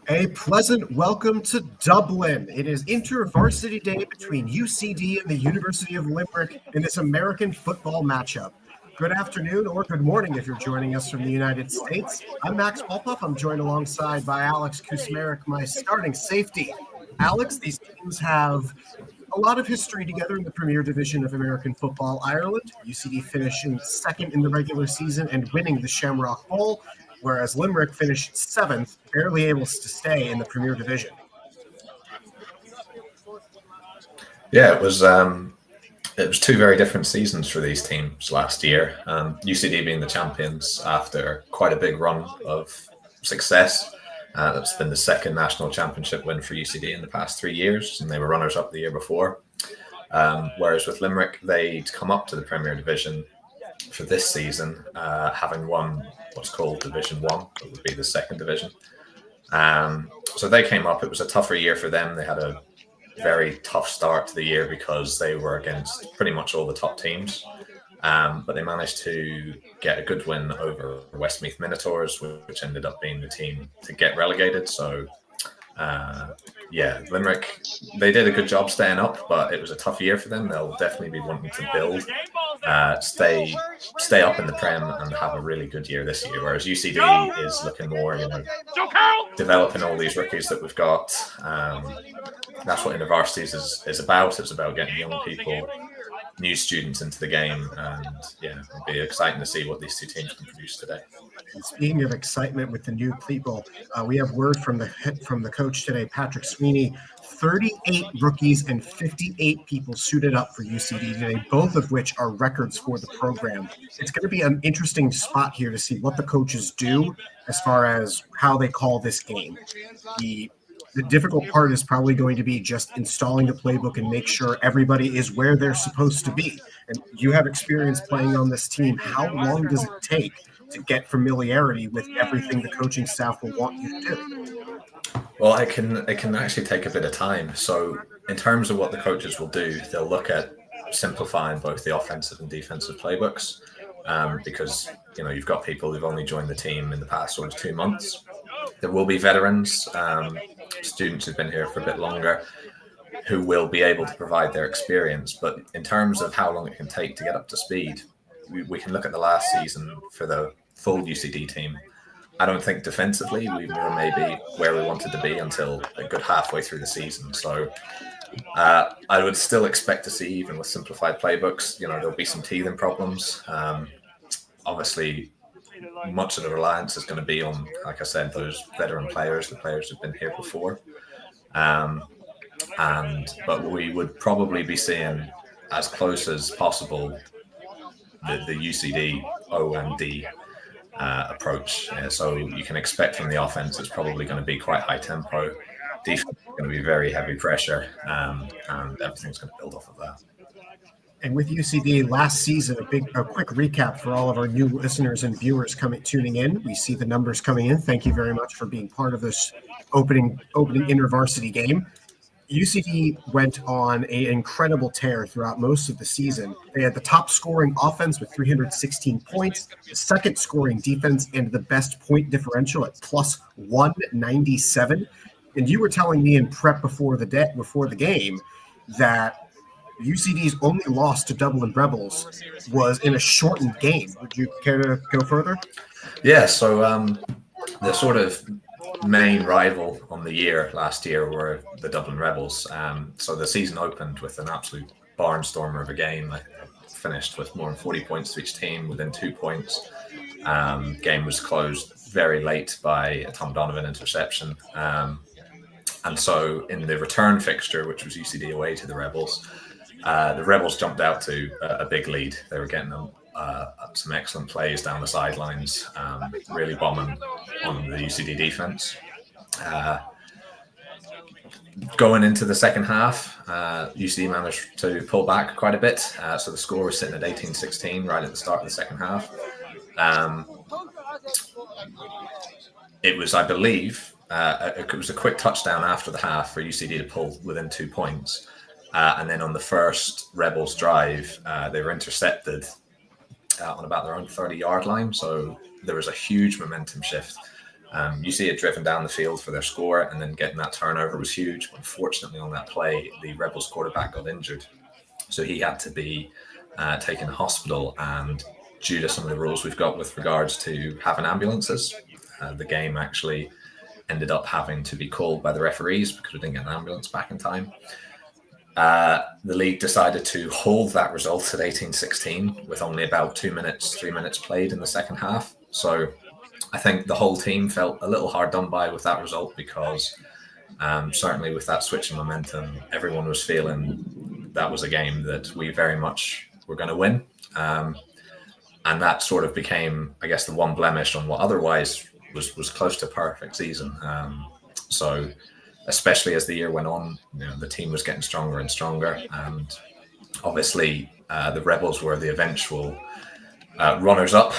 A pleasant welcome to Dublin. It is Intervarsity Day between UCD and the University of Limerick in this American football matchup. Good afternoon or good morning if you're joining us from the United States. I'm Max Walpoff. I'm joined alongside by Alex Kusmarek, my starting safety. Alex, these teams have a lot of history together in the Premier Division of American Football Ireland. UCD finishing second in the regular season and winning the Shamrock Bowl, whereas Limerick finished seventh, barely able to stay in the Premier Division. Yeah, it was two very different seasons for these teams last year. UCD being the champions after quite a big run of success. That's been the second national championship win for UCD in the past 3 years, and they were runners-up the year before. Whereas with Limerick, they'd come up to the Premier Division for this season, having won what's called Division 1. It would be the second division. So they came up. It was a tougher year for them. They had a very tough start to the year because they were against pretty much all the top teams. But they managed to get a good win over Westmeath Minotaurs, which ended up being the team to get relegated. So, Limerick, they did a good job staying up, but it was a tough year for them. They'll definitely be wanting to build, stay up in the Prem and have a really good year this year. Whereas UCD is looking more, developing all these rookies that we've got. That's what Intervarsities is about. It's about getting young people, new students into the game, and it'll be exciting to see what these two teams can produce today. Speaking of excitement with the new people, we have word from the coach today, Patrick Sweeney. 38 rookies and 58 people suited up for UCD today, both of which are records for the program. It's going to be an interesting spot here to see what the coaches do as far as how they call this game. The difficult part is probably going to be just installing the playbook and make sure everybody is where they're supposed to be. And you have experience playing on this team. How long does it take to get familiarity with everything the coaching staff will want you to do? Well, it can actually take a bit of time. So in terms of what the coaches will do, they'll look at simplifying both the offensive and defensive playbooks, because you've got people who've only joined the team in the past sort of 2 months. There will be veterans, students who've been here for a bit longer, who will be able to provide their experience. But in terms of how long it can take to get up to speed, we can look at the last season for the full UCD team. I don't think defensively we were maybe where we wanted to be until a good halfway through the season. So I would still expect to see, even with simplified playbooks, there'll be some teething problems. Obviously, much of the reliance is going to be on, like I said, those veteran players, the players who've been here before. But we would probably be seeing as close as possible the UCD OMD approach. So you can expect from the offense it's probably going to be quite high tempo. Defense is going to be very heavy pressure, and everything's going to build off of that. And with UCD last season, a quick recap for all of our new listeners and viewers tuning in. We see the numbers coming in. Thank you very much for being part of this opening intervarsity game. UCD went on an incredible tear throughout most of the season. They had the top scoring offense with 316 points, the second scoring defense, and the best point differential at plus 197. And you were telling me in prep before the game that UCD's only loss to Dublin Rebels was in a shortened game. Would you care to go further? Yeah, so the sort of main rival on the year last year were the Dublin Rebels. So the season opened with an absolute barnstormer of a game. I finished with more than 40 points to each team within 2 points. Game was closed very late by a Tom Donovan interception. And so in the return fixture, which was UCD away to the Rebels jumped out to a big lead. They were getting some excellent plays down the sidelines, really bombing on the UCD defense. Going into the second half, UCD managed to pull back quite a bit. So the score was sitting at 18-16 right at the start of the second half. It was, I believe, it was a quick touchdown after the half for UCD to pull within 2 points. And then on the first Rebels drive, they were intercepted on about their own 30-yard line. So there was a huge momentum shift UCD had driven down the field for their score, and then getting that turnover was huge. Unfortunately, on that play, the Rebels quarterback got injured, so he had to be taken to hospital. And due to some of the rules we've got with regards to having ambulances, the game actually ended up having to be called by the referees because we didn't get an ambulance back in time. The league decided to hold that result at 18-16 with only about 3 minutes played in the second half. So I think the whole team felt a little hard done by with that result because certainly with that switch in momentum, everyone was feeling that was a game that we very much were going to win. And that sort of became, I guess, the one blemish on what otherwise was close to a perfect season. So especially as the year went on, the team was getting stronger and stronger. And obviously the Rebels were the eventual runners-up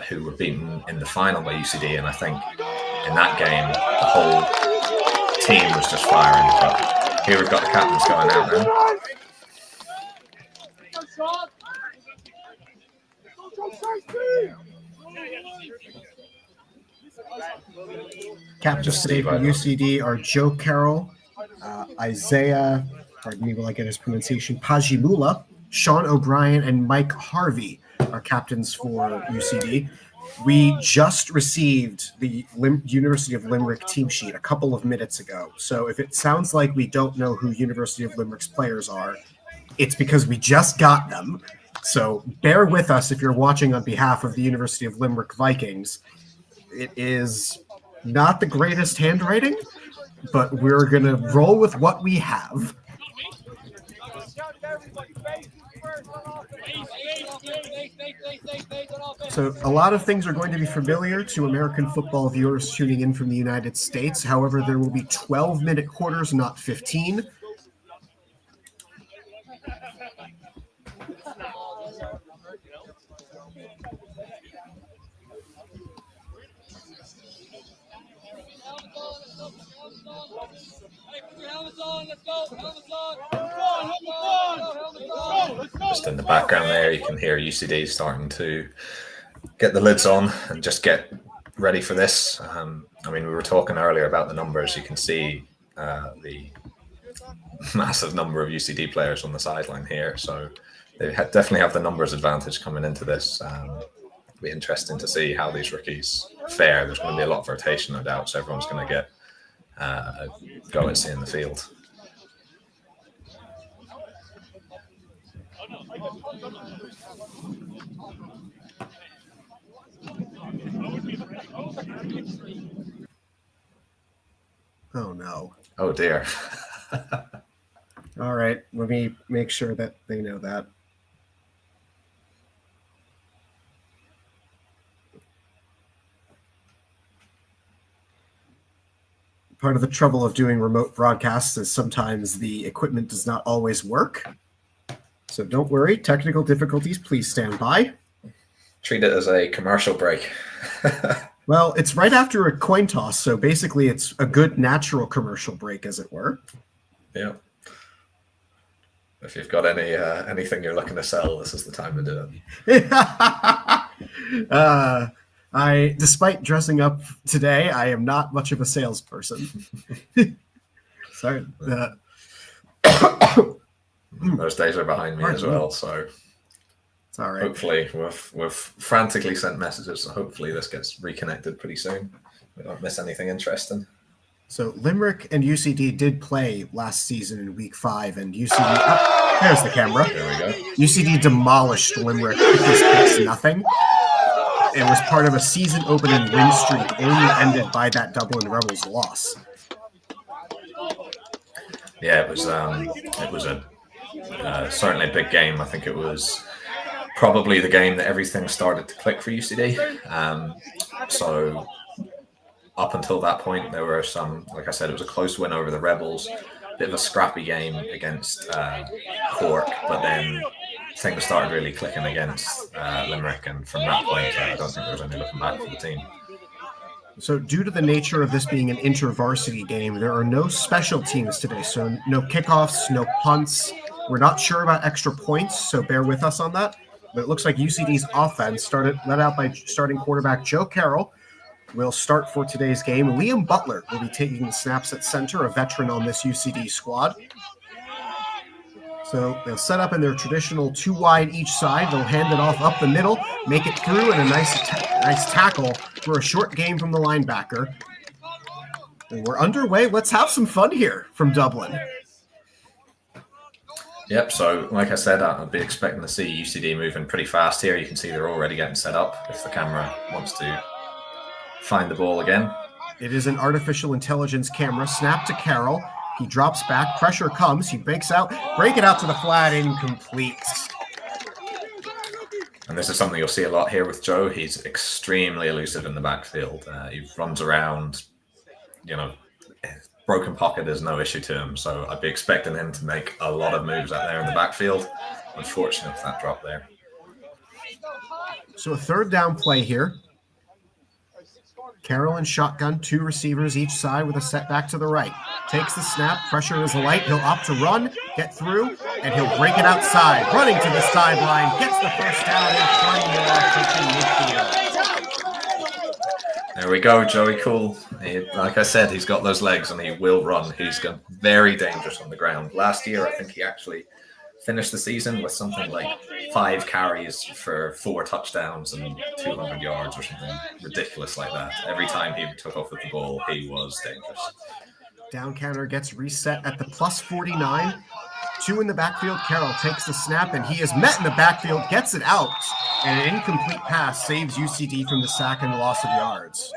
who were beaten in the final by UCD. And I think in that game, the whole team was just firing. But here we've got the captains going out now. Captains today for UCD are Joe Carroll, Isaiah, pardon me while I get his pronunciation, Pajimula, Sean O'Brien, and Mike Harvey are captains for UCD. We just received the University of Limerick team sheet a couple of minutes ago. So if it sounds like we don't know who University of Limerick's players are, it's because we just got them. So bear with us if you're watching on behalf of the University of Limerick Vikings. It is not the greatest handwriting, but we're going to roll with what we have. So a lot of things are going to be familiar to American football viewers tuning in from the United States. However, there will be 12-minute quarters, not 15. Just in the background there, you can hear UCD starting to get the lids on and just get ready for this. I mean, we were talking earlier about the numbers. You can see the massive number of UCD players on the sideline here. So they definitely have the numbers advantage coming into this. It'll be interesting to see how these rookies fare. There's going to be a lot of rotation, no doubt. So everyone's going to get a go at seeing the field. Oh, no. Oh, dear. All right. Let me make sure that they know that. Part of the trouble of doing remote broadcasts is sometimes the equipment does not always work. So don't worry. Technical difficulties, please stand by. Treat it as a commercial break. Well, it's right after a coin toss, so basically it's a good natural commercial break, as it were. Yeah. If you've got anything you're looking to sell, this is the time to do it. Despite dressing up today, I am not much of a salesperson. Sorry. Those days are behind me as well, so it's all right. Hopefully, we've frantically sent messages, so hopefully this gets reconnected pretty soon. We don't miss anything interesting. So Limerick and UCD did play last season in Week 5, and UCD. There's the camera. There we go. UCD demolished Limerick 6-0. It was part of a season-opening win streak, only ended by that Dublin Rebels loss. Yeah, it was certainly a big game. I think it was probably the game that everything started to click for UCD. So up until that point, there were some, like I said, it was a close win over the Rebels, a bit of a scrappy game against Cork, but then things started really clicking against Limerick, and from that point, I don't think there was any looking back for the team. So due to the nature of this being an intervarsity game, there are no special teams today. So no kickoffs, no punts. We're not sure about extra points, so bear with us on that. But it looks like UCD's offense led out by starting quarterback Joe Carroll, will start for today's game. Liam Butler will be taking the snaps at center, a veteran on this UCD squad. So they'll set up in their traditional 2 wide each side. They'll hand it off up the middle, make it through, and a nice tackle for a short gain from the linebacker. And we're underway. Let's have some fun here from Dublin. Yep, so like I said, I'd be expecting to see UCD moving pretty fast here. You can see they're already getting set up if the camera wants to find the ball again. It is an artificial intelligence camera. Snap to Carroll. He drops back. Pressure comes. He break it out to the flat, incomplete. And this is something you'll see a lot here with Joe. He's extremely elusive in the backfield. He runs around, broken pocket is no issue to him. So I'd be expecting him to make a lot of moves out there in the backfield. Unfortunate with that drop there. So a third down play here. Carroll and shotgun, 2 receivers each side with a setback to the right. Takes the snap, pressure is light. He'll opt to run, get through, and he'll break it outside. Running to the sideline, gets the first down and 20 yards. There we go, Joey Cool. Like I said, he's got those legs and he will run. He's very dangerous on the ground. Last year, I think he actually finished the season with something like 5 carries for 4 touchdowns and 200 yards or something ridiculous like that. Every time he took off with the ball, he was dangerous. Down counter gets reset at the plus 49. 2 in the backfield. Carroll takes the snap, and he is met in the backfield, gets it out, and an incomplete pass saves UCD from the sack and the loss of yards.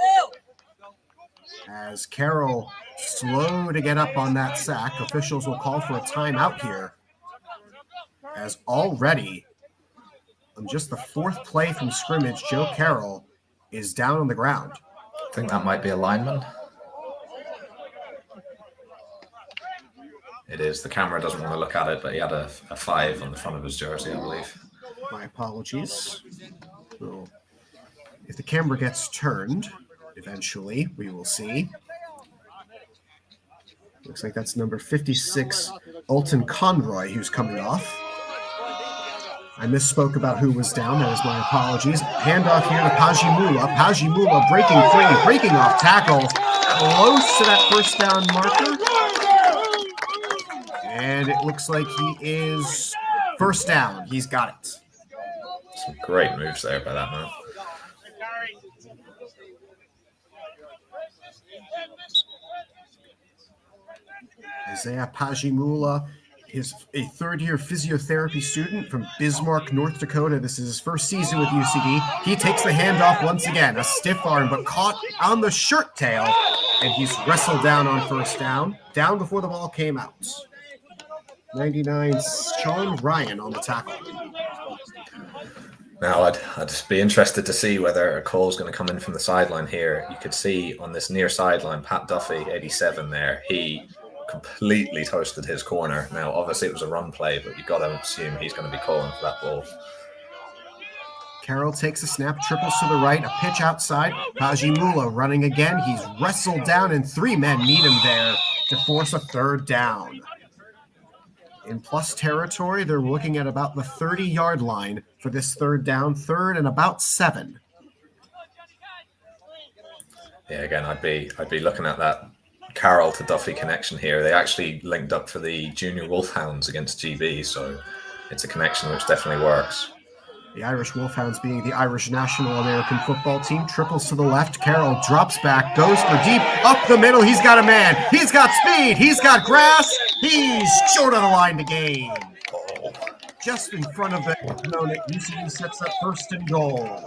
As Carroll slow to get up on that sack, officials will call for a timeout here. As already, on just the 4th play from scrimmage, Joe Carroll is down on the ground. I think that might be a lineman. It is. The camera doesn't want to look at it, but he had a 5 on the front of his jersey, I believe. My apologies. So, if the camera gets turned, eventually, we will see. Looks like that's number 56, Alton Conroy, who's coming off. I misspoke about who was down. That is my apologies. Handoff here to Pajimula. Pajimula breaking free, breaking off tackle. Close to that first down marker. And it looks like he is first down. He's got it. Some great moves there by that man. Isaiah Pajimula is a 3rd-year physiotherapy student from Bismarck, North Dakota. This is his first season with UCD. He takes the handoff once again. A stiff arm, but caught on the shirt tail. And he's wrestled down on first down. Down before the ball came out. 99, Sean Ryan on the tackle. Now, I'd be interested to see whether a call is going to come in from the sideline here. You could see on this near sideline, Pat Duffy, 87 there, he completely toasted his corner. Now, obviously, it was a run play, but you've got to assume he's going to be calling for that ball. Carroll takes a snap, triples to the right, a pitch outside. Pajimula running again. He's wrestled down, and 3 men meet him there to force a 3rd down. In plus territory, they're looking at about the 30-yard line for this 3rd down, 3rd and about 7. Yeah, again, I'd be looking at that Carroll to Duffy connection here. They actually linked up for the Junior Wolfhounds against GB, so it's a connection which definitely works. The Irish Wolfhounds being the Irish National American Football Team. Triples to the left. Carroll drops back, goes for deep, up the middle. He's got a man. He's got speed. He's got grass. He's short on the line to gain. Just in front of the opponent, UCD sets up 1st and goal.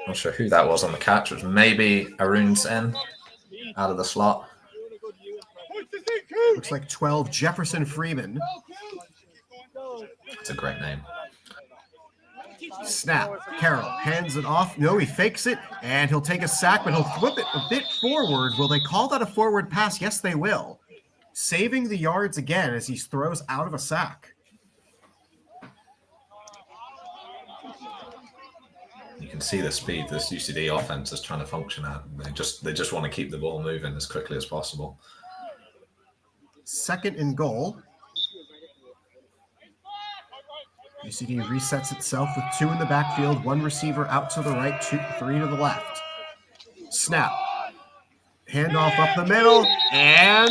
Not sure who that was on the catch. It was maybe Arun Sen out of the slot. Looks like 12, Jefferson Freeman. That's a great name. Snap. Carroll hands it off. No, he fakes it, and he'll take a sack, but he'll flip it a bit forward. Will they call that a forward pass? Yes, they will. Saving the yards again as he throws out of a sack. You can see the speed this UCD offense is trying to function at. They just want to keep the ball moving as quickly as possible. 2nd and goal. UCD resets itself with 2 in the backfield, 1 receiver out to the right, 3 to the left. Snap. Handoff up the middle, and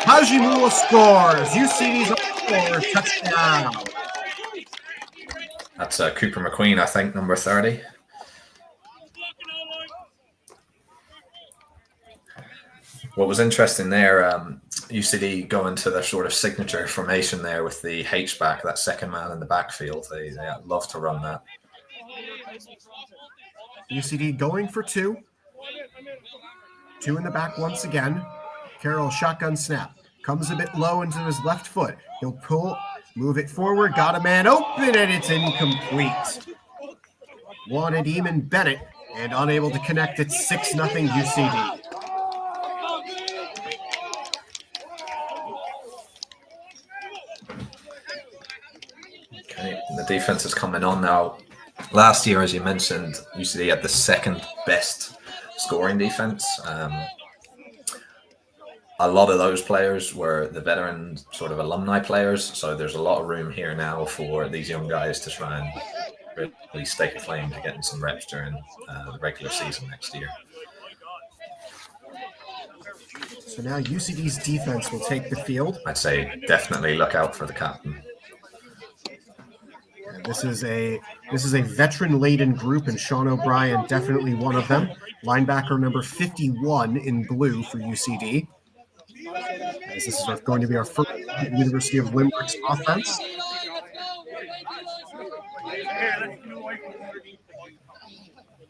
Hajimura scores. UCD's on score, touchdown. That's Cooper McQueen, I think, number 30. What was interesting there, UCD going to their sort of signature formation there with the H-back, that second man in the backfield. They love to run that. UCD going for 2. 2 in the back once again. Carroll shotgun snap. Comes a bit low into his left foot. He'll pull, move it forward, got a man open, and it's incomplete. Wanted Eamon Bennett, and unable to connect. It's 6-0 UCD. Okay, the defense is coming on now. Last year, as you mentioned, UCD had the second best scoring defense. A lot of those players were the veteran sort of alumni players, so there's a lot of room here now for these young guys to try and really stake a claim to getting some reps during the regular season next year. So now UCD's defense will take the field. I'd say definitely look out for the captain. This is a veteran-laden group, and Sean O'Brien definitely one of them. Linebacker number 51 in blue for UCD. As this is going to be our first University of Limerick's offense.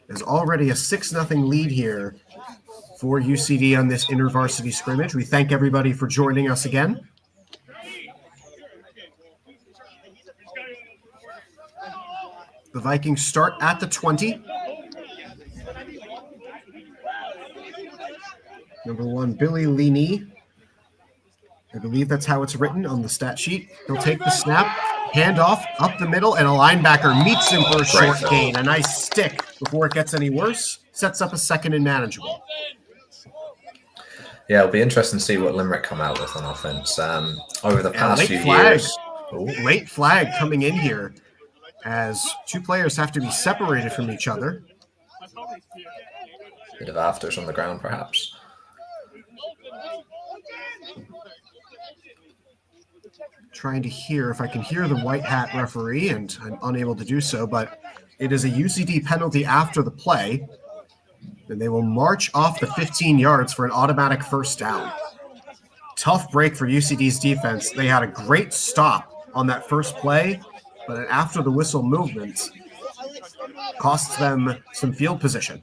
There's already a 6-0 lead here for UCD on this intervarsity scrimmage. We thank everybody for joining us again. The Vikings start at the 20. Number 1, Billy Leaney. I believe that's how it's written on the stat sheet. He'll take the snap, handoff up the middle, and a linebacker meets him for a short gain. A nice stick before it gets any worse. Sets up a 2nd and manageable. Yeah, it'll be interesting to see what Limerick come out with on offense. Over the past few years. Ooh. Late flag coming in here as 2 players have to be separated from each other. Bit of afters on the ground, perhaps. Trying to hear if I can hear the white hat referee, and I'm unable to do so, but it is a UCD penalty after the play. And they will march off the 15 yards for an automatic first down. Tough break for UCD's defense. They had a great stop on that first play, but after the whistle movement costs them some field position.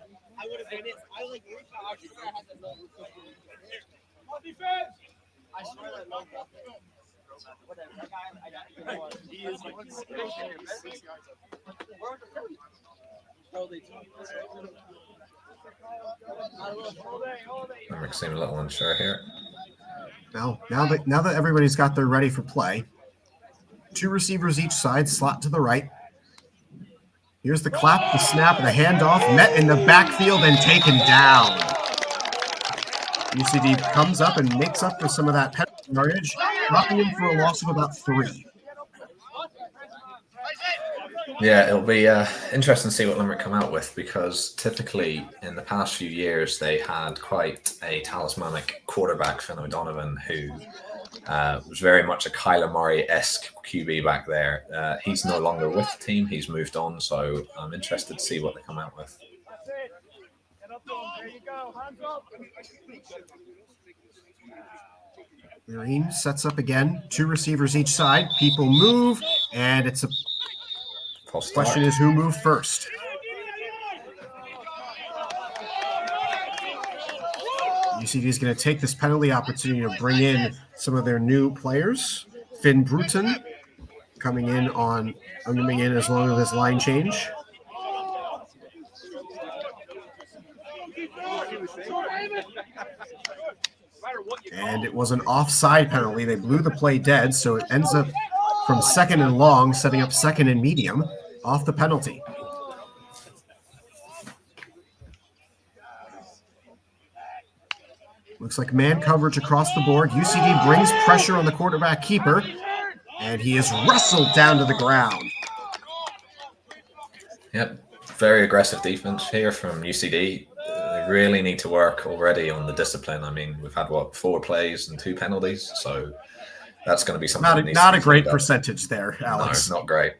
Limerick seem a little unsure here. Now that everybody's got their ready for play, 2 receivers each side, slot to the right. Here's the clap, the snap, the handoff, met in the backfield and taken down. UCD comes up and makes up for some of that penalty yardage, dropping him for a loss of about 3. Yeah, it'll be interesting to see what Limerick come out with, because typically in the past few years they had quite a talismanic quarterback, Finn O'Donovan, who was very much a Kyler Murray-esque QB back there. He's no longer with the team. He's moved on, so I'm interested to see what they come out with. Marine sets up again. 2 receivers each side. People move, and it's a question is who moved first. UCD is going to take this penalty opportunity to bring in some of their new players. Finn Bruton coming in as long as this line change. And it was an offside penalty. They blew the play dead, so it ends up from 2nd and long, setting up 2nd and medium off the penalty. Looks like man coverage across the board. UCD brings pressure on the quarterback keeper, and he is wrestled down to the ground. Yep. Very aggressive defense here from UCD. They really need to work already on the discipline. I mean, we've had, 4 plays and 2 penalties. So that's going to be something that needs Not to a be great cleaned up. percentage there, Alex. No, not great.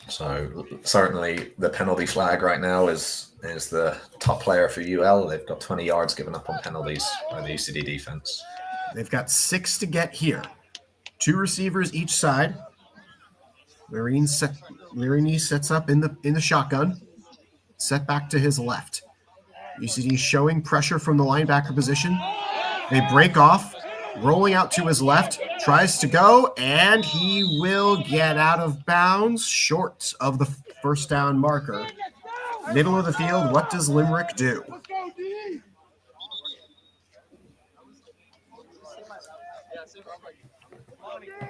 So certainly the penalty flag right now is the top player for UL. They've got 20 yards given up on penalties by the UCD defense. They've got 6 to get here. 2 receivers each side. Lirini sets up in the shotgun. Set back to his left. UCD showing pressure from the linebacker position. They break off. Rolling out to his left, tries to go, and he will get out of bounds short of the first down marker. Middle of the field, what does Limerick do?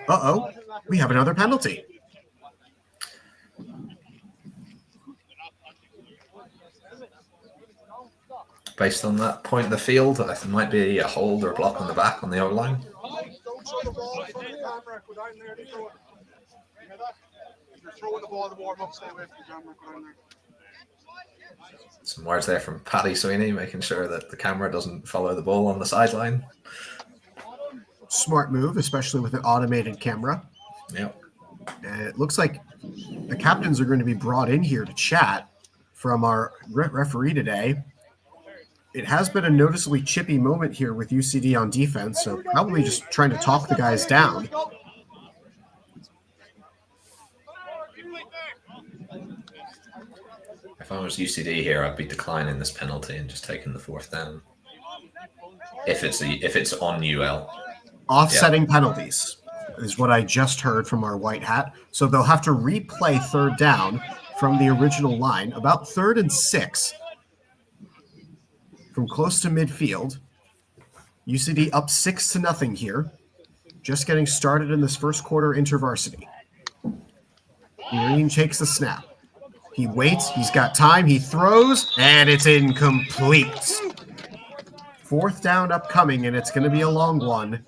Uh-oh, we have another penalty. Based on that point of the field, I think it might be a hold or a block on the back on the O-line. Some words there from Paddy Sweeney, making sure that the camera doesn't follow the ball on the sideline. Smart move, especially with an automated camera. Yep. And it looks like the captains are going to be brought in here to chat from our referee today. It has been a noticeably chippy moment here with UCD on defense, so probably just trying to talk the guys down. If I was UCD here, I'd be declining this penalty and just taking the 4th down. If it's on UL. Offsetting penalties is what I just heard from our white hat. So they'll have to replay 3rd down from the original line, about 3rd and 6. From close to midfield. UCD up 6-0 here. Just getting started in this first quarter intervarsity. Green takes the snap. He waits, he's got time, he throws, and it's incomplete. 4th down upcoming, and it's going to be a long one.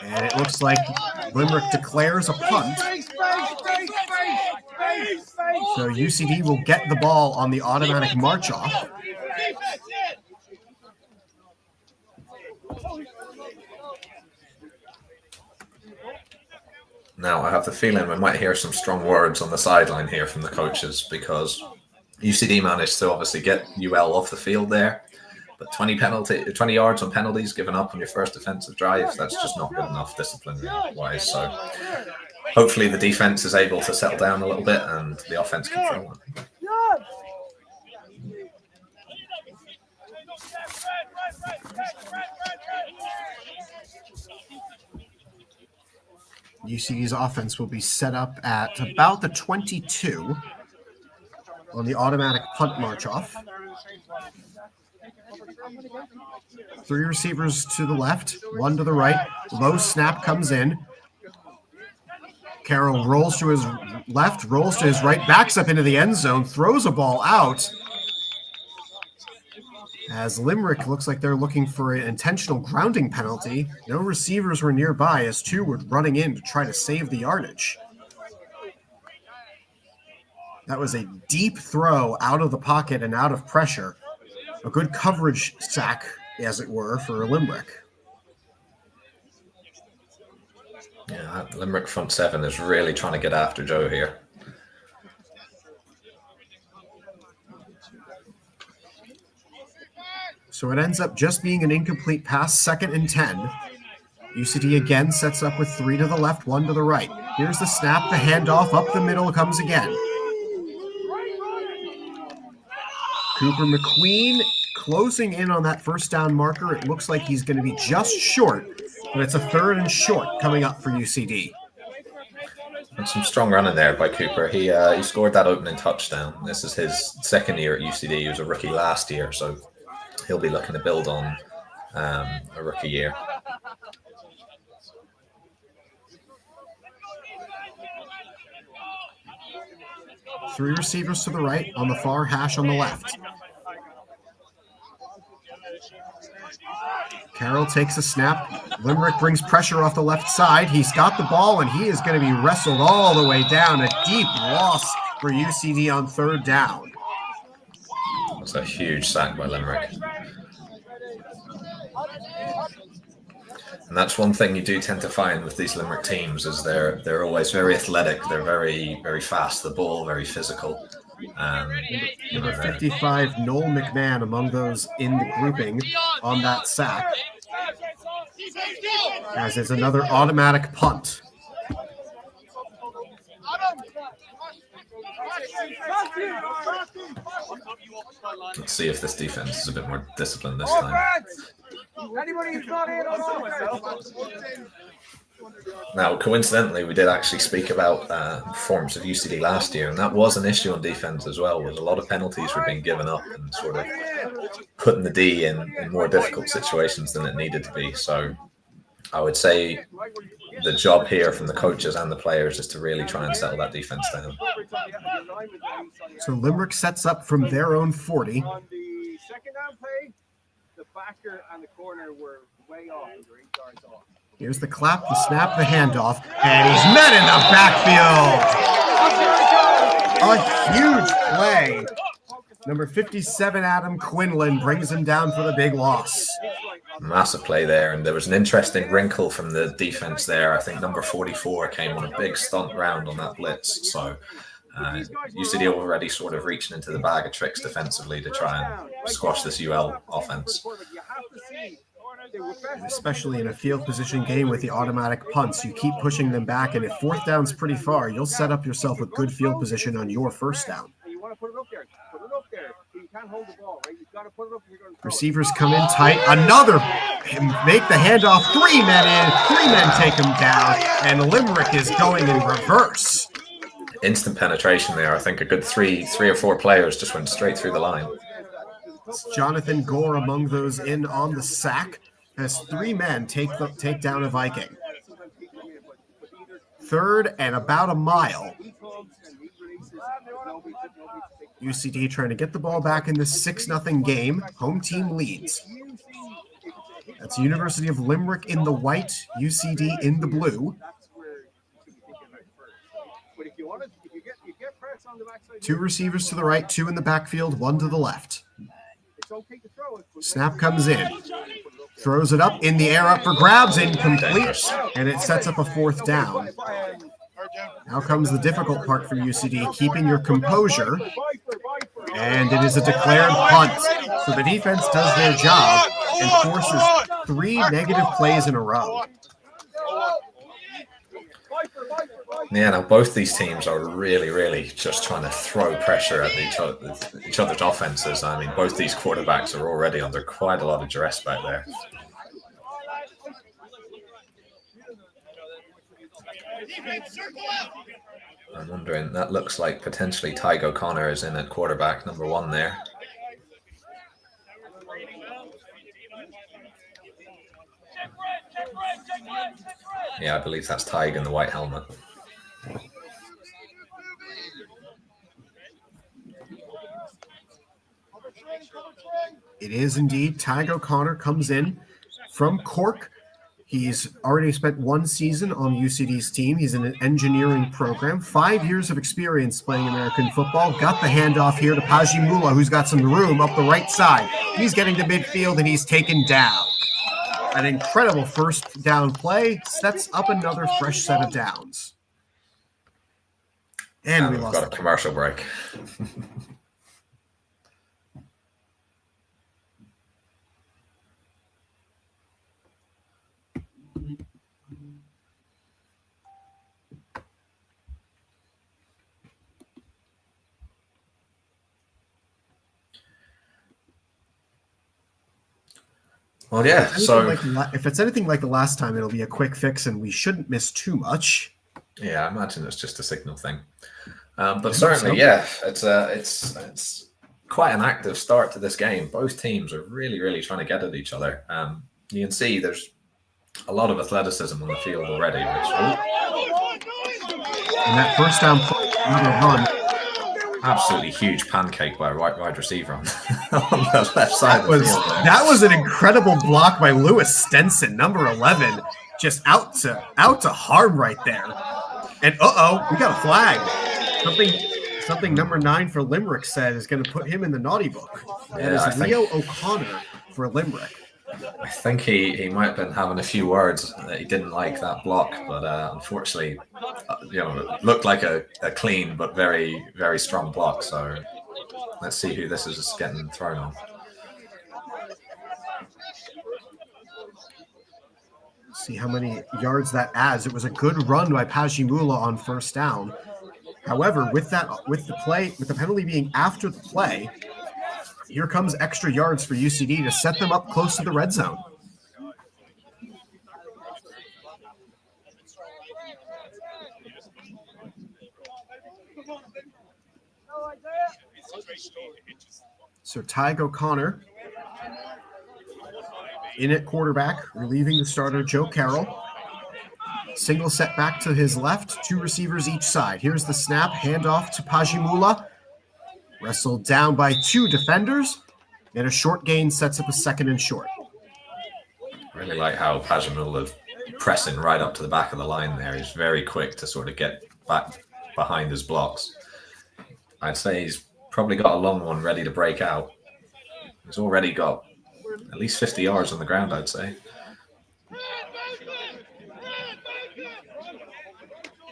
And it looks like Limerick declares a punt. So UCD will get the ball on the automatic march off. Now, I have the feeling we might hear some strong words on the sideline here from the coaches, because UCD managed to obviously get UL off the field there. But 20 yards on penalties given up on your first defensive drive, that's just not good enough disciplinary-wise. So hopefully the defense is able to settle down a little bit and the offense can throw one. UCD's offense will be set up at about the 22 on the automatic punt march off. 3 receivers to the left, 1 to the right. Low snap comes in. Carroll rolls to his left, rolls to his right, backs up into the end zone, throws a ball out. As Limerick looks like they're looking for an intentional grounding penalty. No receivers were nearby as 2 were running in to try to save the yardage. That was a deep throw out of the pocket and out of pressure. A good coverage sack, as it were, for Limerick. Yeah, Limerick front 7 is really trying to get after Joe here. So it ends up just being an incomplete pass, 2nd and 10. UCD again sets up with 3 to the left, 1 to the right. Here's the snap, the handoff, up the middle comes again. Cooper McQueen closing in on that first down marker. It looks like he's going to be just short, but it's a 3rd and short coming up for UCD. And some strong running there by Cooper. He scored that opening touchdown. This is his 2nd year at UCD. He was a rookie last year, so he'll be looking to build on a rookie year. Three receivers to the right, on the far hash on the left. Carroll takes a snap. Limerick brings pressure off the left side. He's got the ball, and he is going to be wrestled all the way down. A deep loss for UCD on third down. That's a huge sack by Limerick. And that's one thing you do tend to find with these Limerick teams is they're always very athletic. They're very, very fast. The ball, very physical. Number 55, Noel McMahon, among those in the grouping on that sack. As is another automatic punt. Let's see if this defense is a bit more disciplined this time. Now, coincidentally, we did actually speak about the performance of UCD last year, and that was an issue on defense as well, where a lot of penalties were being given up and sort of putting the D in more difficult situations than it needed to be. So I would say the job here from the coaches and the players is to really try and settle that defense down. So Limerick sets up from their own 40. On the second down play, the backer and the corner were way off. They were 8 yards off. Here's the clap, the snap, the handoff, and he's met in the backfield. A huge play. Number 57, Adam Quinlan, brings him down for the big loss. Massive play there, and there was an interesting wrinkle from the defense there. I think number 44 came on a big stunt round on that blitz. So UCD already sort of reaching into the bag of tricks defensively to try and squash this UL offense. Especially in a field position game with the automatic punts, you keep pushing them back, and if fourth down's pretty far, you'll set up yourself with good field position on your first down. Receivers come in tight. Another make the handoff. 3 men in. 3 men take him down, and Limerick is going in reverse. Instant penetration there. I think a good three or four players just went straight through the line. It's Jonathan Gore among those in on the sack as 3 men take down a Viking. Third and about a mile. UCD trying to get the ball back in this 6-0 game. Home team leads. That's University of Limerick in the white, UCD in the blue. 2 receivers to the right, 2 in the backfield, 1 to the left. Snap comes in. Throws it up in the air, up for grabs, incomplete, and it sets up a 4th down. Now comes the difficult part for UCD, keeping your composure, and it is a declared punt. So the defense does their job and forces 3 negative plays in a row. Yeah, now both these teams are really just trying to throw pressure at each other's offenses. I mean, both these quarterbacks are already under quite a lot of duress back there. I'm wondering, that looks like potentially Tyg O'Connor is in at quarterback, number 1 there. Yeah, I believe that's Tyg in the white helmet. It is indeed. Tyg O'Connor comes in from Cork. He's already spent 1 season on UCD's team. He's in an engineering program. 5 years of experience playing American football. Got the handoff here to Paji Mula, who's got some room up the right side. He's getting to midfield, and he's taken down. An incredible first down play sets up another fresh set of downs. And we've got a commercial break. Well, yeah, so if it's anything like the last time, it'll be a quick fix and we shouldn't miss too much. Yeah, I imagine it's just a signal thing. But certainly, yeah, it's quite an active start to this game. Both teams are really trying to get at each other. You can see there's a lot of athleticism on the field already. And that first down play, number 1. absolutely huge pancake by a wide receiver on the left side of the field there. That was an incredible block by Lewis Stenson, number 11, just out to harm right there. And we got a flag. Something number 9 for Limerick said is going to put him in the naughty book. That is Leo O'Connor for Limerick. I think he might have been having a few words that he didn't like that block, but unfortunately, it looked like a clean but very, very strong block. So let's see who this is getting thrown on. See how many yards that adds. It was a good run by Pajimula on first down. However, with the penalty being after the play, here comes extra yards for UCD to set them up close to the red zone. So Tyg O'Connor in at quarterback, relieving the starter Joe Carroll. Single set back to his left, 2 receivers each side. Here's the snap, handoff to Pajimula. Wrestled down by 2 defenders, and a short gain sets up a 2nd and short. Really like how Pajimula pressing right up to the back of the line there. He's very quick to sort of get back behind his blocks. I'd say he's probably got a long one ready to break out. He's already got at least 50 yards on the ground, I'd say.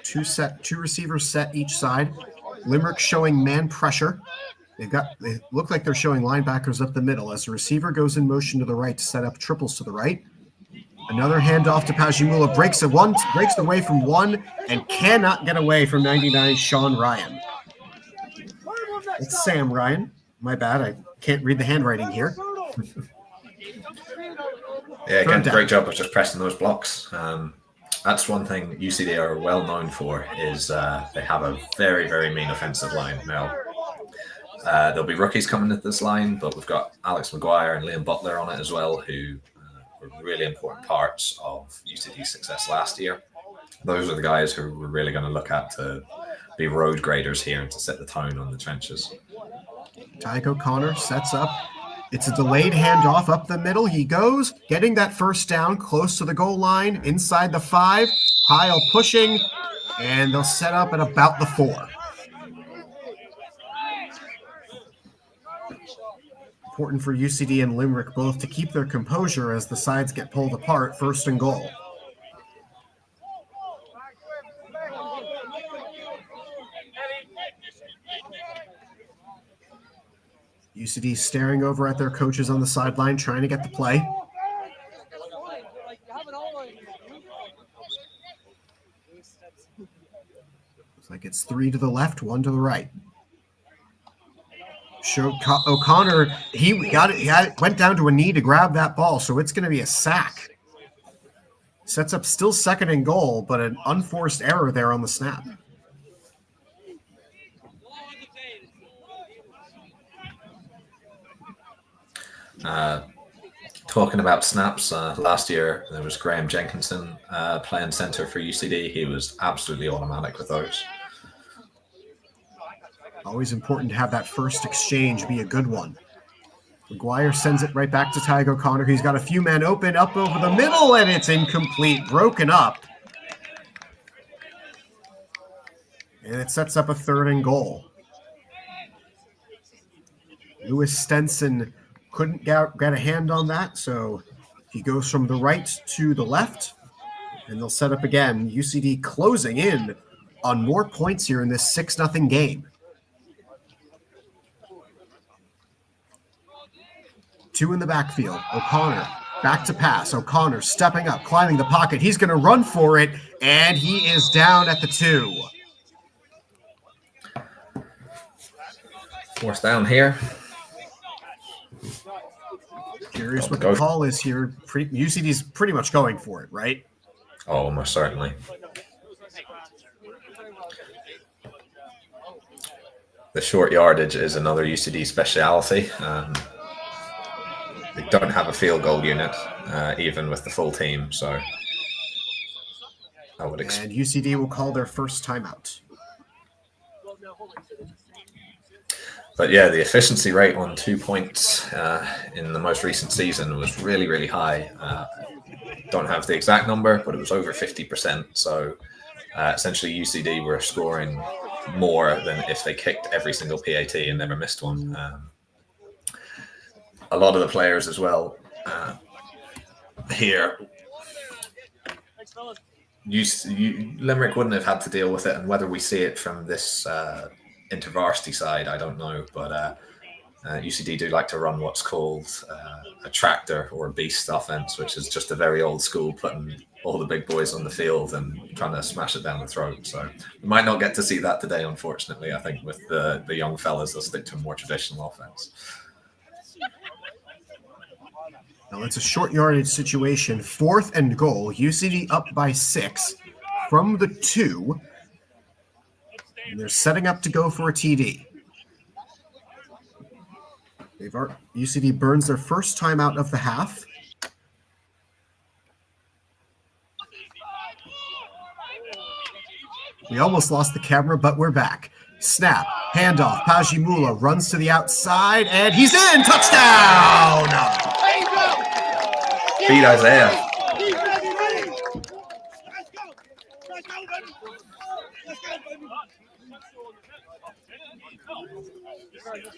Two receivers set each side. Limerick showing man pressure. They look like they're showing linebackers up the middle as the receiver goes in motion to the right to set up triples to the right. Another handoff to Pajimula, breaks away from one and cannot get away from 99 Sean Ryan. It's Sam Ryan. My bad. I can't read the handwriting here. Yeah, again, great job of just pressing those blocks. That's one thing UCD are well known for is they have a very, very mean offensive line. Now, there'll be rookies coming into this line, but we've got Alex Maguire and Liam Butler on it as well, who were really important parts of UCD's success last year. Those are the guys who we're really going to look at to be road graders here and to set the tone on the trenches. Tyg O'Connor sets up. It's a delayed handoff up the middle. He goes, getting that first down close to the goal line, inside the 5. Pyle pushing, and they'll set up at about the 4. Important for UCD and Limerick both to keep their composure as the sides get pulled apart, 1st and goal. UCD staring over at their coaches on the sideline, trying to get the play. Looks like it's 3 to the left, 1 to the right. O'Connor, he got it. He went down to a knee to grab that ball, so it's going to be a sack. Sets up still 2nd and goal, but an unforced error there on the snap. Talking about snaps, last year there was Graham Jenkinson playing center for UCD. He was absolutely automatic with those. Always important to have that first exchange be a good one. McGuire sends it right back to Tyg O'Connor. He's got a few men open up over the middle, and it's incomplete, broken up. And it sets up a 3rd and goal. Lewis Stenson couldn't get a hand on that, so he goes from the right to the left, and they'll set up again. UCD closing in on more points here in this 6-0 game. 2 in the backfield. O'Connor back to pass. O'Connor stepping up, climbing the pocket. He's going to run for it, and he is down at the 2. 4th down here. Curious what the call is here. UCD's pretty much going for it, right? Oh, most certainly. The short yardage is another UCD speciality. They don't have a field goal unit, even with the full team. So I would and UCD will call their first timeout. But yeah, the efficiency rate on 2 points in the most recent season was really, really high. Don't have the exact number, but it was over 50%. So essentially UCD were scoring more than if they kicked every single PAT and never missed one. A lot of the players as well here, Limerick wouldn't have had to deal with it, and whether we see it from this intervarsity side, I don't know, but UCD do like to run what's called a tractor or a beast offense, which is just a very old school, putting all the big boys on the field and trying to smash it down the throat. So we might not get to see that today, unfortunately. I think with the young fellas, they'll stick to a more traditional offense. Now it's a short yardage situation. 4th and goal. UCD up by 6 from the 2. And they're setting up to go for a TD. UCD burns their first time out of the half. We almost lost the camera, but we're back. Snap, handoff, Pajimula runs to the outside, and he's in! Touchdown! Beat Isaiah.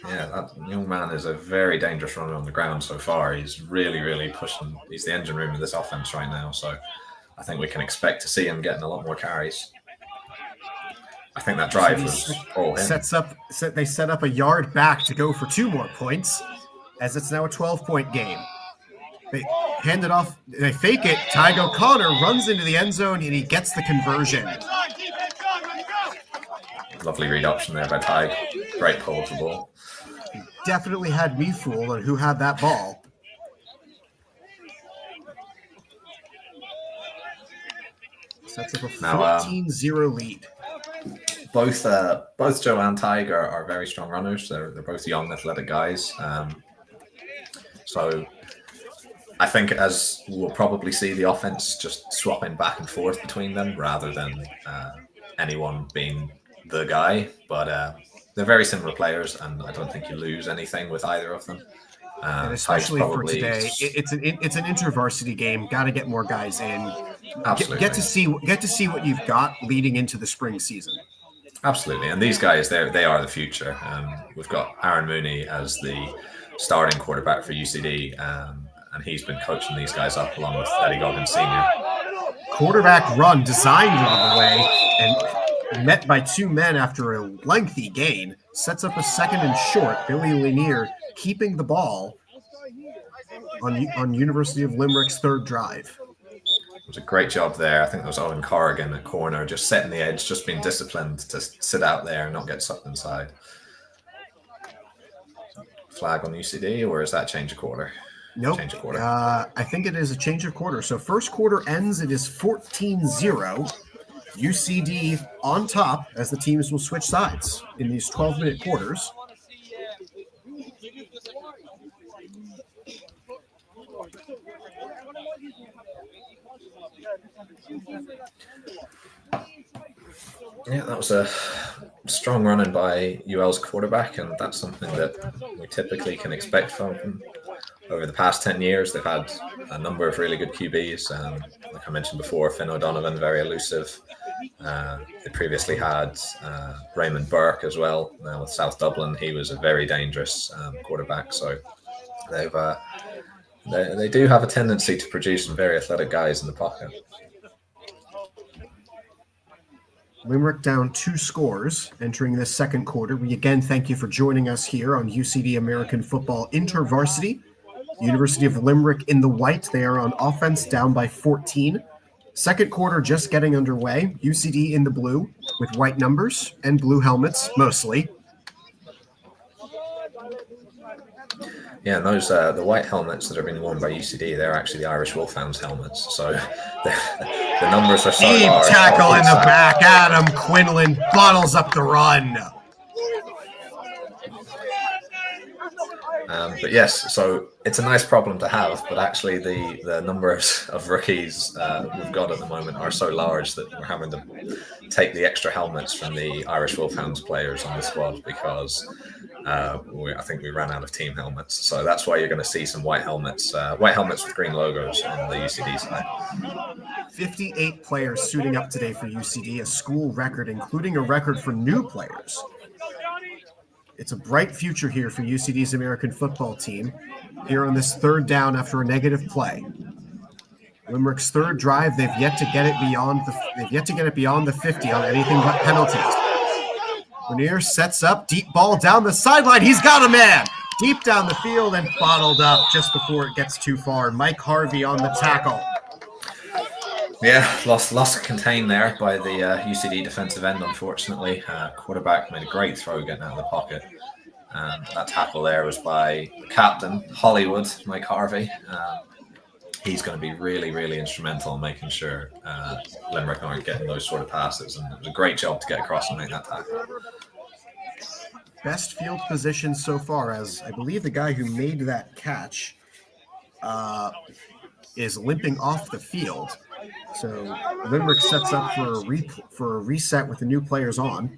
Yeah, that young man is a very dangerous runner on the ground so far. He's really, really pushing. He's the engine room of this offense right now. So I think we can expect to see him getting a lot more carries. I think that drive was all him. They set up a yard back to go for 2 more points, as it's now a 12-point game. They hand it off. They fake it. Tyg O'Connor runs into the end zone, and he gets the conversion. Lovely read option there by Tyg. Great pull of the ball. He definitely had me fooled on who had that ball. Sets up a 14-0 lead. Both Joe and Tyg are very strong runners. They're both young, athletic guys. So I think as we'll probably see the offense just swapping back and forth between them rather than anyone being the guy. But they're very similar players, and I don't think you lose anything with either of them. And especially for today, it's an intervarsity game. Got to get more guys in. Absolutely. Get to see what you've got leading into the spring season. Absolutely, and these guys, they are the future. We've got Aaron Mooney as the starting quarterback for UCD, and he's been coaching these guys up along with Eddie Goggins Sr. Quarterback run designed on the way and met by 2 men after a lengthy gain. Sets up a 2nd and short. Billy Lanier keeping the ball on University of Limerick's 3rd drive. It was a great job there. I think there was Owen Corrigan at corner, just setting the edge, just being disciplined to sit out there and not get sucked inside. Flag on UCD, or is that change of quarter? Nope. Change of quarter. I think it is a change of quarter. So first quarter ends, it is 14-0. UCD on top as the teams will switch sides in these 12-minute quarters. Yeah, that was a strong running by UL's quarterback, and that's something that we typically can expect from them. Over the past 10 years, they've had a number of really good QBs. Like I mentioned before, Finn O'Donovan, very elusive. They previously had Raymond Burke as well. Now with South Dublin, he was a very dangerous quarterback. So they do have a tendency to produce some very athletic guys in the pocket. Limerick down 2 scores entering this second quarter. We again thank you for joining us here on UCD American Football Intervarsity. University of Limerick in the white. They are on offense down by 14. Second quarter just getting underway. UCD in the blue with white numbers and blue helmets mostly. Yeah, and those the white helmets that are being worn by UCD, they're actually the Irish Wolfhounds helmets. So the numbers are so Deep large. tackle in the back. Adam Quinlan bottles up the run. But yes, so it's a nice problem to have, but actually the numbers of rookies we've got at the moment are so large that we're having to take the extra helmets from the Irish Wolfhounds players on the squad because I think we ran out of team helmets. So that's why you're going to see some white helmets with green logos on the UCD side. 58 players suiting up today for UCD, a school record, including a record for new players. It's a bright future here for UCD's American football team. Here on this third down after a negative play. Limerick's third drive, they've yet to get it beyond the 50 on anything but penalties. Grenier sets up, deep ball down the sideline. He's got a man deep down the field and bottled up just before it gets too far. Mike Harvey on the tackle. Yeah, lost contained there by the UCD defensive end, unfortunately. Quarterback made a great throw getting out of the pocket. That tackle there was by the captain, Hollywood, Mike Harvey. He's going to be really, really instrumental in making sure Limerick aren't getting those sort of passes. And it was a great job to get across and make that tackle. Best field position so far, as I believe the guy who made that catch is limping off the field. So Limerick sets up for a reset with the new players on.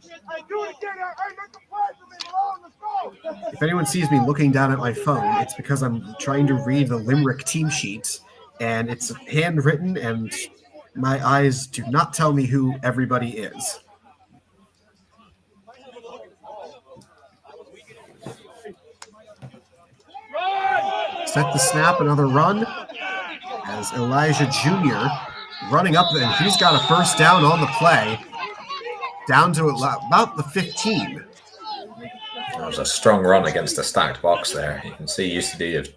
If anyone sees me looking down at my phone, it's because I'm trying to read the Limerick team sheets, and it's handwritten, and my eyes do not tell me who everybody is. Set the snap, another run, as Elijah Jr. running up, and he's got a first down on the play, down to about the 15. That was a strong run against a stacked box there. You can see UCD have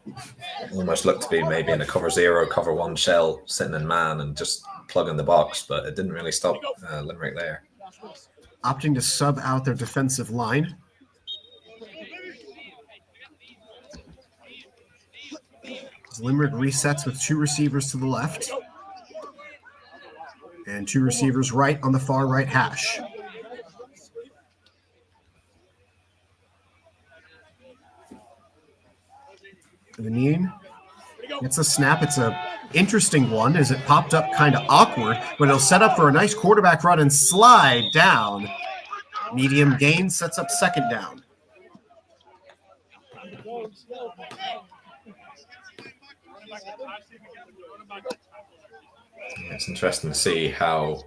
almost looked to be maybe in a cover 0, cover 1 shell, sitting in man and just plugging the box, but it didn't really stop Limerick there. Opting to sub out their defensive line. As Limerick resets with 2 receivers to the left and 2 receivers right on the far right hash. Vanine gets a snap. It's a interesting one as it popped up kind of awkward, but it'll set up for a nice quarterback run and slide down. Medium gain sets up second down. It's interesting to see how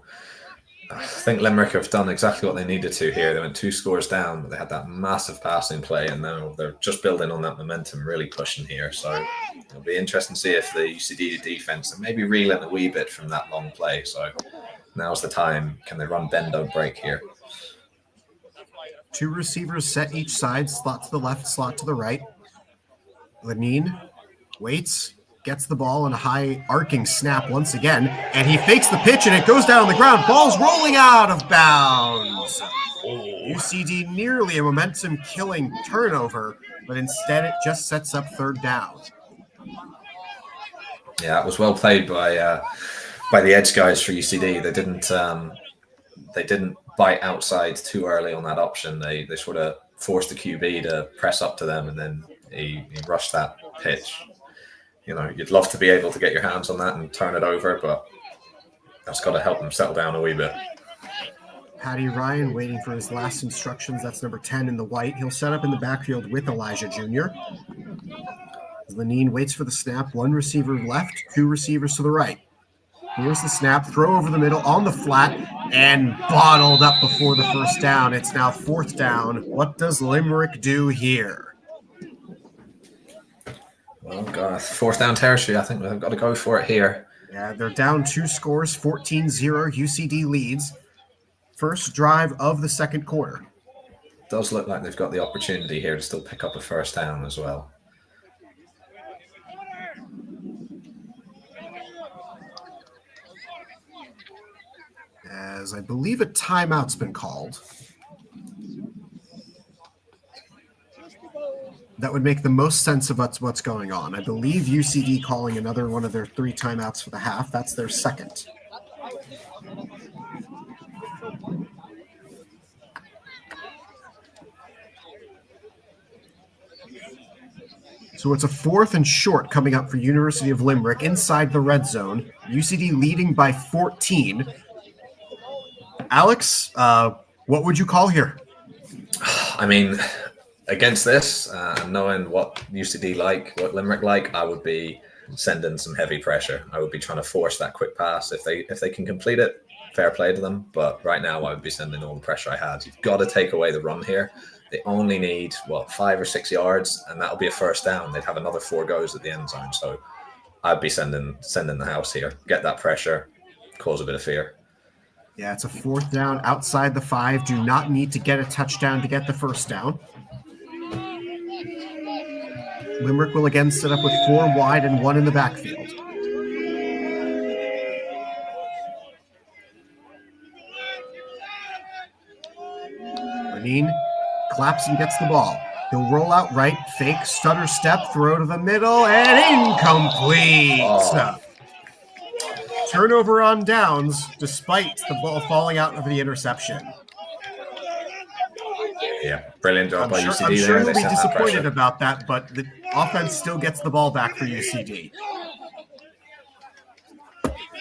I think Limerick have done exactly what they needed to here. They went 2 scores down, but they had that massive passing play, and now they're just building on that momentum, really pushing here. So it'll be interesting to see if the UCD defense and maybe reeling a wee bit from that long play. So now's the time. Can they run bend, don't break here? 2 receivers set each side, slot to the left, slot to the right. Lenine waits, gets the ball in a high arcing snap once again, and he fakes the pitch and it goes down on the ground. Ball's rolling out of bounds. UCD nearly a momentum-killing turnover, but instead it just sets up third down. Yeah, it was well played by the edge guys for UCD. They didn't bite outside too early on that option. They sort of forced the QB to press up to them, and then he rushed that pitch. You know, you'd love to be able to get your hands on that and turn it over, but that's got to help them settle down a wee bit. Paddy Ryan waiting for his last instructions. That's number 10 in the white. He'll set up in the backfield with Elijah Jr. Lenine waits for the snap. 1 receiver left, 2 receivers to the right. Here's the snap, throw over the middle on the flat, and bottled up before the first down. It's now 4th down. What does Limerick do here? Well, God, 4th down territory. I think we've got to go for it here. Yeah, they're down 2 scores, 14-0. UCD leads. First drive of the second quarter. It does look like they've got the opportunity here to still pick up a first down as well. As I believe a timeout's been called. That would make the most sense of what's going on. I believe UCD calling another one of their 3 timeouts for the half. That's their second. So it's a 4th and short coming up for University of Limerick inside the red zone. UCD leading by 14. Alex, what would you call here? I mean, against this, and knowing what UCD like, what Limerick like, I would be sending some heavy pressure. I would be trying to force that quick pass. If they can complete it, fair play to them. But right now, I would be sending all the pressure I had. You've got to take away the run here. They only need 5 or 6 yards, and that'll be a first down. They'd have another 4 goes at the end zone. So I'd be sending the house here. Get that pressure, cause a bit of fear. Yeah, it's a 4th down outside the 5. Do not need to get a touchdown to get the first down. Limerick will again set up with 4 wide and 1 in the backfield. Reneen claps and gets the ball. He'll roll out right, fake, stutter step, throw to the middle, and incomplete. Oh. Turnover on downs, despite the ball falling out of the interception. Yeah, brilliant job by UCD. I'm sure you'll be disappointed about that, but the offense still gets the ball back for UCD.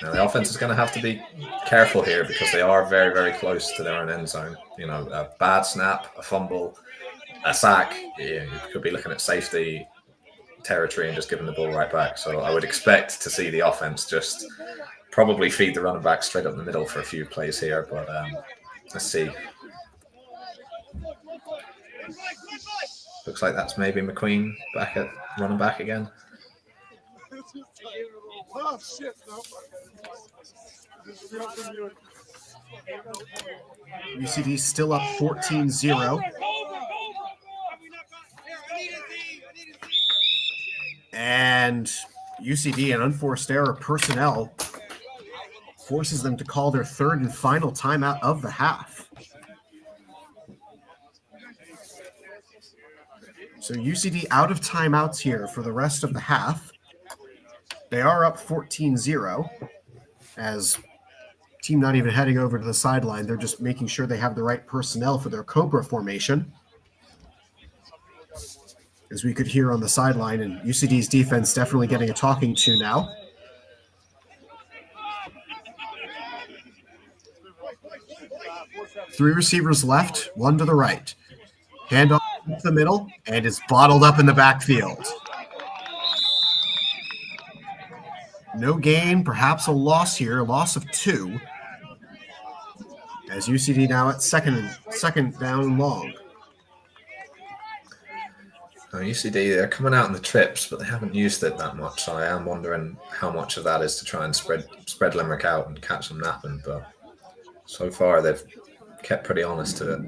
Now, the offense is going to have to be careful here because they are very, very close to their own end zone. You know, a bad snap, a fumble, a sack, you could be looking at safety territory and just giving the ball right back. So I would expect to see the offense just probably feed the running back straight up the middle for a few plays here, but let's see. Looks like that's maybe McQueen back at running back again. UCD still up 14-0. And UCD, an unforced error personnel, forces them to call their 3rd and final timeout of the half. So UCD out of timeouts here for the rest of the half. They are up 14-0 as team not even heading over to the sideline. They're just making sure they have the right personnel for their Cobra formation. As we could hear on the sideline, and UCD's defense definitely getting a talking to now. Three receivers left, 1 to the right. Handoff to the middle, and is bottled up in the backfield. No gain, perhaps a loss here, a loss of 2. As UCD now at second down and long. UCD, they're coming out in the trips, but they haven't used it that much. So I am wondering how much of that is to try and spread Limerick out and catch them napping. But so far, they've kept pretty honest to it.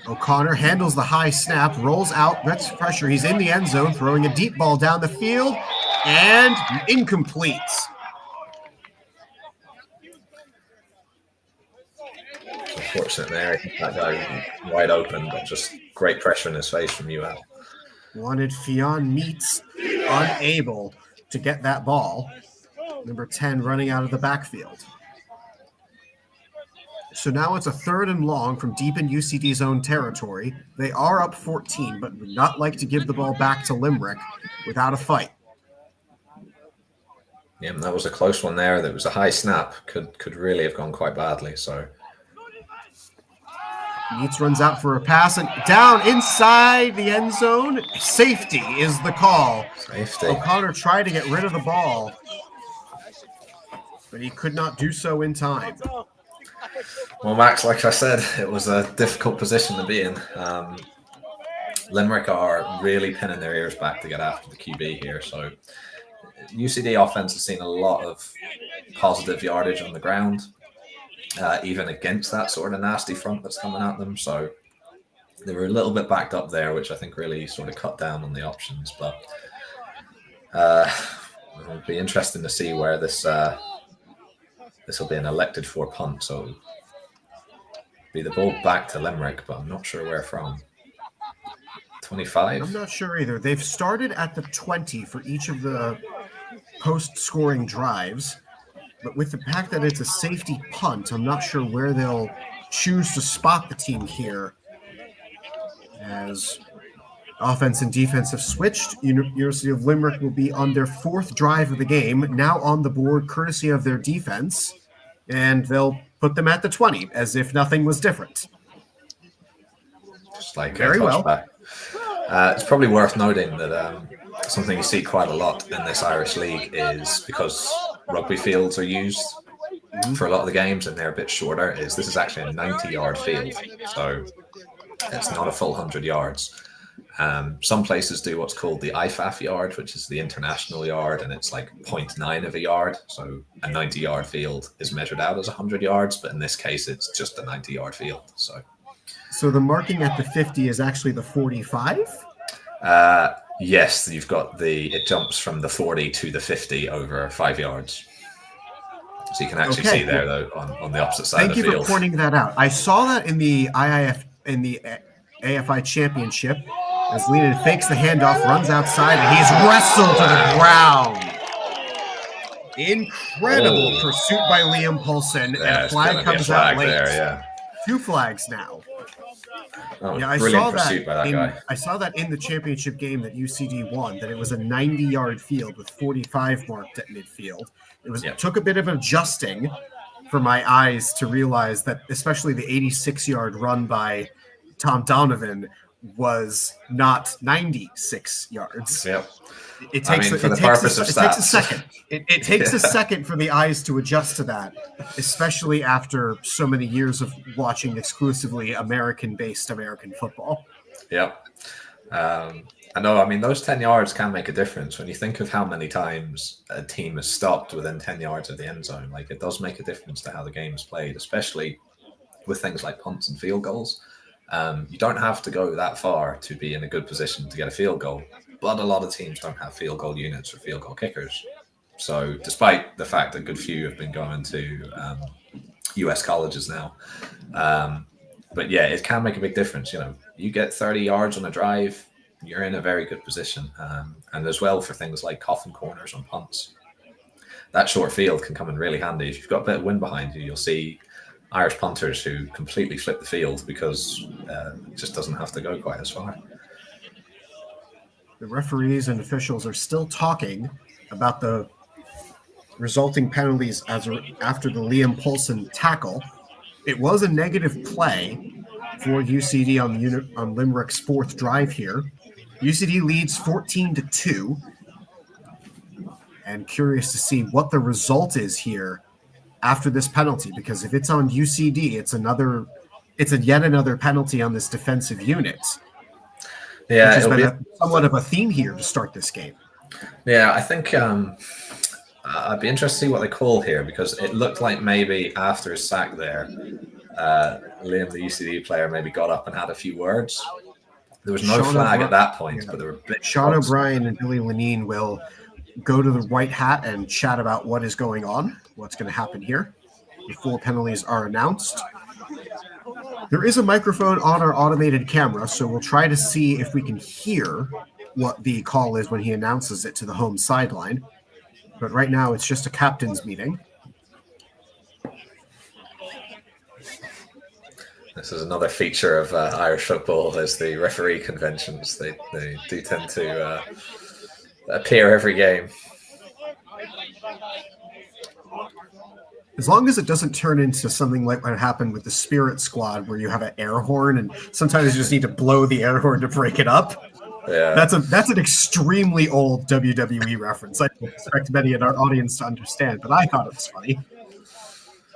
O'Connor handles the high snap, rolls out, gets pressure. He's in the end zone, throwing a deep ball down the field, and incomplete. Unfortunate there. That guy wide open, but just great pressure in his face from UL. Wanted Fionn Meets unable to get that ball. Number 10 running out of the backfield. So now it's a 3rd and long from deep in UCD's own territory. They are up 14, but would not like to give the ball back to Limerick without a fight. Yeah, that was a close one there. That was a high snap. Could really have gone quite badly. So Meets runs out for a pass and down inside the end zone. Safety is the call. Safety. O'Connor tried to get rid of the ball, but he could not do so in time. Well, Max, like I said, it was a difficult position to be in. Limerick are really pinning their ears back to get after the QB here. So UCD offense has seen a lot of positive yardage on the ground, even against that sort of nasty front that's coming at them. So they were a little bit backed up there, which I think really sort of cut down on the options. But it'll be interesting to see where this will be an elected for punt. So be the ball back to Limerick, but I'm not sure where from. 25? I'm not sure either. They've started at the 20 for each of the post-scoring drives, but with the fact that it's a safety punt, I'm not sure where they'll choose to spot the team here. As offense and defense have switched, University of Limerick will be on their 4th drive of the game, now on the board courtesy of their defense, and they'll put them at the 20 as if nothing was different. just like Very well. touchback. It's probably worth noting that something you see quite a lot in this Irish league is because rugby fields are used for a lot of the games and they're a bit shorter, this is actually a 90-yard field. So it's not a full 100 yards. Some places do what's called the IFAF yard, which is the international yard, and it's like 0.9 of a yard. So a 90-yard field is measured out as 100 yards, but in this case, it's just a 90-yard field. So the marking at the 50 is actually the 45? Yes, you've got it jumps from the 40 to the 50 over 5 yards. So you can actually see there, though, on the opposite side of the field. Thank you for pointing that out. I saw that in the AFI Championship as Leanan fakes the handoff, runs outside, and he's wrestled to the ground. Incredible pursuit by Liam Poulsen, and a flag comes out late. There, 2 flags now. I saw that by that guy. I saw that in the championship game that UCD won, that it was a 90-yard field with 45 marked at midfield. It took a bit of adjusting for my eyes to realize that, especially the 86-yard run by Tom Donovan was not 96 yards. Yep. It takes a second. It takes a second for the eyes to adjust to that, especially after so many years of watching exclusively American-based American football. Yep. I know. I mean, those 10 yards can make a difference when you think of how many times a team is stopped within 10 yards of the end zone. Like, it does make a difference to how the game is played, especially with things like punts and field goals. You don't have to go that far to be in a good position to get a field goal, but a lot of teams don't have field goal units or field goal kickers. So despite the fact that a good few have been going to US colleges now, but yeah, it can make a big difference. You know, you get 30 yards on a drive, you're in a very good position. And as well for things like coffin corners on punts, that short field can come in really handy. If you've got a bit of wind behind you, you'll see Irish punters who completely flip the field because it just doesn't have to go quite as far. The referees and officials are still talking about the resulting penalties after the Liam Poulsen tackle. It was a negative play for UCD on Limerick's 4th drive here. UCD leads 14-2. And curious to see what the result is here after this penalty, because if it's on UCD, it's yet another penalty on this defensive unit. Yeah, which has been somewhat of a theme here to start this game. Yeah, I think I'd be interested to see what they call here, because it looked like maybe after his sack there, Liam, the UCD player, maybe got up and had a few words. There was no flag at that point, but there were big Sean O'Brien and Billy Lenine will go to the white hat and chat about what is going on, what's going to happen here before penalties are announced. There is a microphone on our automated camera, so we'll try to see if we can hear what the call is when he announces it to the home sideline. But right now, it's just a captain's meeting. This is another feature of Irish football, is the referee conventions. They do tend to appear every game. As long as it doesn't turn into something like what happened with the Spirit Squad, where you have an air horn and sometimes you just need to blow the air horn to break it up. Yeah, that's an extremely old WWE reference. I don't expect many in our audience to understand, but I thought it was funny.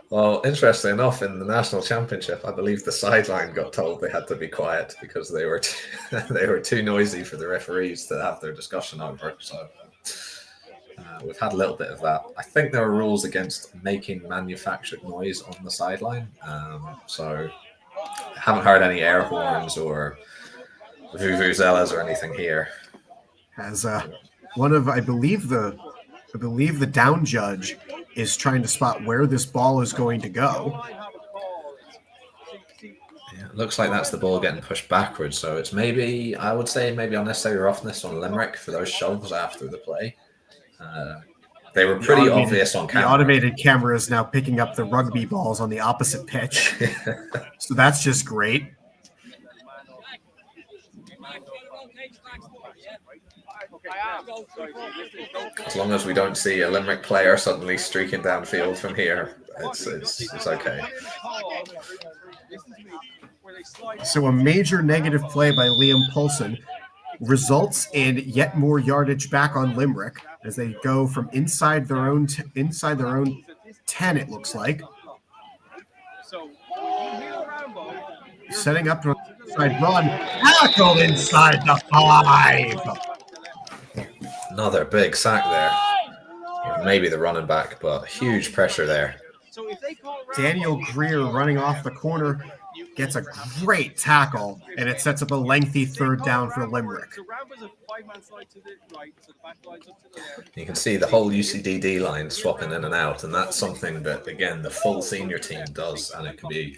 Well, interestingly enough, in the national championship, I believe the sideline got told they had to be quiet because they were too noisy for the referees to have their discussion over. So we've had a little bit of that. I think there are rules against making manufactured noise on the sideline. So I haven't heard any air horns or vuvuzelas or anything here. As one of, I believe the down judge is trying to spot where this ball is going to go. Yeah, it looks like that's the ball getting pushed backwards. So it's maybe, I would say, maybe unnecessary roughness on Limerick for those shoves after the play. They were pretty obvious on camera. The automated camera is now picking up the rugby balls on the opposite pitch. So that's just great. As long as we don't see a Limerick player suddenly streaking downfield from here, it's okay. So a major negative play by Liam Poulsen results in yet more yardage back on Limerick as they go from inside their own 10. It looks like setting up to side run, tackled inside the 5. Another big sack there. Maybe the running back, but huge pressure there. Daniel Greer running off the corner gets a great tackle, and it sets up a lengthy third down for Limerick. You can see the whole UCD D line swapping in and out, and that's something that, again, the full senior team does, and it can be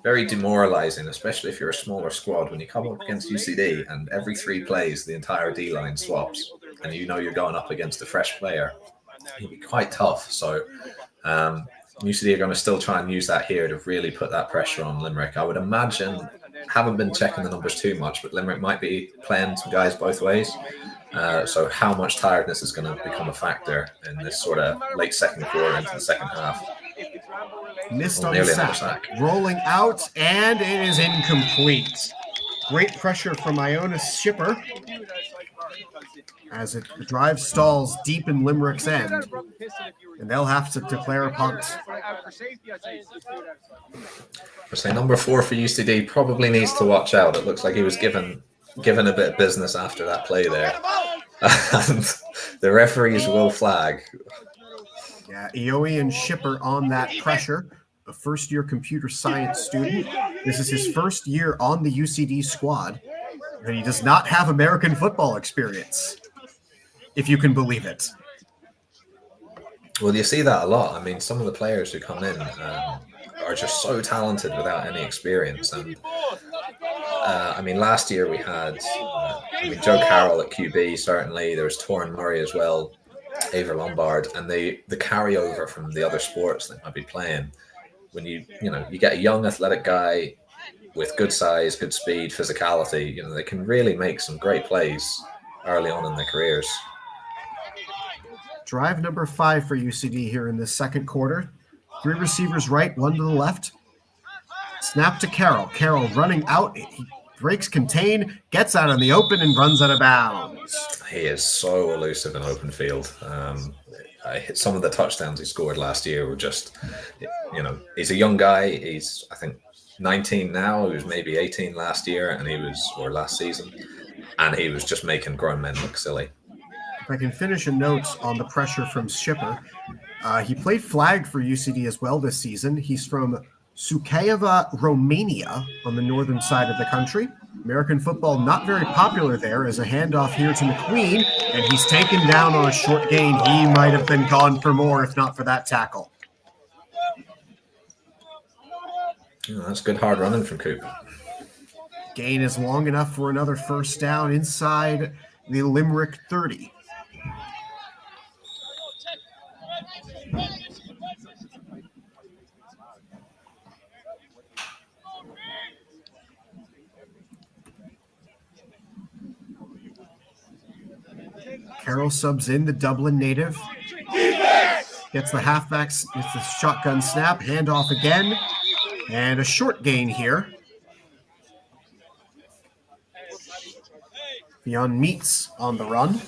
very demoralizing, especially if you're a smaller squad. When you come up against UCD and every 3 plays, the entire D line swaps, and you know you're going up against a fresh player, it'll be quite tough. So UCD are going to still try and use that here to really put that pressure on Limerick. I would imagine, haven't been checking the numbers too much, but Limerick might be playing some guys both ways. So how much tiredness is going to become a factor in this sort of late second quarter into the second half. Missed on the sack. Rolling out, and it is incomplete. Great pressure from Iona Shipper as the drive stalls deep in Limerick's end, and they'll have to declare a punt. I say number 4 for UCD probably needs to watch out. It looks like he was given a bit of business after that play there, and the referees will flag. Yeah, Ioian Shipper on that pressure, a first-year computer science student. This is his first year on the UCD squad, and he does not have American football experience, if you can believe it. Well, you see that a lot. I mean, some of the players who come in are just so talented without any experience. And I mean, last year we had Joe Carroll at QB, certainly. There was Torin Murray as well, Aver Lombard, and the carryover from the other sports that might be playing. When you get a young athletic guy with good size, good speed, physicality, they can really make some great plays early on in their careers. Drive number 5 for UCD here in the second quarter. 3 receivers right, 1 to the left. Snap to Carroll. Carroll running out. He breaks contain, gets out in the open, and runs out of bounds. He is so elusive in open field. Some of the touchdowns he scored last year were just, he's a young guy. He's, I think, 19 now. He was maybe 18 last year, or last season, and he was just making grown men look silly. If I can finish a note on the pressure from Shipper, he played flag for UCD as well this season. He's from Suceava, Romania, on the northern side of the country. American football not very popular there, as a handoff here to McQueen, and he's taken down on a short gain. He might have been gone for more if not for that tackle. That's good hard running from Coop. Gain is long enough for another first down inside the Limerick 30. Carroll subs in the Dublin native. Gets the halfbacks, gets the shotgun snap, handoff again, and a short gain here. Fionn Meats on the run.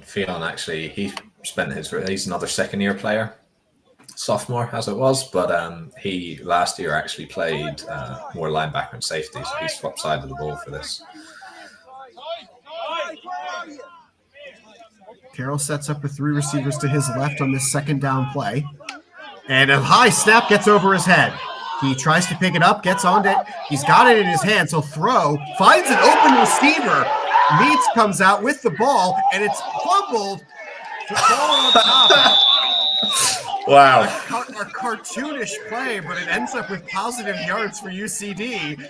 Fionn actually, he's another second-year player, sophomore as it was, but he last year actually played more linebacker and safety, so he swapped side of the ball for this. Carroll sets up with 3 receivers to his left on this second down play. And a high snap gets over his head. He tries to pick it up, gets on it. He's got it in his hand, so throw. Finds an open receiver. Meats comes out with the ball, and it's fumbled. On top. Wow. A cartoonish play, but it ends up with positive yards for UCD.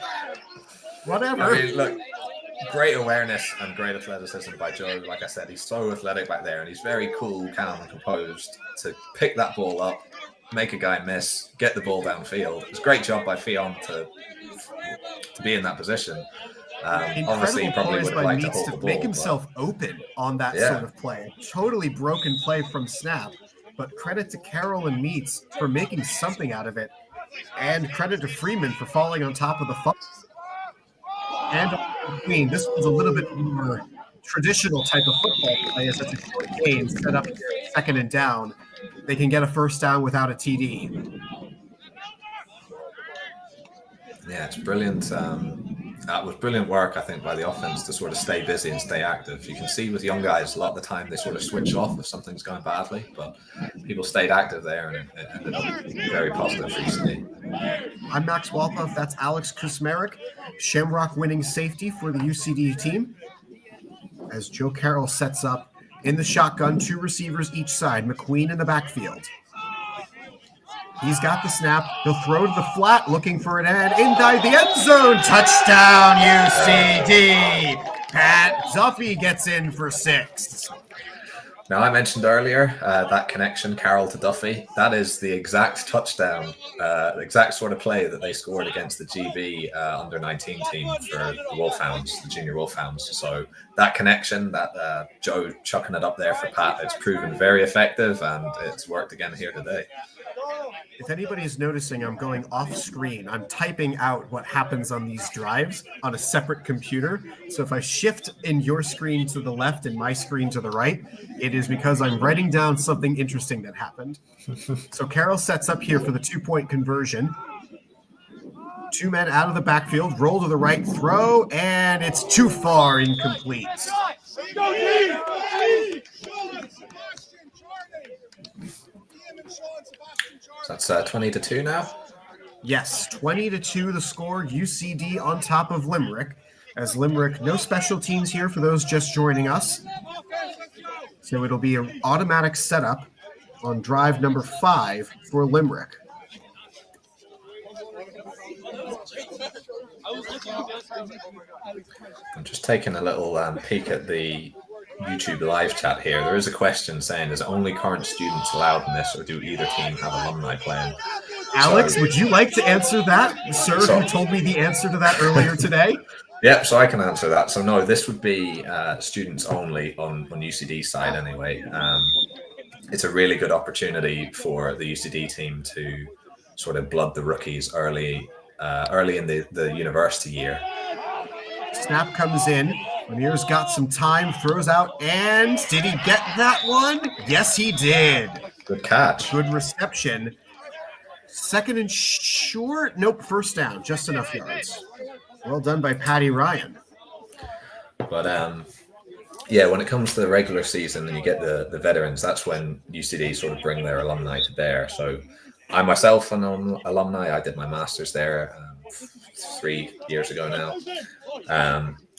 Whatever. I mean, look. Great awareness and great athleticism by Joe. Like I said, he's so athletic back there, and he's very cool, calm, and composed to pick that ball up, make a guy miss, get the ball downfield. It's a great job by Fionn to be in that position. Obviously, he probably would have liked to hold the ball. Make himself open on that sort of play. Totally broken play from snap, but credit to Carroll and Meats for making something out of it. And credit to Freeman for falling on top of the fumble. And Queen, this was a little bit more traditional type of football play as it's a short game set up here, 2nd and down. They can get a first down without a TD. Yeah, it's brilliant. That was brilliant work, I think, by the offense to sort of stay busy and stay active. You can see with young guys, a lot of the time they sort of switch off if something's going badly, but people stayed active there, and it ended up very positive for UCD. I'm Max Walpoff. That's Alex Kusmarek, Shamrock winning safety for the UCD team. As Joe Carroll sets up in the shotgun, 2 receivers each side, McQueen in the backfield. He's got the snap. He'll throw to the flat, looking for an inside the end zone. Touchdown, UCD. Pat Duffy gets in for 6. Now, I mentioned earlier that connection, Carroll to Duffy. That is the exact touchdown, the exact sort of play that they scored against the GB under-19 team for the Wolfhounds, the junior Wolfhounds. So that connection, that Joe chucking it up there for Pat, it's proven very effective, and it's worked again here today. If anybody is noticing, I'm going off screen. I'm typing out what happens on these drives on a separate computer. So if I shift in your screen to the left and my screen to the right, it is because I'm writing down something interesting that happened. So Carroll sets up here for the 2-point conversion. 2 men out of the backfield, roll to the right, throw, and it's too far, incomplete. So that's 20-2 now. Yes, 20-2 the score. UCD on top of Limerick. As Limerick, no special teams here for those just joining us. So it'll be an automatic setup on drive number 5 for Limerick. I'm just taking a little peek at the YouTube live chat here. There is a question saying, is only current students allowed in this, or do either team have alumni playing? Alex, would you like to answer that, sir, who told me the answer to that earlier today? Yep, so I can answer that. So no, this would be students only on UCD side anyway. It's a really good opportunity for the UCD team to sort of blood the rookies early in the university year. Snap comes in. Lanier's got some time, throws out, and did he get that one? Yes, he did. Good catch. Good reception. 2nd and short. Nope, first down. Just enough yards. Well done by Patty Ryan. But yeah, when it comes to the regular season and you get the veterans, that's when UCD sort of bring their alumni to bear. So I myself am an alumni. I did my master's there 3 years ago now.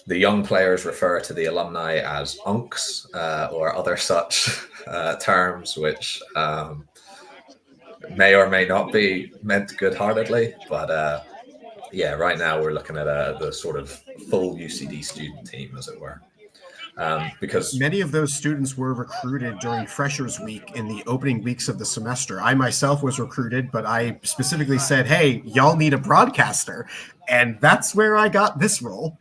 The young players refer to the alumni as unks or other such terms, which may or may not be meant good-heartedly. But yeah, right now we're looking at the sort of full UCD student team, as it were. Because many of those students were recruited during Freshers Week in the opening weeks of the semester. I myself was recruited, but I specifically said, hey, y'all need a broadcaster. And that's where I got this role.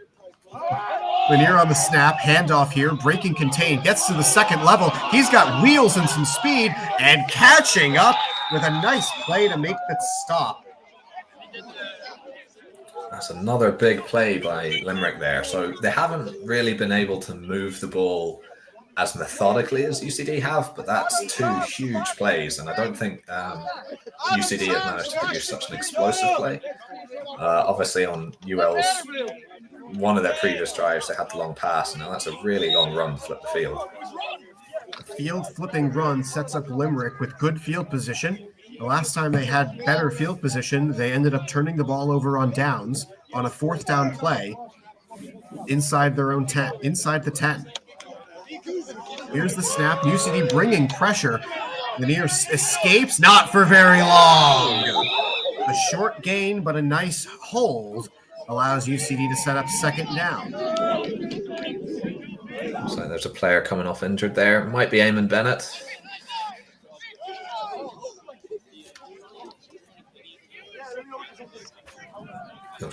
Lanier on the snap, handoff here, breaking contain, gets to the 2nd level. He's got wheels and some speed, and catching up with a nice play to make the stop. That's another big play by Limerick there. So they haven't really been able to move the ball as methodically as UCD have, but that's 2 huge plays, and I don't think UCD have managed to produce such an explosive play. Obviously on UL's one of their previous drives, they had the long pass, and now that's a really long run to flip the field. The field flipping run sets up Limerick with good field position. The last time they had better field position, they ended up turning the ball over on downs on a 4th down play inside their own 10, inside the 10. Here's the snap. UCD bringing pressure. Lanier escapes, not for very long. A short gain, but a nice hold allows UCD to set up 2nd down. So there's a player coming off injured there. Might be Eamon Bennett.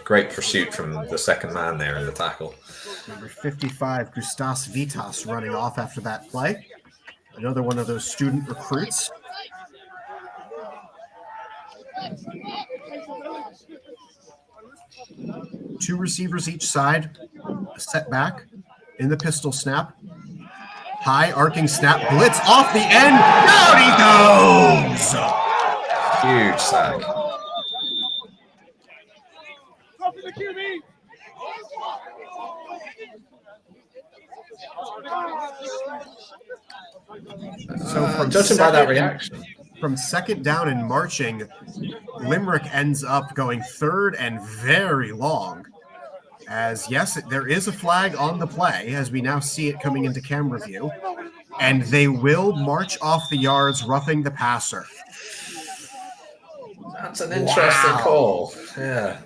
Great pursuit from the 2nd man there in the tackle. Number 55, Gustas Vitas, running off after that play. Another one of those student recruits. Two receivers each side, a set back in the pistol snap. High arcing snap, blitz off the end. Down he goes! Huge sack. So from judging by that reaction, from second down and marching, Limerick ends up going third and very long. As yes, there is a flag on the play, as we now see it coming into camera view, and they will march off the yards, roughing the passer. That's an interesting call. Yeah.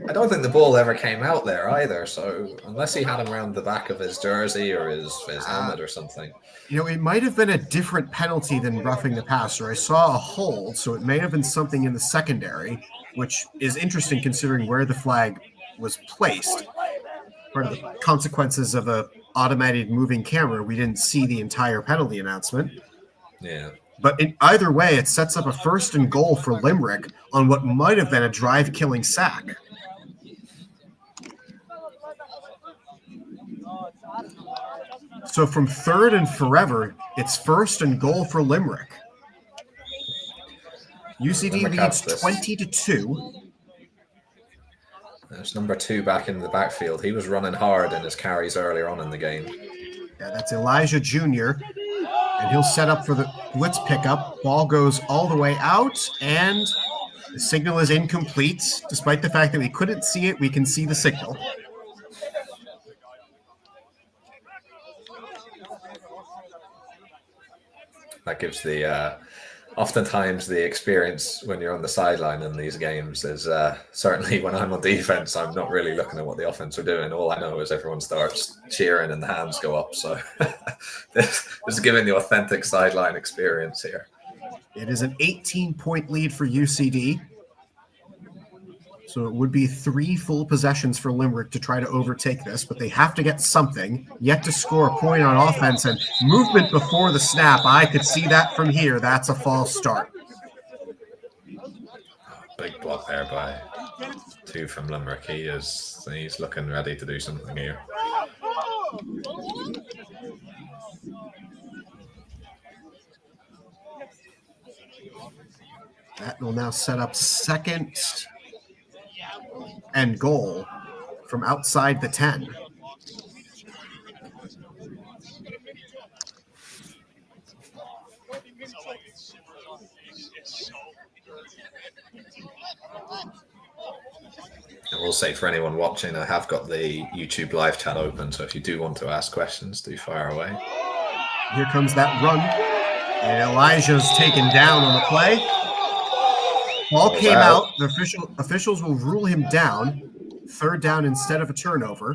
I don't think the ball ever came out there either, so unless he had him around the back of his jersey or his helmet or something. You know, it might have been a different penalty than roughing the passer. I saw a hold, so it may have been something in the secondary, which is interesting considering where the flag was placed. Part of the consequences of a automated moving camera, we didn't see the entire penalty announcement. Yeah. But in either way, it sets up a 1st and goal for Limerick on what might have been a drive-killing sack. So from third and forever, it's 1st and goal for Limerick. UCD Limerick leads has this. 20-2. There's number 2 back in the backfield. He was running hard in his carries earlier on in the game. Yeah, that's Elijah Jr., and he'll set up for the blitz pickup. Ball goes all the way out, and the signal is incomplete. Despite the fact that we couldn't see it, we can see the signal. That gives the oftentimes the experience when you're on the sideline in these games is certainly when I'm on defense, I'm not really looking at what the offense are doing. All I know is everyone starts cheering and the hands go up. So this is giving the authentic sideline experience here. It is an 18-point lead for UCD. So it would be 3 full possessions for Limerick to try to overtake this, but they have to get something. Yet to score a point on offense, and movement before the snap. I could see that from here. That's a false start. Big block there by 2 from Limerick. He's looking ready to do something here. That will now set up 2nd and goal from outside the 10. I will say for anyone watching, I have got the YouTube live chat open, so if you do want to ask questions, do fire away. Here comes that run, and Elijah's taken down on the play. Ball came out. The officials will rule him down. 3rd down instead of a turnover.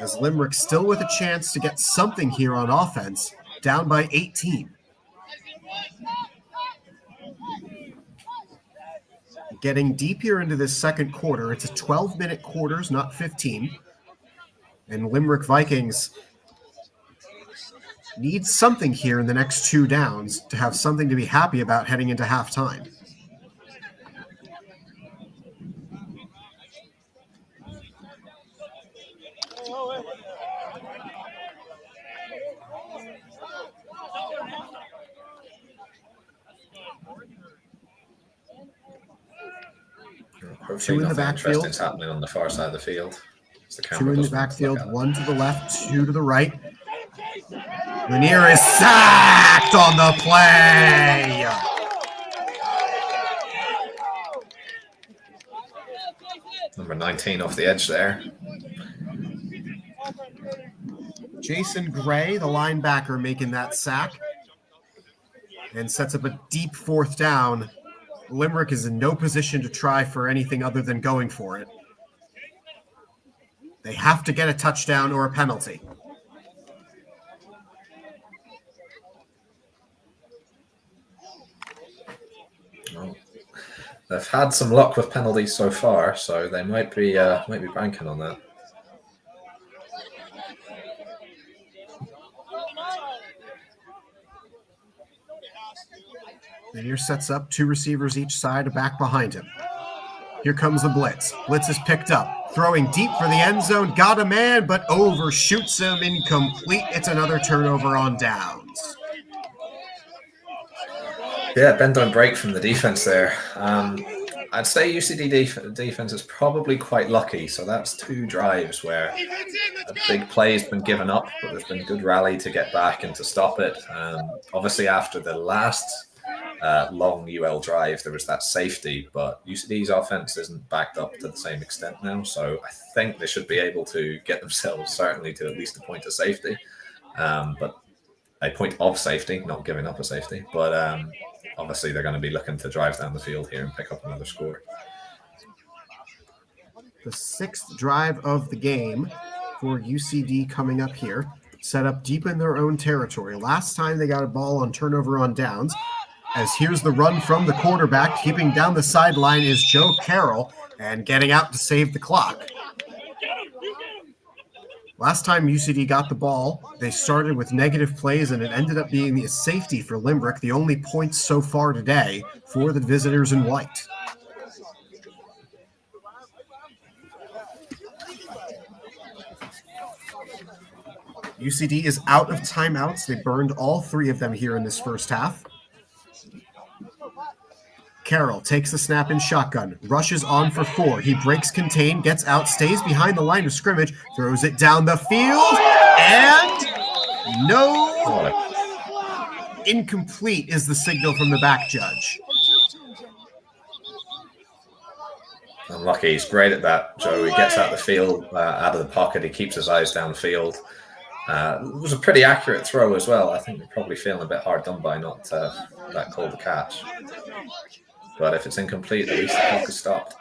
As Limerick still with a chance to get something here on offense, down by 18. Getting deep here into this second quarter. It's a 12-minute quarters, not 15. And Limerick Vikings need something here in the next 2 downs to have something to be happy about heading into halftime. Hopefully 2 in the nothing backfield. interesting's happening on the far side of the field. 2 in the backfield, 1 to the left, 2 to the right. Lanier is sacked on the play. Number 19 off the edge there. Jason Gray, the linebacker, making that sack and sets up a deep 4th down. Limerick is in no position to try for anything other than going for it. They have to get a touchdown or a penalty. Well, they've had some luck with penalties so far, so they might be banking on that. Lanier sets up 2 receivers each side, a back behind him. Here comes the blitz. Blitz is picked up. Throwing deep for the end zone. Got a man, but overshoots him. Incomplete. It's another turnover on downs. Yeah, bend don't break from the defense there. I'd say UCD defense is probably quite lucky. So that's 2 drives where a big play has been given up, but there's been good rally to get back and to stop it. Obviously, after the last long UL drive, there was that safety, but UCD's offense isn't backed up to the same extent now. So I think they should be able to get themselves certainly to at least a point of safety, but a point of safety, not giving up a safety. But obviously, they're going to be looking to drive down the field here and pick up another score. The 6th drive of the game for UCD coming up here, set up deep in their own territory. Last time they got a ball on turnover on downs. As here's the run from the quarterback, keeping down the sideline is Joe Carroll, and getting out to save the clock. Last time UCD got the ball, they started with negative plays, and it ended up being a safety for Limerick, the only points so far today for the visitors in white. UCD is out of timeouts. They burned all 3 of them here in this first half. Carroll takes the snap in shotgun, rushes on for 4. He breaks contain, gets out, stays behind the line of scrimmage, throws it down the field, and no. Incomplete is the signal from the back judge. Unlucky. He's great at that, Joe. He gets out the field, out of the pocket. He keeps his eyes downfield. It was a pretty accurate throw as well. I think they're probably feeling a bit hard done by not that called the catch. But if it's incomplete, at least the clock is stopped.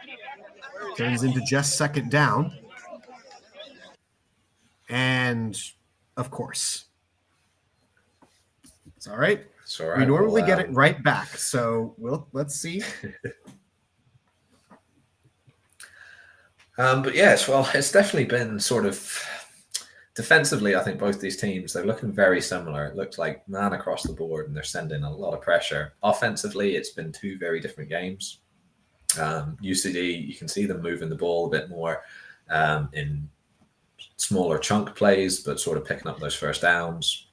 Turns into just 2nd down. And, of course, it's all right. It's all right. We normally get it right back. So let's see. But yes, well, it's definitely been sort of defensively. I think both these teams, they're looking very similar. It looks like man across the board, and they're sending a lot of pressure. Offensively, it's been 2 very different games. UCD, you can see them moving the ball a bit more in smaller chunk plays, but sort of picking up those first downs.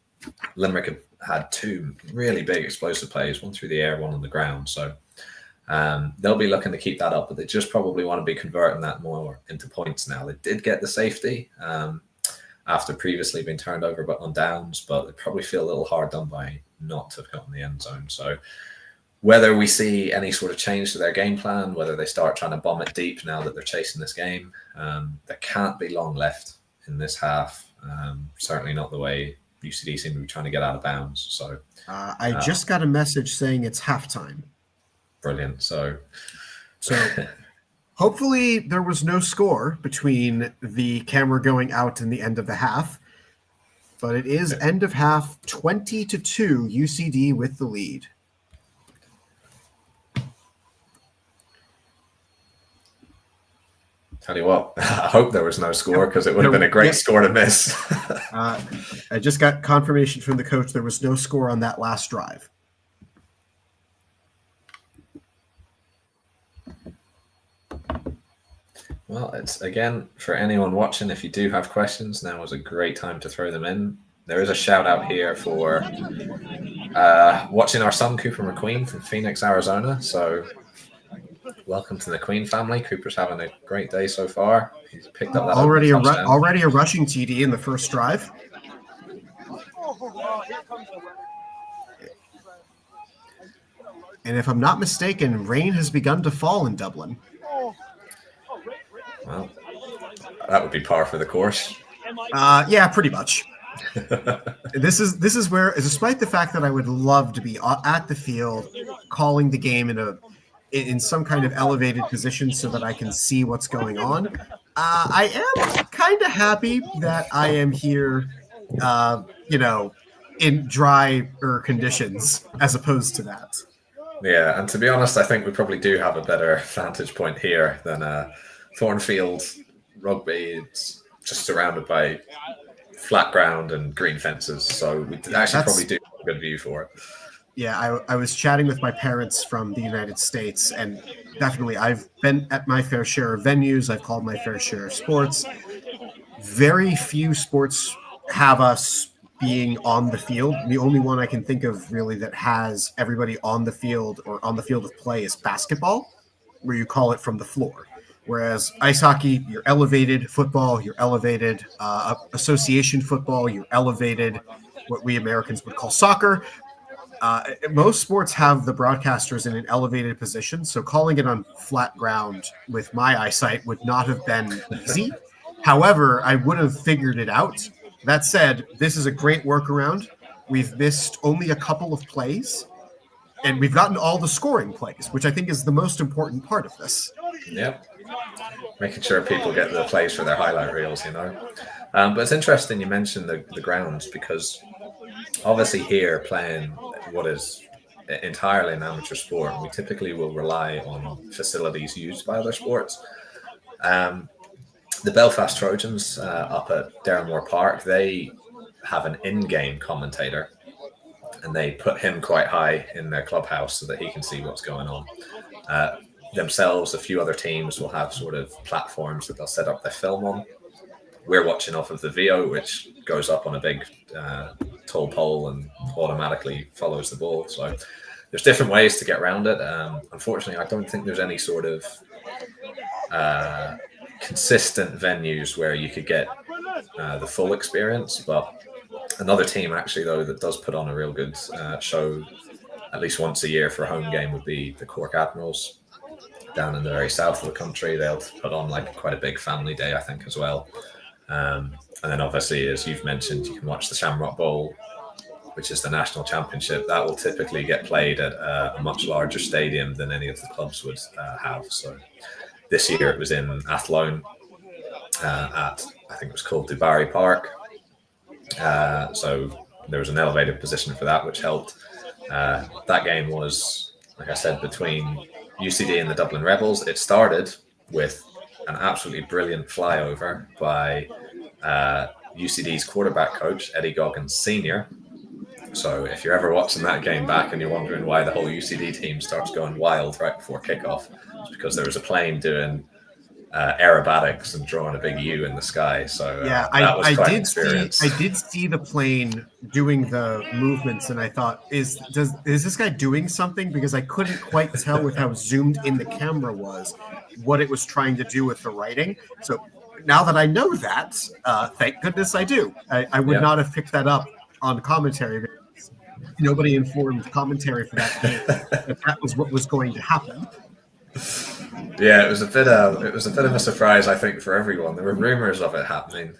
Limerick have had 2 really big explosive plays, one through the air, one on the ground. So they'll be looking to keep that up, but they just probably want to be converting that more into points now. They did get the safety after previously being turned over but on downs, but they probably feel a little hard done by not to have gotten the end zone. So whether we see any sort of change to their game plan, whether they start trying to bomb it deep now that they're chasing this game, there can't be long left in this half. Certainly not the way UCD seem to be trying to get out of bounds. So I just got a message saying it's halftime. Brilliant. So hopefully there was no score between the camera going out and the end of the half, but it is end of half 20-2 UCD with the lead. Tell you what, I hope there was no score because it would have been a great score to miss. I just got confirmation from the coach there was no score on that last drive. Well, it's again, for anyone watching, if you do have questions, now is a great time to throw them in. There is a shout out here for watching our son, Cooper McQueen from Phoenix, Arizona. So welcome to the Queen family. Cooper's having a great day so far. He's picked up that already a rushing TD in the first drive. And if I'm not mistaken, rain has begun to fall in Dublin. Well, that would be par for the course. Yeah, pretty much. This is where, despite the fact that I would love to be at the field, calling the game in some kind of elevated position so that I can see what's going on, I am kind of happy that I am here, in drier conditions as opposed to that. Yeah, and to be honest, I think we probably do have a better vantage point here than Thornfield Rugby. It's just surrounded by flat ground and green fences, so we actually probably do have a good view for it. Yeah, I was chatting with my parents from the United States, and definitely. I've been at my fair share of venues. I've called my fair share of sports. Very few sports have us being on the field. The only one I can think of really that has everybody on the field or on the field of play is basketball, where you call it from the floor. Whereas ice hockey, you're elevated. Football, you're elevated. Association football, you're elevated. What we Americans would call soccer. Most sports have the broadcasters in an elevated position, so calling it on flat ground with my eyesight would not have been easy. However, I would have figured it out. That said, this is a great workaround. We've missed only a couple of plays, and we've gotten all the scoring plays, which I think is the most important part of this. Yep. Making sure people get the plays for their highlight reels, But it's interesting you mentioned the grounds, because obviously here playing what is entirely an amateur sport, we typically will rely on facilities used by other sports. The Belfast Trojans up at Derrimore Park, they have an in-game commentator, and they put him quite high in their clubhouse so that he can see what's going on. Themselves, a few other teams will have sort of platforms that they'll set up their film on. We're watching off of the VO, which goes up on a big tall pole and automatically follows the ball. So there's different ways to get around it. Unfortunately, I don't think there's any sort of consistent venues where you could get the full experience. But another team, actually, though, that does put on a real good show at least once a year for a home game would be the Cork Admirals down in the very south of the country. They'll put on like quite a big family day, I think, as well. And then obviously, as you've mentioned, you can watch the Shamrock Bowl, which is the national championship. That will typically get played at a much larger stadium than any of the clubs would have. So this year it was in Athlone at, I think it was called Dubarry Park. So there was an elevated position for that, which helped. That game was, like I said, between UCD and the Dublin Rebels. It started with an absolutely brilliant flyover by UCD's quarterback coach, Eddie Goggins Sr. So if you're ever watching that game back and you're wondering why the whole UCD team starts going wild right before kickoff, it's because there was a plane doing aerobatics and drawing a big U in the sky. So yeah, I did see the plane doing the movements, and I thought, is this guy doing something? Because I couldn't quite tell with how zoomed in the camera was what it was trying to do with the writing. So now that I know that, thank goodness I do. I would not have picked that up on commentary. Because nobody informed commentary for that game that was what was going to happen. Yeah, it was a bit of a surprise, I think, for everyone. There were rumors of it happening.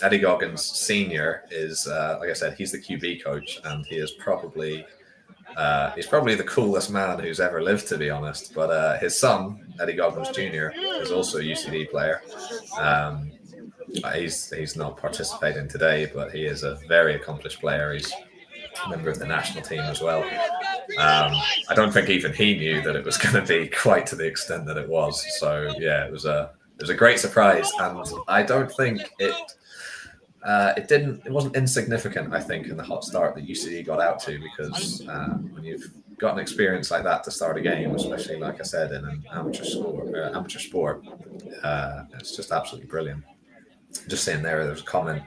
Eddie Goggins Sr. is, like I said, he's the QB coach, and he is probably the coolest man who's ever lived, to be honest. But his son, Eddie Goggins Jr., is also a UCD player. He's not participating today, but he is a very accomplished player. He's a member of the national team as well. I don't think even he knew that it was going to be quite to the extent that it was. So yeah, it was a great surprise, and I don't think it wasn't insignificant, I think, in the hot start that UCD got out to, because when you've got an experience like that to start a game, especially, like I said, in an amateur sport, it's just absolutely brilliant. Just saying there's a comment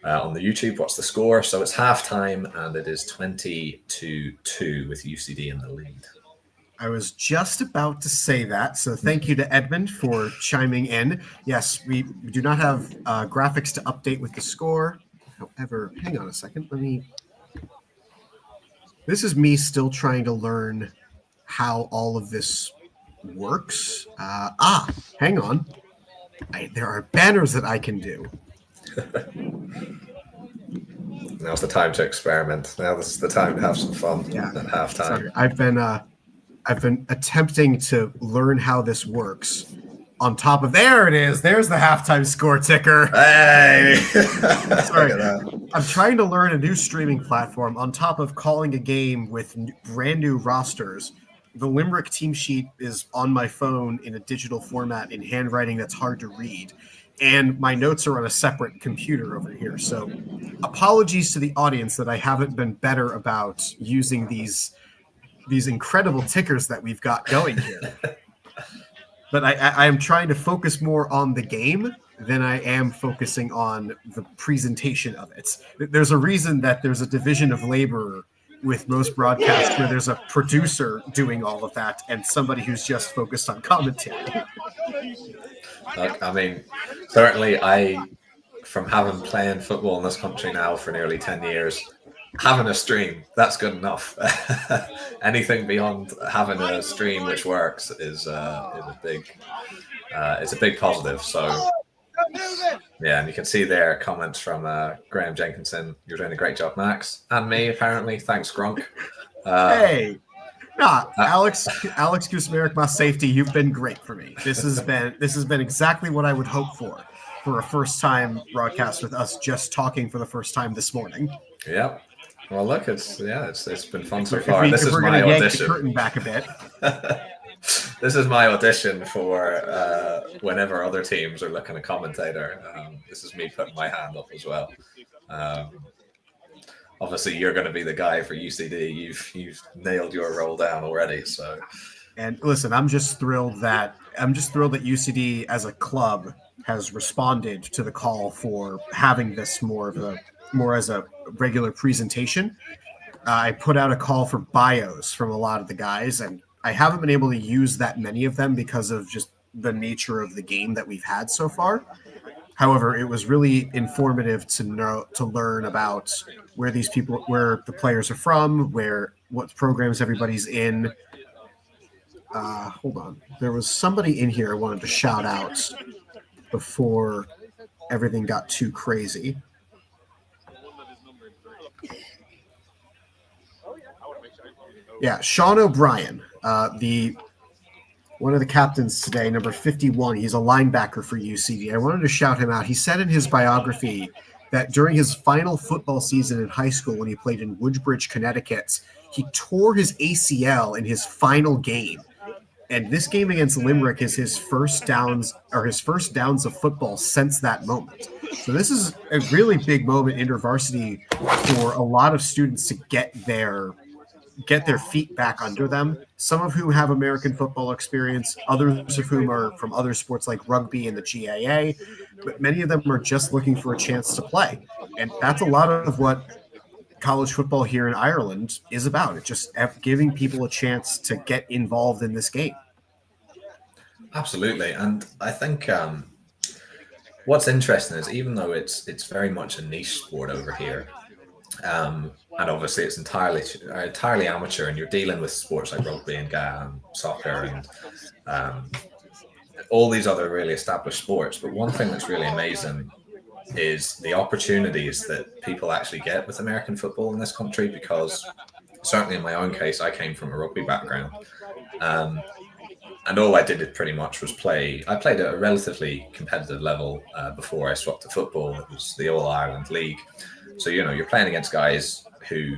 on the YouTube, what's the score? So it's halftime, and it is 20-2 with UCD in the lead. I was just about to say that, so thank you to Edmund for chiming in. Yes, we do not have graphics to update with the score. However, hang on a second. This is me still trying to learn how all of this works. Hang on. There are banners that I can do. Now's the time to experiment. Now this is the time to have some fun at halftime. Sorry. I've been attempting to learn how this works. On top of there it is. There's the halftime score ticker. Hey! Sorry. I'm trying to learn a new streaming platform on top of calling a game with brand new rosters. The Limerick team sheet is on my phone in a digital format in handwriting that's hard to read. And my notes are on a separate computer over here. So apologies to the audience that I haven't been better about using these these incredible tickers that we've got going here. But I am trying to focus more on the game than I am focusing on the presentation of it. There's a reason that there's a division of labor with most broadcasts where there's a producer doing all of that and somebody who's just focused on commentary. Look, I mean, certainly from having playing football in this country now for nearly 10 years, having a stream, that's good enough. Anything beyond having a stream which works is a big positive. So yeah, and you can see there comments from Graham Jenkinson. You're doing a great job, Max, and me apparently. Thanks, Grunk. Alex Kusmeric, my safety. You've been great for me. This has been exactly what I would hope for a first time broadcast with us just talking for the first time this morning. Yep. Well, look, it's been fun so far. This is my audition. Yank the curtain back a bit. This is my audition for whenever other teams are looking at commentator. This is me putting my hand up as well. Obviously, you're going to be the guy for UCD. You've nailed your role down already. So, and listen, I'm just thrilled that UCD as a club has responded to the call for having this more as a regular presentation. I put out a call for bios from a lot of the guys, and I haven't been able to use that many of them because of just the nature of the game that we've had so far. However, it was really informative to learn about where the players are from, what programs everybody's in. Hold on. There was somebody in here I wanted to shout out before everything got too crazy. Yeah, Sean O'Brien, one of the captains today, number 51. He's a linebacker for UCD. I wanted to shout him out. He said in his biography that during his final football season in high school, when he played in Woodbridge, Connecticut, he tore his ACL in his final game. And this game against Limerick is his first downs of football since that moment. So this is a really big moment in InterVarsity for a lot of students to get their feet back under them, some of whom have American football experience, others of whom are from other sports like rugby and the GAA, but many of them are just looking for a chance to play. And that's a lot of what college football here in Ireland is about. It's just giving people a chance to get involved in this game. Absolutely. And I think what's interesting is even though it's very much a niche sport over here, and obviously it's entirely amateur, and you're dealing with sports like rugby and soccer and all these other really established sports. But one thing that's really amazing is the opportunities that people actually get with American football in this country, because certainly in my own case, I came from a rugby background. And all I did pretty much was play. I played at a relatively competitive level before I swapped to football. It was the All-Ireland League. So, you're playing against guys who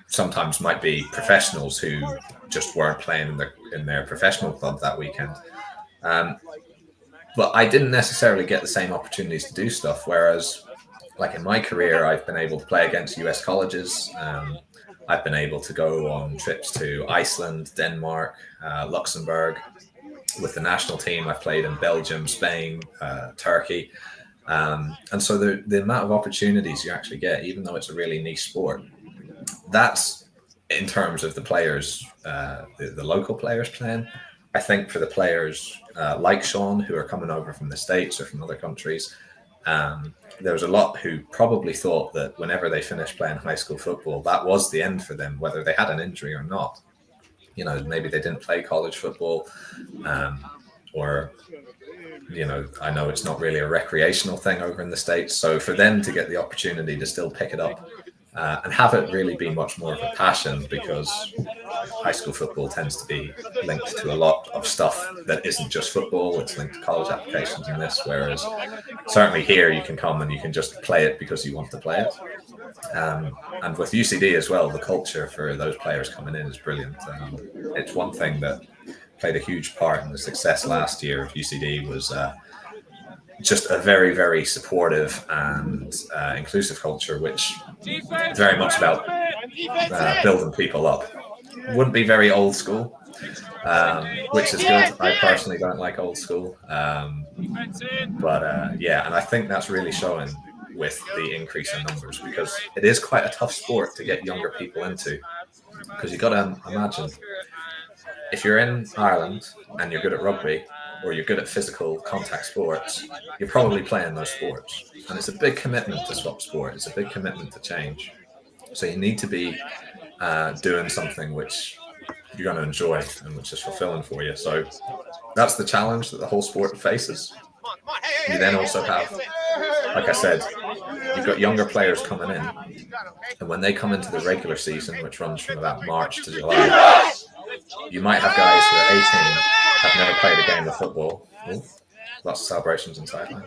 sometimes might be professionals who just weren't playing in their professional club that weekend. But I didn't necessarily get the same opportunities to do stuff. Whereas, like in my career, I've been able to play against US colleges. I've been able to go on trips to Iceland, Denmark, Luxembourg. With the national team, I've played in Belgium, Spain, Turkey. And so the amount of opportunities you actually get, even though it's a really niche sport, that's in terms of the players, the local players playing. I think for the players like Sean, who are coming over from the States or from other countries, there was a lot who probably thought that whenever they finished playing high school football, that was the end for them, whether they had an injury or not. Maybe they didn't play college football, or I know it's not really a recreational thing over in the States. So for them to get the opportunity to still pick it up and have it really be much more of a passion, because high school football tends to be linked to a lot of stuff that isn't just football. It's linked to college applications and this, whereas certainly here you can come and you can just play it because you want to play it. And with UCD as well, the culture for those players coming in is brilliant. It's one thing that played a huge part in the success last year of UCD was just a very, very supportive and inclusive culture, which is very much about building people up. wouldn't be very old school, which is good. I personally don't like old school. But yeah, and I think that's really showing with the increase in numbers, because it is quite a tough sport to get younger people into. Because you've got to imagine, if you're in Ireland and you're good at rugby or you're good at physical contact sports, you're probably playing those sports. And it's a big commitment to swap sport. It's a big commitment to change. So you need to be doing something which you're going to enjoy and which is fulfilling for you. So that's the challenge that the whole sport faces. You then also have, like I said, you've got younger players coming in, and when they come into the regular season, which runs from about March to July, you might have guys who are 18, have never played a game of football. Ooh, lots of celebrations inside now.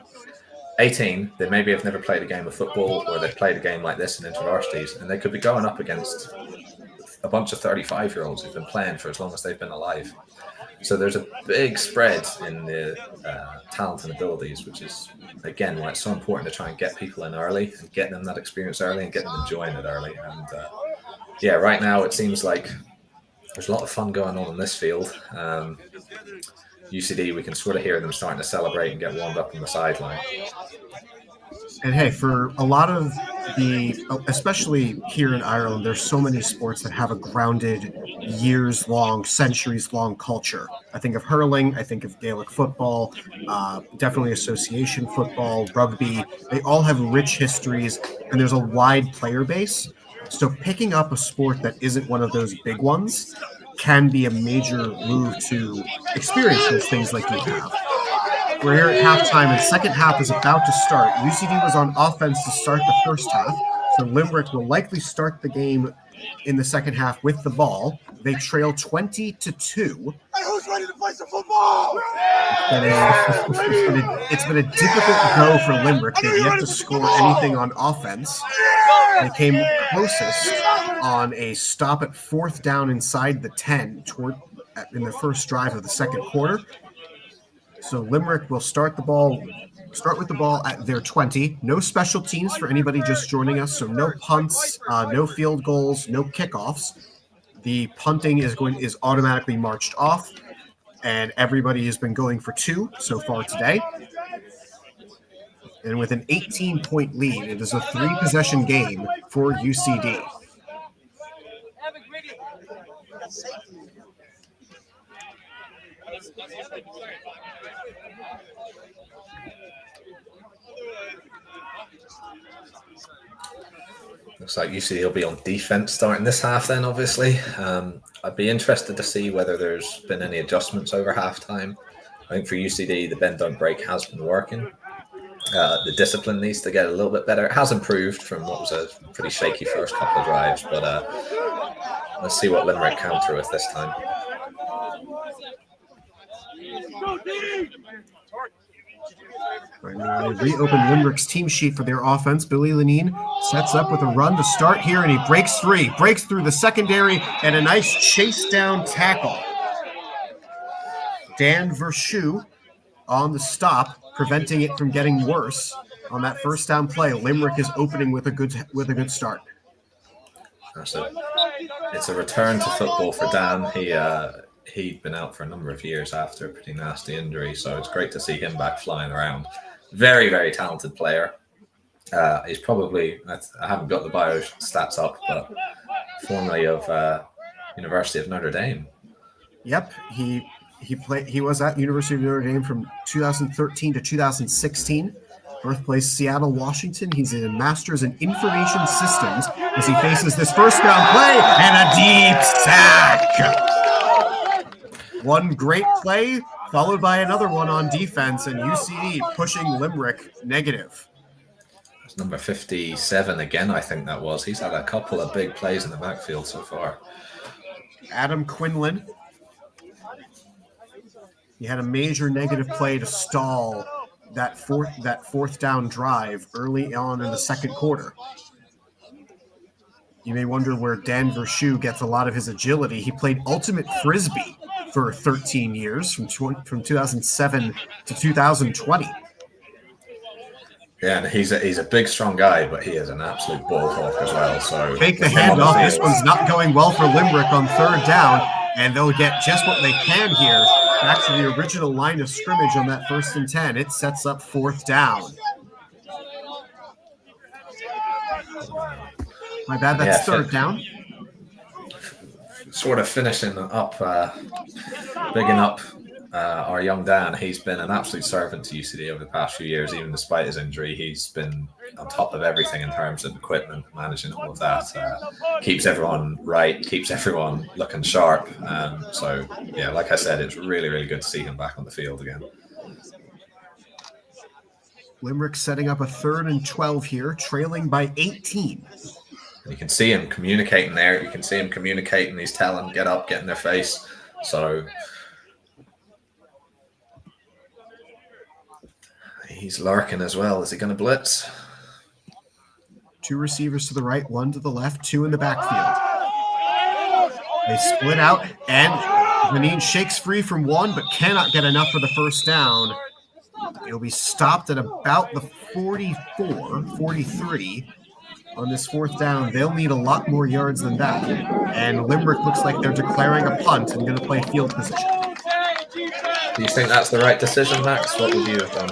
18, they maybe have never played a game of football, or they've played a game like this in intervarsities, and they could be going up against a bunch of 35-year-olds who've been playing for as long as they've been alive. So there's a big spread in the talent and abilities, which is, again, why it's so important to try and get people in early and get them that experience early and get them enjoying it early. And yeah, right now it seems like there's a lot of fun going on in this field. UCD, we can sort of hear them starting to celebrate and get warmed up on the sideline. And hey, for a lot of especially here in Ireland, there's so many sports that have a grounded, years-long, centuries-long culture. I think of hurling, I think of Gaelic football, definitely association football, rugby. They all have rich histories, and there's a wide player base. So picking up a sport that isn't one of those big ones can be a major move to experience those things like we have. We're here at halftime, and the second half is about to start. UCD was on offense to start the first half, so Limerick will likely start the game in the second half with the ball. They trail 20-2. Hey, who's ready to play some football? It's been a difficult go for Limerick. They've yet to score anything on offense. They came closest on a stop at fourth down inside the 10 in the first drive of the second quarter. So Limerick will start with the ball at their 20. No special teams for anybody just joining us. So no punts, no field goals, no kickoffs. The punting is automatically marched off, and everybody has been going for 2 so far today. And with an 18-point lead, it is a 3-possession game for UCD. Looks like UCD will be on defense starting this half then, obviously. I'd be interested to see whether there's been any adjustments over halftime. I think for UCD, the bend don't break has been working. The discipline needs to get a little bit better. It has improved from what was a pretty shaky first couple of drives, but let's see what Limerick counter with this time. Right now, they reopen Limerick's team sheet for their offense. Billy Lenine sets up with a run to start here, and he breaks through the secondary, and a nice chase down tackle. Dan Verschu on the stop, preventing it from getting worse on that first down play. Limerick is opening with a good start. It's a return to football for Dan. He'd been out for a number of years after a pretty nasty injury, so it's great to see him back flying around. Very, very talented player. He's probably, I haven't got the bio stats up, but formerly of University of Notre Dame. Yep, he was at University of Notre Dame from 2013 to 2016. Birthplace Seattle, Washington. He's a master's in information systems as he faces this first down play and a deep sack. One great play followed by another one on defense, and UCD pushing Limerick negative. It's number 57 again, I think that was. He's had a couple of big plays in the backfield so far. Adam Quinlan. He had a major negative play to stall that fourth down drive early on in the second quarter. You may wonder where Dan Verschu gets a lot of his agility. He played ultimate frisbee for 13 years, from 2007 to 2020. Yeah, and he's a big, strong guy, but he is an absolute ball hawk as well. So fake the handoff. This one's not going well for Limerick on third down, and they'll get just what they can here. Back to the original line of scrimmage on that 1st and 10. It sets up 4th down. My bad, that's 3rd down. Sort of finishing up, bigging up our young Dan. He's been an absolute servant to UCD over the past few years, even despite his injury. He's been on top of everything in terms of equipment, managing all of that. Keeps everyone right, keeps everyone looking sharp. So, yeah, like I said, it's really, really good to see him back on the field again. Limerick setting up a 3rd and 12 here, trailing by 18. And you can see him communicating there. You can see him communicating. He's telling, get up, get in their face. So he's lurking as well. Is he going to blitz? 2 receivers to the right, 1 to the left, 2 in the backfield. They split out, and Benin shakes free from 1, but cannot get enough for the 1st down. It'll be stopped at about the 43 on this 4th down. They'll need a lot more yards than that. And Limerick looks like they're declaring a punt and going to play field position. Do you think that's the right decision, Max? What would you have done?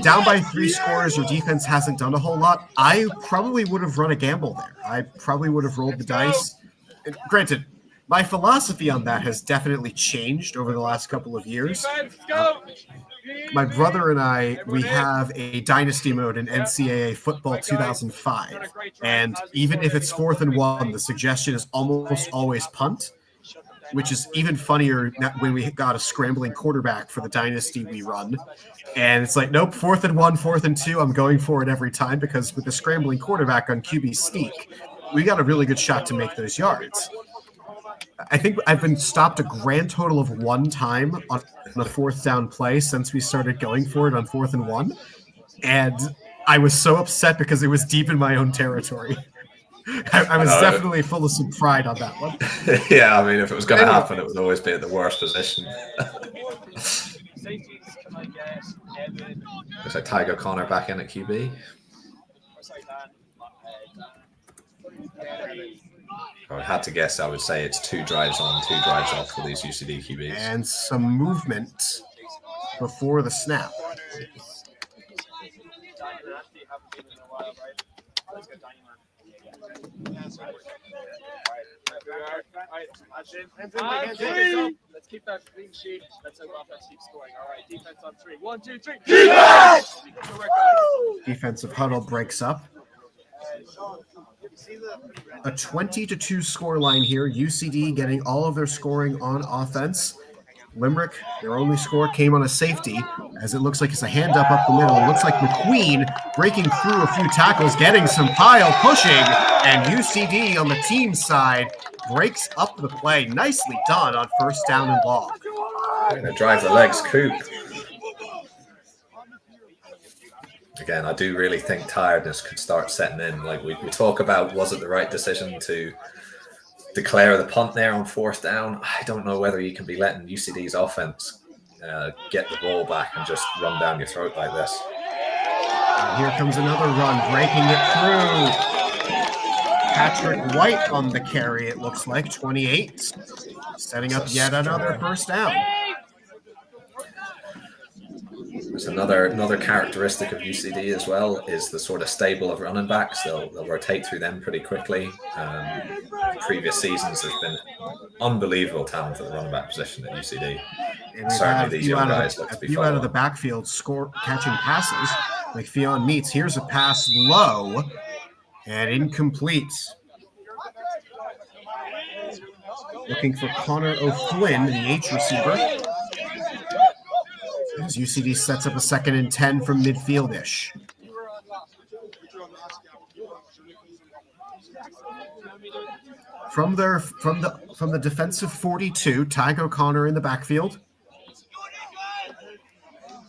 Down by 3 scores, your defense hasn't done a whole lot. I probably would have run a gamble there. I probably would have rolled the dice. And granted, my philosophy on that has definitely changed over the last couple of years. My brother and I, we have a dynasty mode in NCAA football 2005. And even if it's 4th and 1, the suggestion is almost always punt, which is even funnier when we got a scrambling quarterback for the dynasty we run. And it's like, nope, 4th and 1, 4th and 2, I'm going for it every time, because with the scrambling quarterback on QB sneak, we got a really good shot to make those yards. I think I've been stopped a grand total of 1 time on a 4th down play since we started going for it on 4th and 1. And I was so upset because it was deep in my own territory. I was definitely full of some pride on that one. Yeah, I mean, if it was going to happen, it would always be at the worst position. Looks like Tygo Connor back in at QB. If I had to guess, I would say it's 2 drives on, 2 drives off for these UCD QBs. And some movement before the snap. Let's keep that clean sheet. Let's have offense keep scoring. All right, defense on 3. 1, 2, 3. Defense! Defensive huddle breaks up. A 20-2 score line here. UCD getting all of their scoring on offense. Limerick, their only score came on a safety, as it looks like it's a hand up the middle. It looks like McQueen breaking through a few tackles, getting some pile pushing, and UCD on the team side breaks up the play. Nicely done on 1st down and long. Going to drive the legs, Coop. Again, I do really think tiredness could start setting in. Like we talk about, was it the right decision to declare the punt there on 4th down? I don't know whether you can be letting UCD's offense get the ball back and just run down your throat like this. And here comes another run, breaking it through. Patrick White on the carry, it looks like, 28. Setting up yet another 1st down. There's another characteristic of UCD as well is the sort of stable of running backs. They'll rotate through them pretty quickly. Previous seasons, there's been unbelievable talent at the running back position at UCD. And certainly these young guys look to be out of the backfield catching passes like Fionn Meets. Here's a pass low and incomplete. Looking for Connor O'Flynn, the H receiver. As UCD sets up a 2nd and 10 from midfield-ish. From the defensive 42, Tygo O'Connor in the backfield.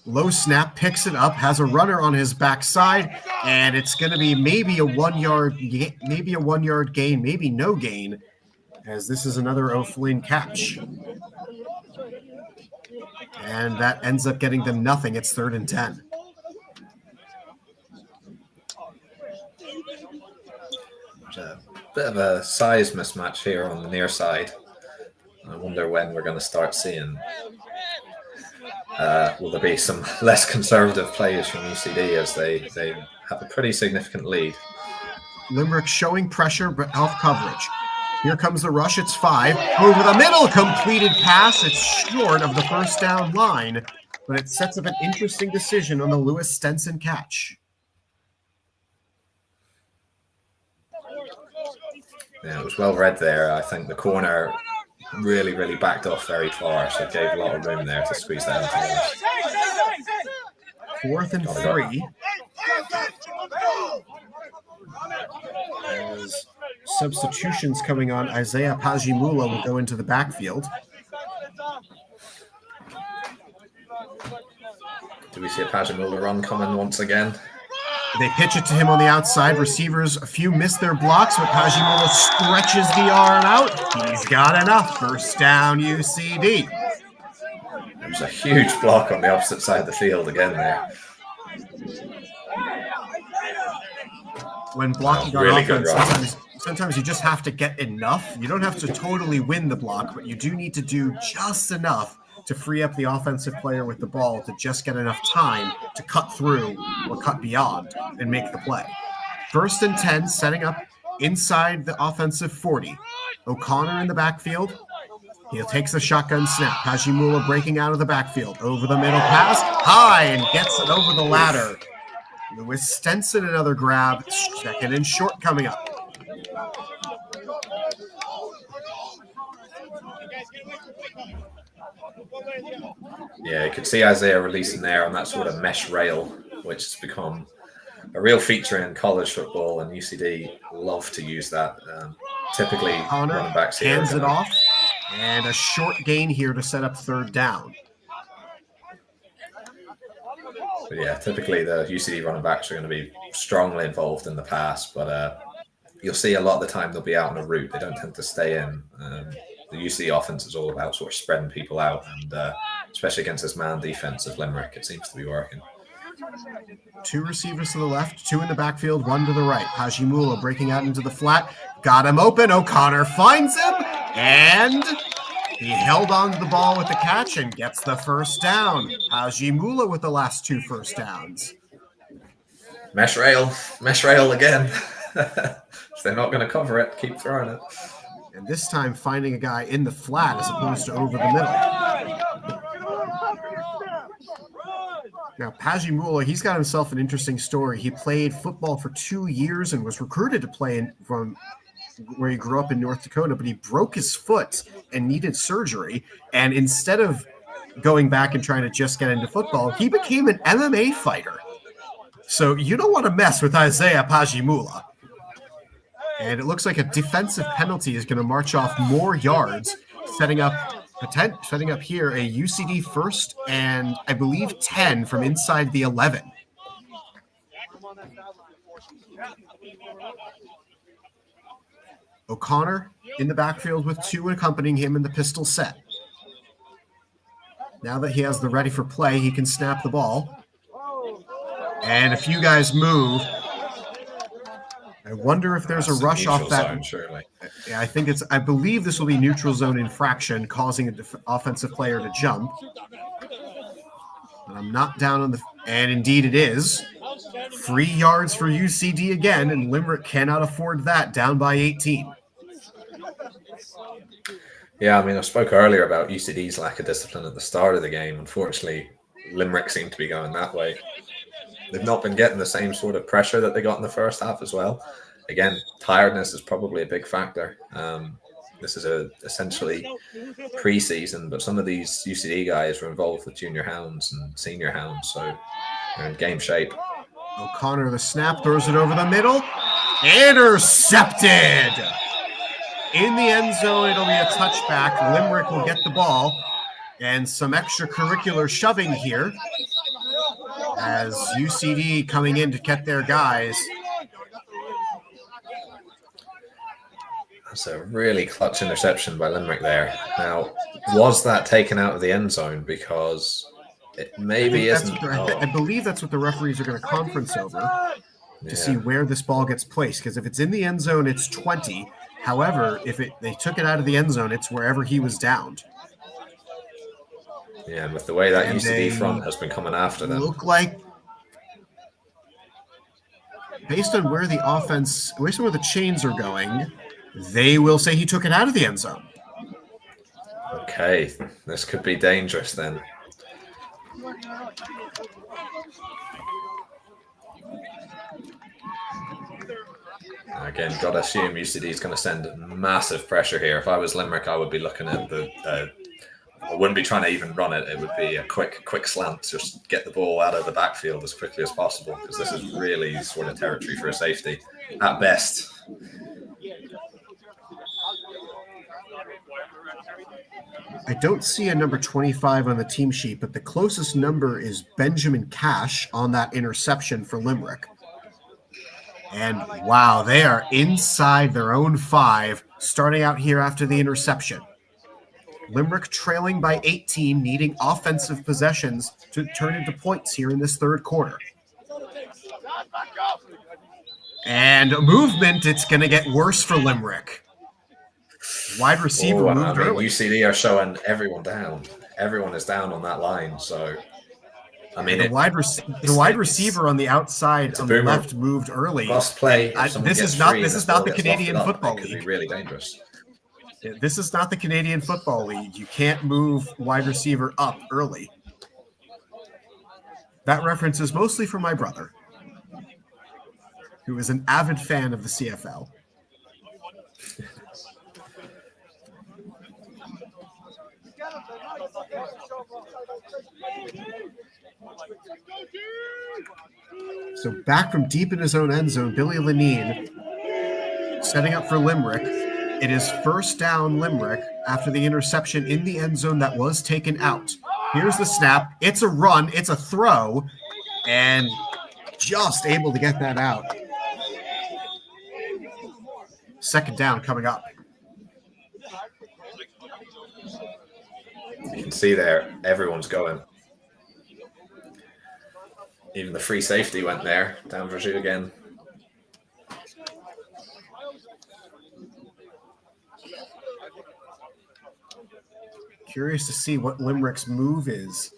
Low snap, picks it up, has a runner on his backside, and it's going to be maybe a 1 yard gain, maybe no gain, as this is another O'Flynn catch. And that ends up getting them nothing. It's 3rd and 10. There's a bit of a size mismatch here on the near side. I wonder when we're going to start seeing. Will there be some less conservative players from UCD as they have a pretty significant lead? Limerick showing pressure but off coverage. Here comes the rush. It's 5 over the middle. Completed pass. It's short of the first down line, but it sets up an interesting decision on the Lewis Stenson catch. Yeah, it was well read there. I think the corner really backed off very far, so it gave a lot of room there to squeeze that into. 4th and 3. As substitutions coming on, Isaiah Pajimula will go into the backfield. Do we see a Pajimula run coming once again? They pitch it to him on the outside. Receivers, a few miss their blocks, but Pajimula stretches the arm out. He's got enough. First down, UCD. There's a huge block on the opposite side of the field again there. When blocking on really offense, sometimes you just have to get enough. You don't have to totally win the block, but you do need to do just enough to free up the offensive player with the ball to just get enough time to cut through or cut beyond and make the play. 1st and 10, setting up inside the offensive 40. O'Connor in the backfield. He takes the shotgun snap. Pajimula breaking out of the backfield. Over the middle pass. High and gets it over the ladder. Lewis Stenson, another grab. 2nd and short coming up. Yeah, you could see Isaiah releasing there on that sort of mesh rail, which has become a real feature in college football, and UCD love to use that. Typically, running backs here hands it off, and a short gain here to set up 3rd down. But yeah, typically the UCD running backs are going to be strongly involved in the pass, but you'll see a lot of the time they'll be out on a route. They don't tend to stay in. The UCD offense is all about sort of spreading people out, and especially against this man defense of Limerick, it seems to be working. 2 receivers to the left, 2 in the backfield, 1 to the right. Pajimula breaking out into the flat. Got him open. O'Connor finds him, and he held on to the ball with the catch and gets the first down. Pajimula with the last 2 first downs. Mesh rail again. If they're not going to cover it, keep throwing it. And this time finding a guy in the flat as opposed to over the middle. Now, Pajimula, he's got himself an interesting story. He played football for 2 years and was recruited to play from where he grew up in North Dakota, but he broke his foot and needed surgery. And instead of going back and trying to just get into football, he became an MMA fighter. So you don't want to mess with Isaiah Pajimula. And it looks like a defensive penalty is going to march off more yards, setting up here a UCD 1st and I believe 10 from inside the 11. O'Connor in the backfield with 2 accompanying him in the pistol set. Now that he has the ready for play, he can snap the ball. And a few guys move. I wonder if there's a rush off that. Zone, surely. Yeah, I believe this will be neutral zone infraction, causing an offensive player to jump. But I'm not down on and indeed it is. 3 yards for UCD again, and Limerick cannot afford that, down by 18. Yeah, I mean, I spoke earlier about UCD's lack of discipline at the start of the game. Unfortunately, Limerick seemed to be going that way. They've not been getting the same sort of pressure that they got in the first half as well. Again, tiredness is probably a big factor. This is essentially preseason, but some of these UCD guys were involved with junior hounds and senior hounds, so they're in game shape. O'Connor, the snap, throws it over the middle. Intercepted! In the end zone, it'll be a touchback. Limerick will get the ball. And some extracurricular shoving here as UCD coming in to get their guys. That's a really clutch interception by Limerick there. Now, was that taken out of the end zone? Because it maybe isn't. I believe that's what the referees are going to conference over. to see where this ball gets placed, because if it's in the end zone, it's 20. However, if they took it out of the end zone, it's wherever he was downed. Yeah, and with the way that And UCD front has been coming after them, look like, based on where the offense, based on where the chains are going, they will say he took it out of the end zone. okay, this could be dangerous then. Again, got to assume UCD is going to send massive pressure here. If I was Limerick, I would be looking at I wouldn't be trying to even run it. It would be a quick slant, just get the ball out of the backfield as quickly as possible, because this is really sort of territory for a safety at best. I don't see a number 25 on the team sheet, but the closest number is Benjamin Cash on that interception for Limerick. And wow, they are inside their own 5, starting out here after the interception. Limerick trailing by 18, needing offensive possessions to turn into points here in this third quarter. And movement, it's going to get worse for Limerick. Wide receiver moved early. UCD are showing everyone down. Everyone is down on that line, so... I mean, the wide receiver on the outside on the left moved early. Must play. This is not the Canadian Football League. Could be really dangerous. This is not the Canadian Football League. You can't move wide receiver up early. That reference is mostly for my brother, who is an avid fan of the CFL. So back from deep in his own end zone, Billy Lenine setting up for Limerick. It is first down Limerick after the interception in the end zone that was taken out. Here's the snap. It's a run. It's a throw. And just able to get that out. Second down coming up. You can see there, everyone's going. Even the free safety went there. Down for shoot again. Curious to see what Limerick's move is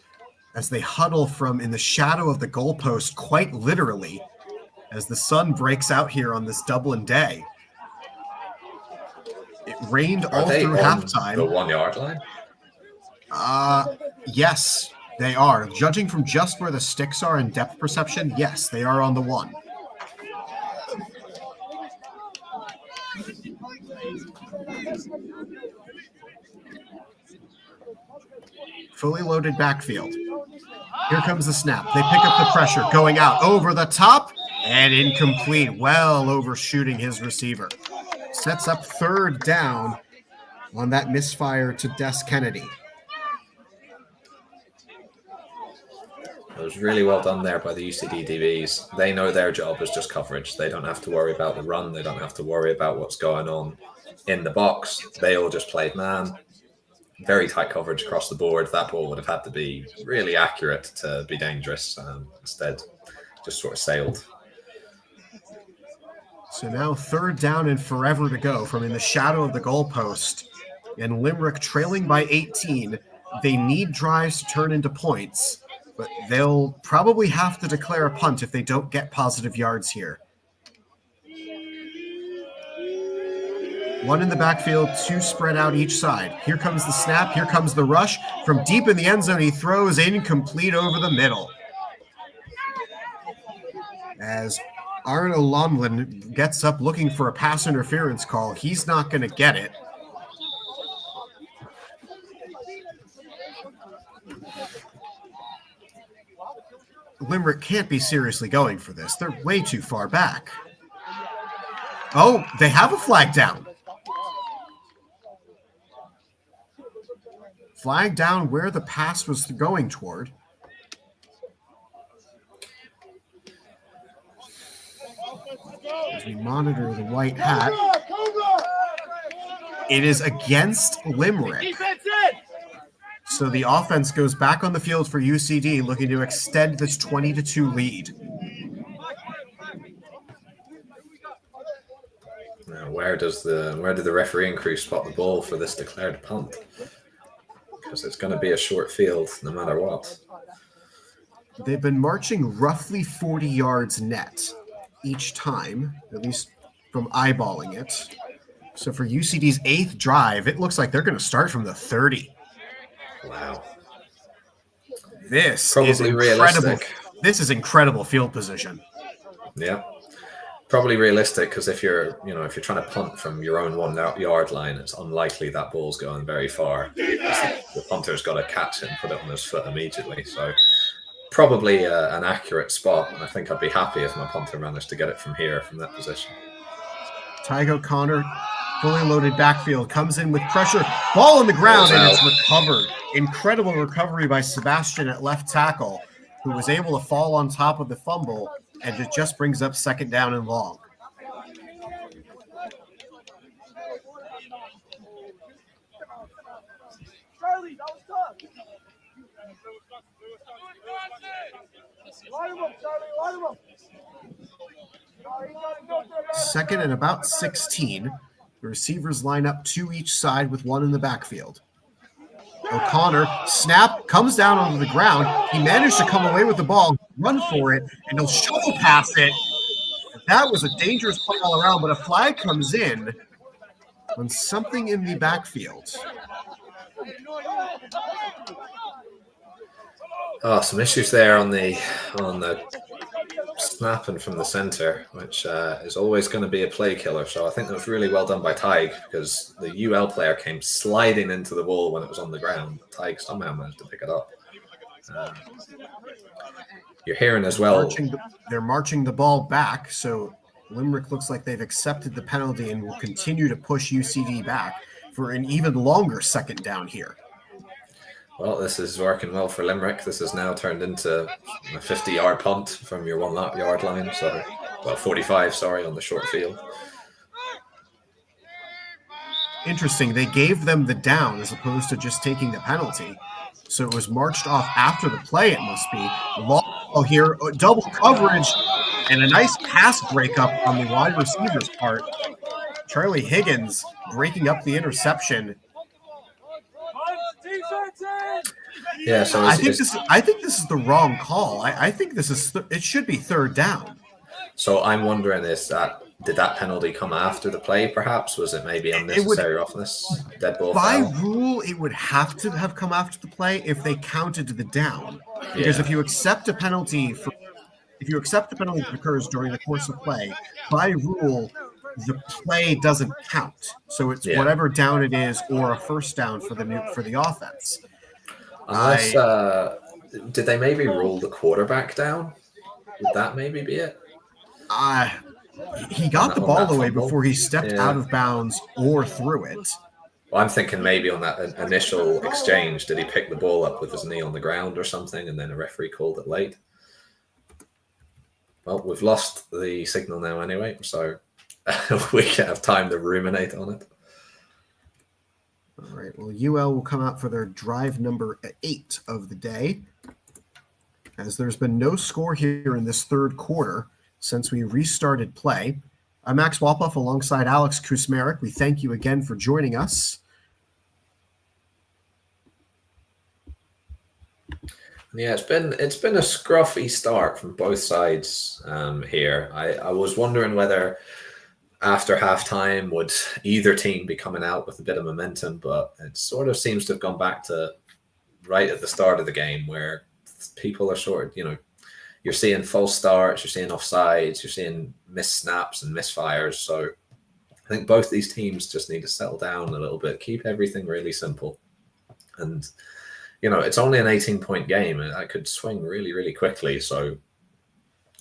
as they huddle from in the shadow of the goalpost, quite literally, as the sun breaks out here on this Dublin day. It rained all through halftime. The 1 yard line? Yes, they are. Judging from just where the sticks are in depth perception, yes, they are on the 1. Fully loaded backfield. Here comes the snap. They pick up the pressure, going out over the top and incomplete. Well overshooting his receiver. Sets up third down on that misfire to Des Kennedy. It was really well done there by the UCD DBs. They know their job is just coverage. They don't have to worry about the run. They don't have to worry about what's going on in the box. They all just played man. Very tight coverage across the board. That ball would have had to be really accurate to be dangerous. Instead, just sort of sailed. So now third down and forever to go from in the shadow of the goalpost. And Limerick trailing by 18. They need drives to turn into points, but they'll probably have to declare a punt if they don't get positive yards here. 1 in the backfield, 2 spread out each side. Here comes the snap. Here comes the rush. From deep in the end zone, he throws incomplete over the middle. As Arno Lomlin gets up looking for a pass interference call, he's not going to get it. Limerick can't be seriously going for this. They're way too far back. Oh, they have a flag down. Flag down where the pass was going toward. As we monitor the white hat. It is against Limerick. So the offense goes back on the field for UCD, looking to extend this 20-2 lead. Now, where did the refereeing crew spot the ball for this declared punt? Because it's going to be a short field no matter what. They've been marching roughly 40 yards net each time, at least from eyeballing it. So for UCD's 8th drive, it looks like they're going to start from the 30. Wow. This Probably is incredible. realistic. This is incredible field position. Yeah. Probably realistic because if you're trying to punt from your own 1 yard line, it's unlikely that ball's going very far. The punter's got to catch it and put it on his foot immediately. So probably an accurate spot. And I think I'd be happy if my punter managed to get it from here, from that position. Tyg O'Connor, fully loaded backfield, comes in with pressure. Ball on the ground, and it's recovered. Incredible recovery by Sebastian at left tackle, who was able to fall on top of the fumble, and it just brings up 2nd down and long. Charlie, that was tough. Line him up, Charlie. Line him up. 2nd and about 16. The receivers line up 2 each side with 1 in the backfield. O'Connor, snap, comes down onto the ground. He managed to come away with the ball, run for it, and he'll shuttle pass it. That was a dangerous play all around, but a flag comes in on something in the backfield. Oh, some issues there on the snapping from the center, which is always going to be a play killer. So I think that was really well done by Tyg, because the UL player came sliding into the wall when it was on the ground. Tyg somehow managed to pick it up. You're hearing as well. They're marching the ball back, so Limerick looks like they've accepted the penalty and will continue to push UCD back for an even longer 2nd down here. Well, this is working well for Limerick. This has now turned into a 50-yard punt from your 1 yard line. So, 45, on the short field. Interesting. They gave them the down as opposed to just taking the penalty. So it was marched off after the play, it must be. Long here, double coverage, and a nice pass breakup on the wide receiver's part. Charlie Higgins breaking up the interception. Yeah, so I think this is the wrong call. I think this is it should be 3rd down. So I'm wondering, did that penalty come after the play? Perhaps was it maybe unnecessary roughness? Dead ball. By foul? rule, it would have to have come after the play if they counted the down. Because if you accept a penalty that occurs during the course of play, by rule, the play doesn't count. So it's whatever down it is or a 1st down for the offense. Unless did they maybe rule the quarterback down? Would that maybe be it? He got the ball away before he stepped out of bounds or threw it. Well, I'm thinking maybe on that initial exchange, did he pick the ball up with his knee on the ground or something, and then a referee called it late? Well, we've lost the signal now anyway, so we can have time to ruminate on it. All right. Well, UL will come out for their drive number 8 of the day, as there's been no score here in this 3rd quarter since we restarted play. I'm Max Walpoff alongside Alex Kusmarek. We thank you again for joining us. Yeah, it's been a scruffy start from both sides here. I was wondering whether after halftime would either team be coming out with a bit of momentum, but it sort of seems to have gone back to right at the start of the game where people are sort of, you're seeing false starts, you're seeing offsides, you're seeing missed snaps and misfires. So I think both these teams just need to settle down a little bit, keep everything really simple. And, it's only an 18-point game, and that could swing really, really quickly. So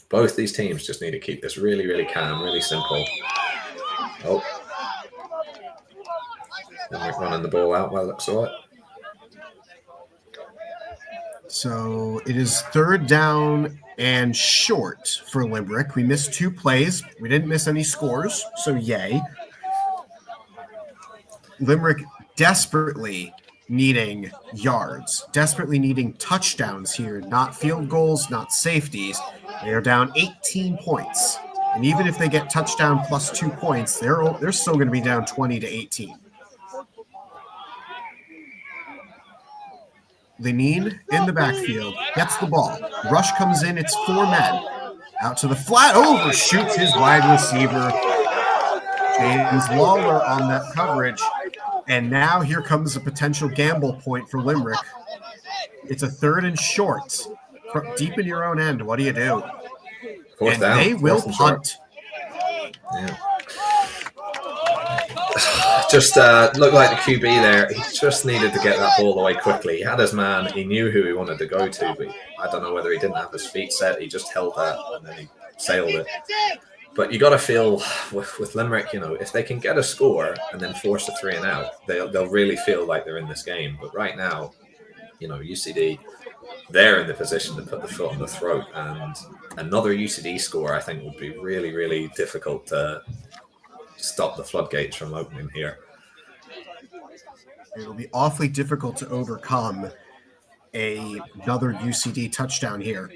both these teams just need to keep this really, really calm, really simple. Oh. Limerick running the ball out by the looks of it. So it is 3rd down and short for Limerick. We missed 2 plays. We didn't miss any scores, so yay. Limerick desperately needing yards, desperately needing touchdowns here, not field goals, not safeties. They are down 18 points. And even if they get touchdown plus 2 points, they're still going to be down 20-18. Lenine in the backfield gets the ball. Rush comes in. It's 4 men. Out to the flat. Overshoots his wide receiver. James Lawler on that coverage. And now here comes a potential gamble point for Limerick. It's a 3rd and short. Deep in your own end. What do you do? Fourth And down. they will Fourth and punt. Yeah. Just looked like the QB there. He just needed to get that ball away quickly. He had his man. He knew who he wanted to go to, but I don't know whether he didn't have his feet set. He just held that and then he sailed it. But you got to feel with Limerick, if they can get a score and then force a 3 and out, they'll really feel like they're in this game. But right now, UCD, they're in the position to put the foot on the throat, and another UCD score, I think, would be really, really difficult to stop the floodgates from opening here. It'll be awfully difficult to overcome another UCD touchdown here.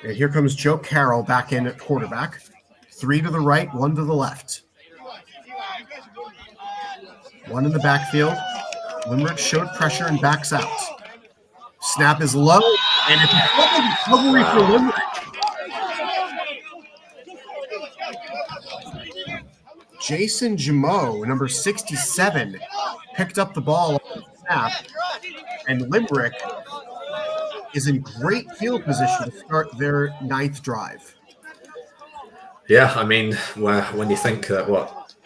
And here comes Joe Carroll back in at quarterback. 3 to the right, 1 to the left. 1 in the backfield. Limerick showed pressure and backs out. Snap is low, and it's a recovery for Limerick. Jason Jamo, number 67, picked up the ball on the snap, and Limerick is in great field position to start their 9th drive. Yeah, I mean, when you think that,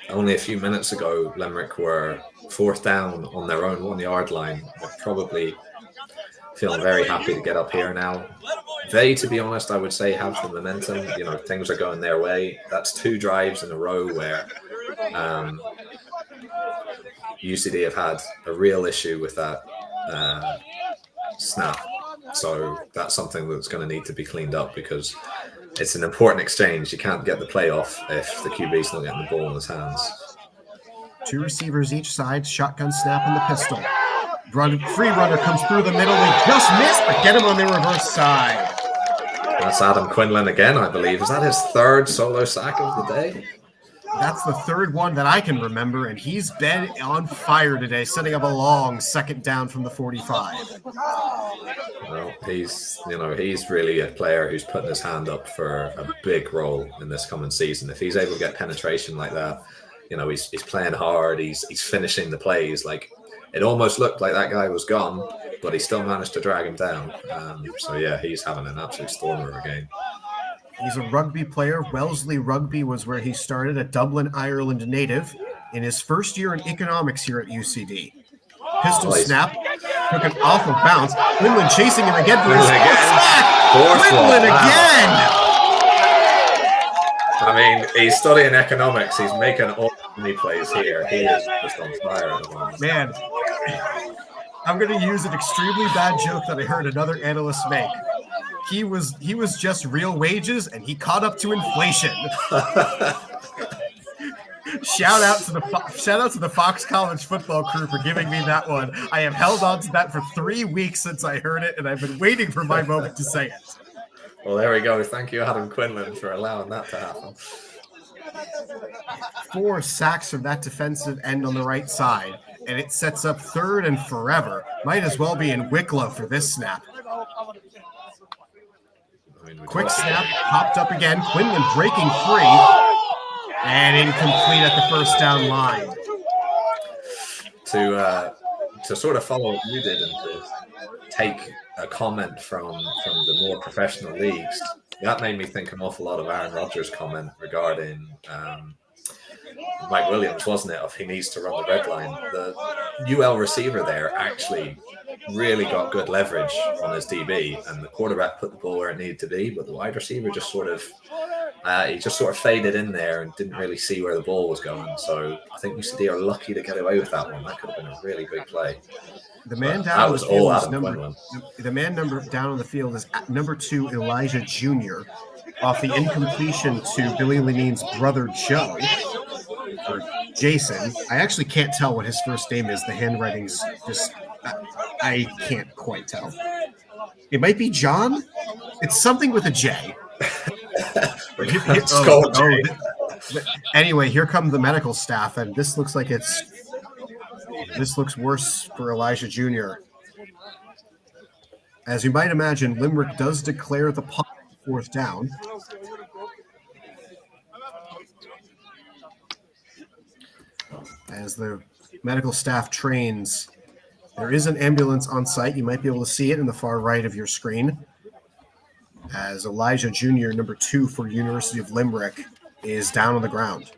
only a few minutes ago, Limerick were 4th down on their own 1-yard line, they're probably feeling very happy to get up here now. They, to be honest, I would say have the momentum. Things are going their way. That's 2 drives in a row where UCD have had a real issue with that snap. So that's something that's going to need to be cleaned up because it's an important exchange. You can't get the play off if the QB's not getting the ball in his hands. 2 receivers each side, shotgun snap and the pistol. Free runner comes through the middle. They just missed, but get him on the reverse side. That's Adam Quinlan again, I believe. Is that his 3rd solo sack of the day? That's the 3rd one that I can remember, and he's been on fire today, setting up a long 2nd down from the 45. Well, he's really a player who's putting his hand up for a big role in this coming season. If he's able to get penetration like that, he's playing hard. He's finishing the plays. Like, it almost looked like that guy was gone, but he still managed to drag him down. So yeah, he's having an absolute stormer of a game. He's a rugby player. Wellesley Rugby was where he started, a Dublin, Ireland native, in his first year in economics here at UCD. Pistol snap, took an awful bounce. Quinlan chasing him again for his Quinlan again! I mean, he's studying economics. He's making all the plays here. He is just on fire at the moment. Man, I'm going to use an extremely bad joke that I heard another analyst make. He was just real wages, and he caught up to inflation. Shout out to the Fox College football crew for giving me that one. I have held on to that for 3 weeks since I heard it, and I've been waiting for my moment to say it. Well, there we go. Thank you, Adam Quinlan, for allowing that to happen. 4 sacks from that defensive end on the right side, and it sets up 3rd and forever. Might as well be in Wicklow for this snap. Quick snap, popped up again. Quinlan breaking free, and incomplete at the 1st down line. To sort of follow what you did and to take a comment from the more professional leagues, that made me think an awful lot of Aaron Rodgers' comment regarding Mike Williams, wasn't it? Of he needs to run the red line. The UL receiver there actually really got good leverage on his DB, and the quarterback put the ball where it needed to be, but the wide receiver just sort of faded in there and didn't really see where the ball was going. So I think UCD are lucky to get away with that one. That could have been a really big play. The man down on the field is down on the field is number 2 Elijah Jr. off the incompletion to Billy Lenine's brother Joe. Or Jason. I actually can't tell what his first name is. The handwriting's just I can't quite tell. It might be John. It's something with a J. Anyway, here come the medical staff, and this looks worse for Elijah Jr. As you might imagine, Limerick does declare the punt fourth down. As the medical staff trains, there is an ambulance on site. You might be able to see it in the far right of your screen. As Elijah Jr., number 2 for University of Limerick, is down on the ground.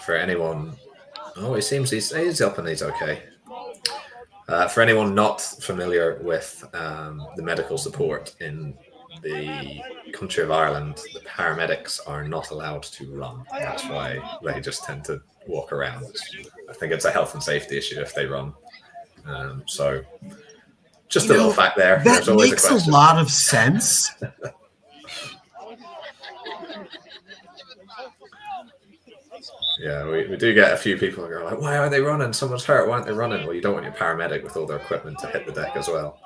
For anyone, it seems he's up and he's okay. For anyone not familiar with the medical support in the country of Ireland, the paramedics are not allowed to run. That's why they just tend to walk around. I think it's a health and safety issue if they run. So just a little fact there. That makes a lot of sense. Yeah, we do get a few people who are like, why are they running? Someone's hurt. Why aren't they running? Well, you don't want your paramedic with all their equipment to hit the deck as well.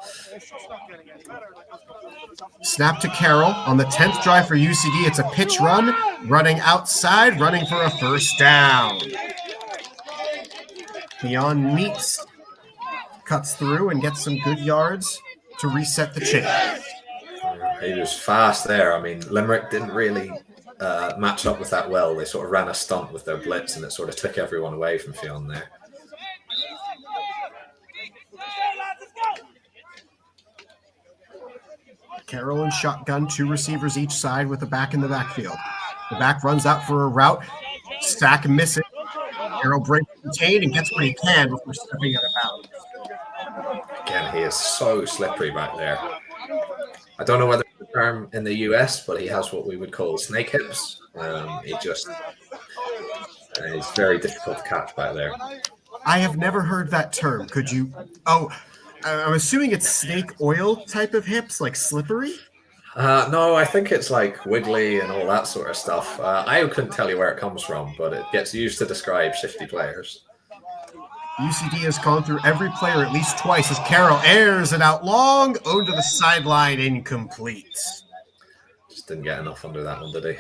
Snap to Carroll on the 10th drive for UCD. It's a pitch run, running outside, running for a first down. Keon Meeks cuts through and gets some good yards to reset the chain. He was fast there. I mean, Limerick didn't really match up with that well. They sort of ran a stunt with their blitz, and it sort of took everyone away from Fionn there. Carroll and shotgun, 2 receivers each side with the back in the backfield. The back runs out for a route. Sack misses. Carroll breaks the chain and gets what he can before stepping out of bounds. Again, he is so slippery back there. I don't know whether it's a term in the US, but he has what we would call snake hips. He's very difficult to catch back there. I have never heard that term. Could you? Oh, I'm assuming it's snake oil type of hips, like slippery? No, I think it's like wiggly and all that sort of stuff. I couldn't tell you where it comes from, but it gets used to describe shifty players. UCD has gone through every player at least twice as Carroll airs it out long, owed to the sideline, incomplete. Just didn't get enough under that one, did he?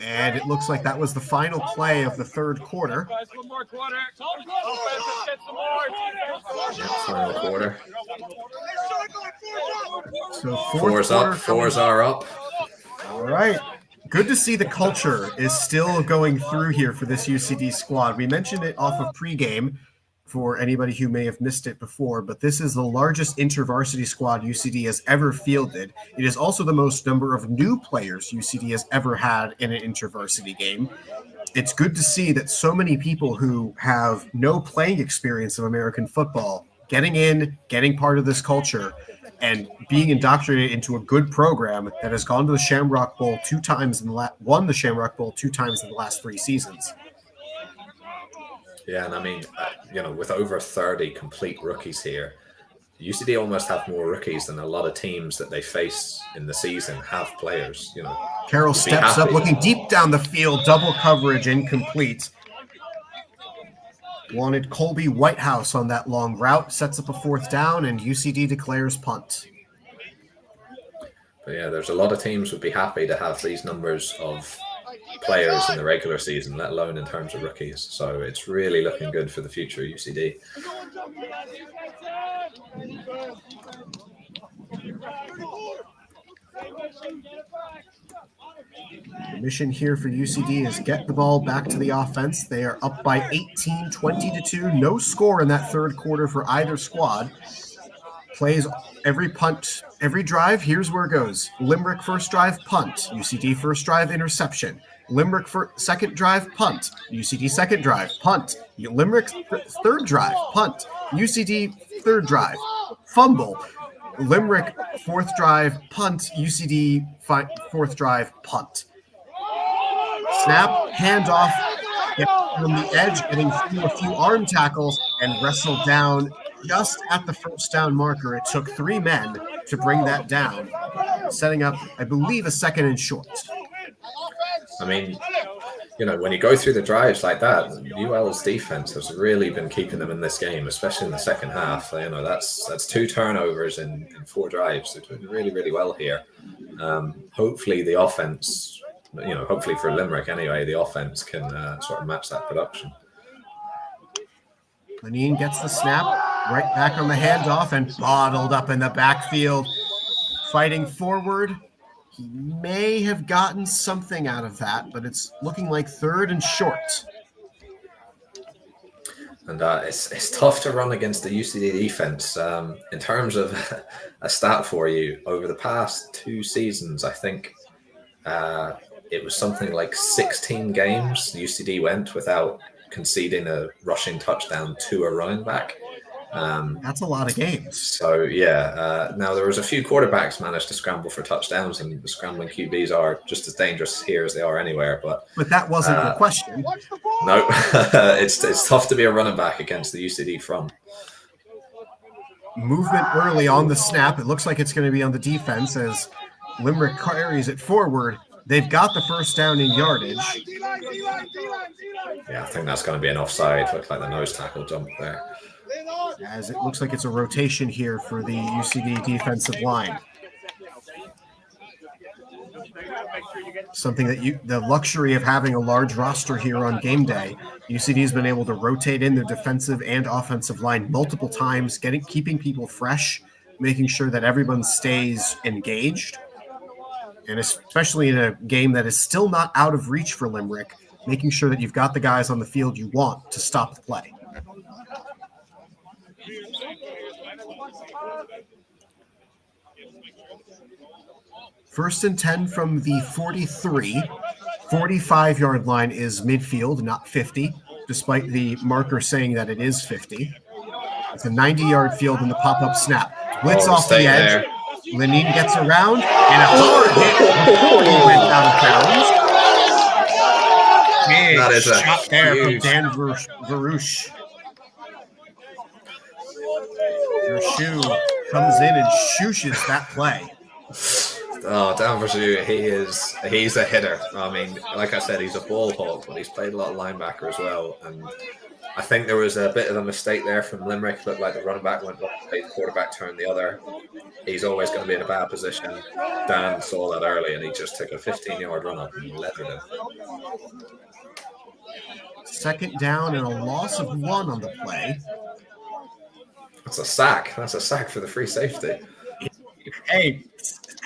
And it looks like that was the final play of the third quarter. Final quarter. So fours are up. All right. Good to see the culture is still going through here for this UCD squad. We mentioned it off of pregame for anybody who may have missed it before, but this is the largest intervarsity squad UCD has ever fielded. It is also the most number of new players UCD has ever had in an intervarsity game. It's good to see that so many people who have no playing experience of American football getting in, getting part of this culture, and being indoctrinated into a good program that has gone to the Shamrock Bowl 2 times and won the Shamrock Bowl 2 times in the last 3 seasons. Yeah, and I mean, with over 30 complete rookies here, UCD almost have more rookies than a lot of teams that they face in the season have players. Carroll steps up, looking deep down the field, double coverage, incomplete. Wanted Colby Whitehouse on that long route, sets up a 4th down, and UCD declares punt. But yeah, there's a lot of teams would be happy to have these numbers of players in the regular season, let alone in terms of rookies. So it's really looking good for the future of UCD. The mission here for UCD is get the ball back to the offense. They are up by 18, 20-2. No score in that third quarter for either squad. Plays every punt, every drive. Here's where it goes. Limerick first drive, punt. UCD first drive, interception. Limerick second drive, punt. UCD second drive, punt. Limerick third drive, punt. UCD third drive, fumble. Limerick 4th drive, punt. UCD 4th drive, punt. Snap, handoff, get on the edge, getting through a few arm tackles, and wrestled down just at the first down marker. It took 3 men to bring that down, setting up, I believe, a 2nd and short. I mean, when you go through the drives like that, UL's defense has really been keeping them in this game, especially in the second half. That's 2 turnovers in 4 drives. They're doing really, really well here. Hopefully the offense, hopefully for Limerick anyway, the offense can sort of match that production. Lenine gets the snap, right back on the handoff, and bottled up in the backfield. Fighting forward. He may have gotten something out of that, but it's looking like 3rd and short. And it's tough to run against the UCD defense. In terms of a stat for you, over the past 2 seasons, I think it was something like 16 games UCD went without conceding a rushing touchdown to a running back. That's a lot of games. So, now there was a few quarterbacks managed to scramble for touchdowns, and the scrambling QBs are just as dangerous here as they are anywhere. But that wasn't the question. No, it's tough to be a running back against the UCD front. Movement early on the snap. It looks like it's going to be on the defense as Limerick carries it forward. They've got the first down in yardage. Yeah, I think that's going to be an offside. Looks like the nose tackle jump there. As it looks like it's a rotation here for the UCD defensive line. Something that the luxury of having a large roster here on game day, UCD's been able to rotate in their defensive and offensive line multiple times, keeping people fresh, making sure that everyone stays engaged. And especially in a game that is still not out of reach for Limerick, making sure that you've got the guys on the field you want to stop the play. First and 10 from the 43. 45-yard line is midfield, not 50, despite the marker saying that it is 50. It's a 90-yard field in the pop-up snap. Blitz off the edge. Lenine gets around, and a hard hit before he went out of bounds. Big That is a shot there from huge- Dan Verush. Vershu comes in and shooshes that play. Oh, Dan Vershu, he's a hitter. I mean, like I said, he's a ball hawk, but he's played a lot of linebacker as well. And I think there was a bit of a mistake there from Limerick. It looked like the running back went one way, the quarterback turned the other. He's always going to be in a bad position. Dan saw that early, and he just took a 15-yard run up and leathered him. Second down and a loss of 1 on the play. That's a sack. That's a sack for the free safety. Hey,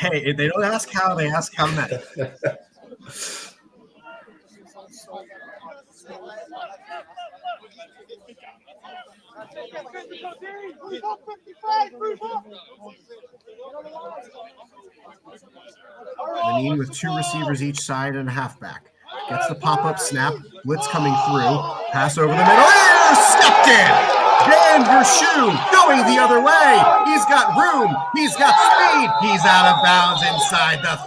they don't ask how, they ask how many. Lenine with 2 receivers each side and a halfback. Gets the pop-up snap. Blitz coming through. Pass over the middle. Stepped in! Dan Vershu going the other way. He's got room. He's got speed. He's out of bounds inside the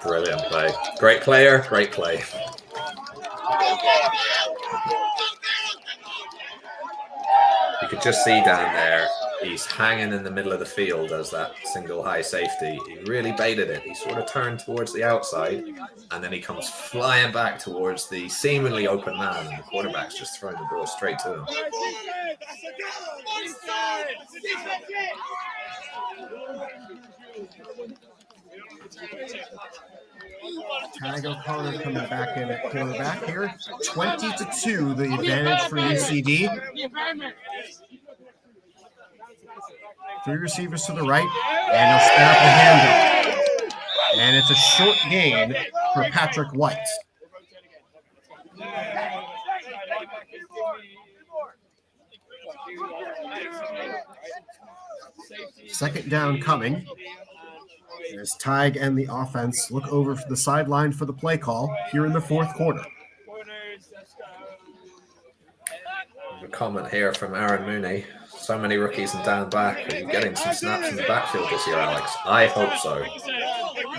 30. Brilliant play. Great player. Great play. You could just see down there, he's hanging in the middle of the field as that single high safety. He really baited it. He sort of turned towards the outside, and then he comes flying back towards the seemingly open man, and the quarterback's just throwing the ball straight to him. Tag O'Connor coming back in at quarterback here. 20-2, the advantage for UCD. 3 receivers to the right, and he'll snap the handoff. And it's a short gain for Patrick White. Second down coming. As Tig and the offense look over to the sideline for the play call here in the fourth quarter. A comment here from Aaron Mooney. So many rookies and down back. Are you getting some snaps in the backfield this year, Alex? I hope so.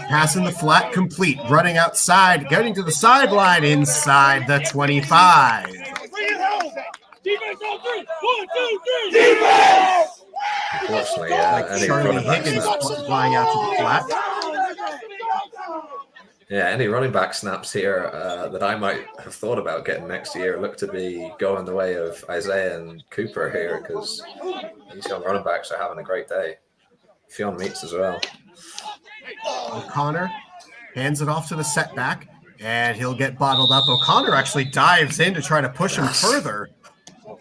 Passing the flat complete, running outside, getting to the sideline inside the 25. Defense on 3. 1, 2, 3. Defense! Unfortunately, Like any Charlie running back Higgins snaps. flying out to the flat. Yeah, any running back snaps here that I might have thought about getting next year look to be going the way of Isaiah and Cooper here, because these young running backs are having a great day. Fionn Meats as well. O'Connor hands it off to the setback, and he'll get bottled up. O'Connor actually dives in to try to push him further.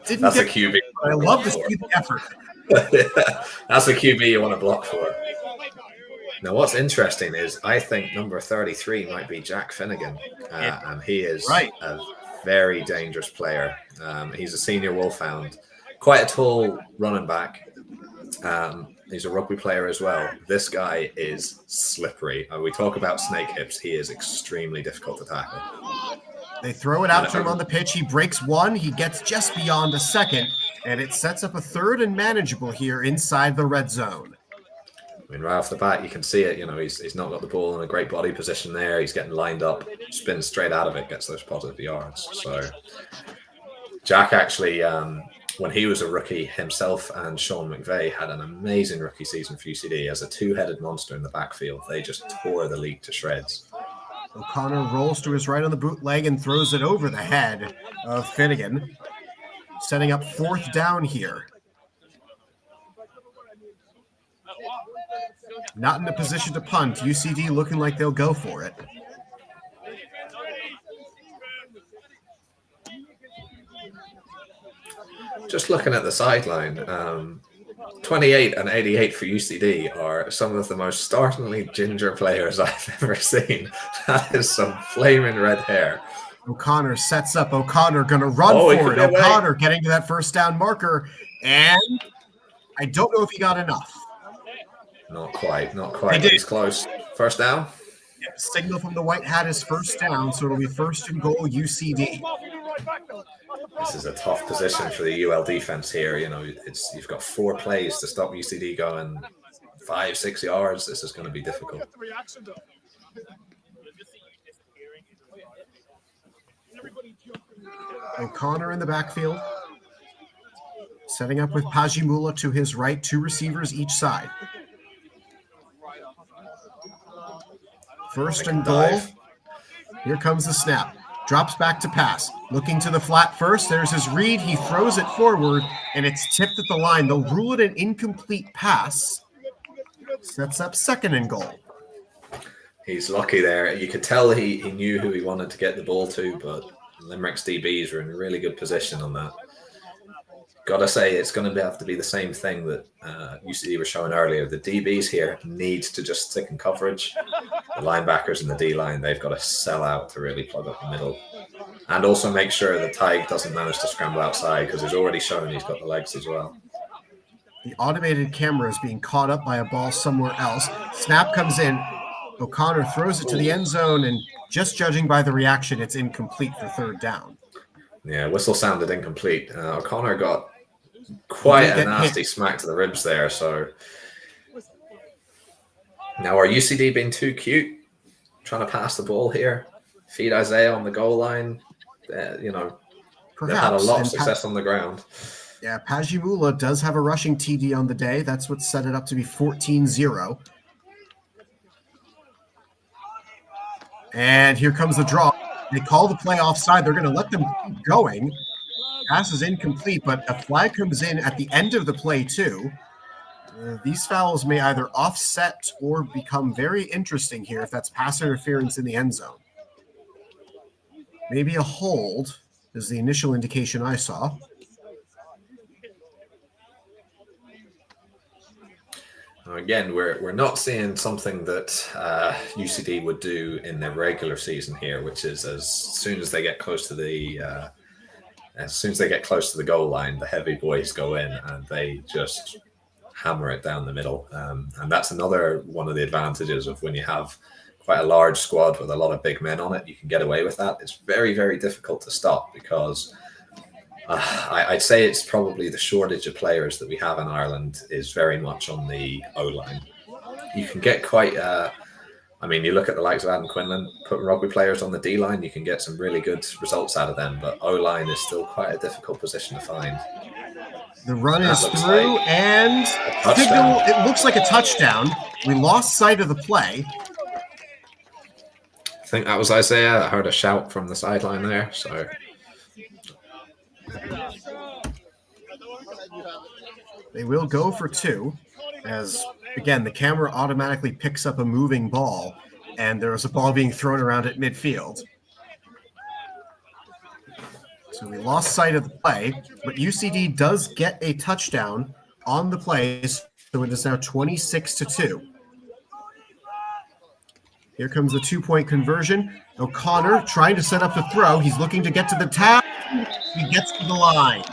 That's a QB. I love this QB effort. That's the QB you want to block for. Now, what's interesting is I think number 33 might be Jack Finnegan, and he is a very dangerous player. He's a senior Wolfhound, quite a tall running back. He's a rugby player as well. This guy is slippery. We talk about snake hips. He is extremely difficult to tackle. They throw it out to him on the pitch. He breaks one. He gets just beyond a second, and it sets up a third and manageable here inside the red zone. I mean, right off the bat, you can see it. You know, he's not got the ball in a great body position there. He's getting lined up, spins straight out of it, gets those positive yards. So Jack actually, when he was a rookie, himself and Sean McVeigh had an amazing rookie season for UCD as a two-headed monster in the backfield. They just tore the league to shreds. O'Connor rolls to his right on the bootleg and throws it over the head of Finnegan, setting up fourth down here. Not in a position to punt. UCD looking like they'll go for it. Just looking at the sideline, 28 and 88 for UCD are some of the most startlingly ginger players I've ever seen. That is some flaming red hair. O'Connor sets up. O'Connor going to run for it. O'Connor getting to that first down marker, and I don't know if he got enough. Not quite. He's close. First down? Yeah, signal from the white hat is first down, so it'll be first and goal UCD. This is a tough position for the UL defense here. You know, you've got 4 plays to stop UCD going 5-6 yards. This is going to be difficult. O'Connor in the backfield, setting up with Pajimula to his right, 2 receivers each side. First and goal. Here comes the snap. Drops back to pass. Looking to the flat first. There's his read. He throws it forward, and it's tipped at the line. They'll rule it an incomplete pass. Sets up second and goal. He's lucky there. You could tell he knew who he wanted to get the ball to, but Limerick's DBs are in a really good position on that. Gotta say, it's going to have to be the same thing that UCD were showing earlier. The DBs here need to just stick in coverage. The linebackers and the D-line, they've got to sell out to really plug up the middle. And also make sure the Tig doesn't manage to scramble outside, because he's already shown he's got the legs as well. The automated camera is being caught up by a ball somewhere else. Snap comes in. O'Connor throws it to the end zone, and just judging by the reaction, it's incomplete for third down. Yeah, whistle sounded incomplete. O'Connor got quite a nasty smack to the ribs there. So now, are UCD being too cute, trying to pass the ball here, feed Isaiah on the goal line? They've had a lot of success on the ground. Yeah, Pajimula does have a rushing TD on the day. That's what set it up to be 14-0. And here comes the draw. They call the play offside. They're going to let them keep going. Pass is incomplete, but a flag comes in at the end of the play too. These fouls may either offset or become very interesting here if that's pass interference in the end zone. Maybe a hold is the initial indication I saw. Again, we're not seeing something that UCD would do in their regular season here, which is as soon as they get close to the goal line, the heavy boys go in and they just hammer it down the middle. And that's another one of the advantages of when you have quite a large squad with a lot of big men on it. You can get away with that. It's very, very difficult to stop because I'd say it's probably the shortage of players that we have in Ireland is very much on the O-line. You can get quite, you look at the likes of Adam Quinlan, putting rugby players on the D-line, you can get some really good results out of them, but O-line is still quite a difficult position to find. The run is through, and it looks like a touchdown. We lost sight of the play. think that was Isaiah. I heard a shout from the sideline there. So they will go for 2, as, again, the camera automatically picks up a moving ball, and there's a ball being thrown around at midfield. So we lost sight of the play, but UCD does get a touchdown on the plays, so it is now 26-2. Here comes the 2-point conversion. O'Connor trying to set up the throw. He's looking to get to the tap. He gets to the line.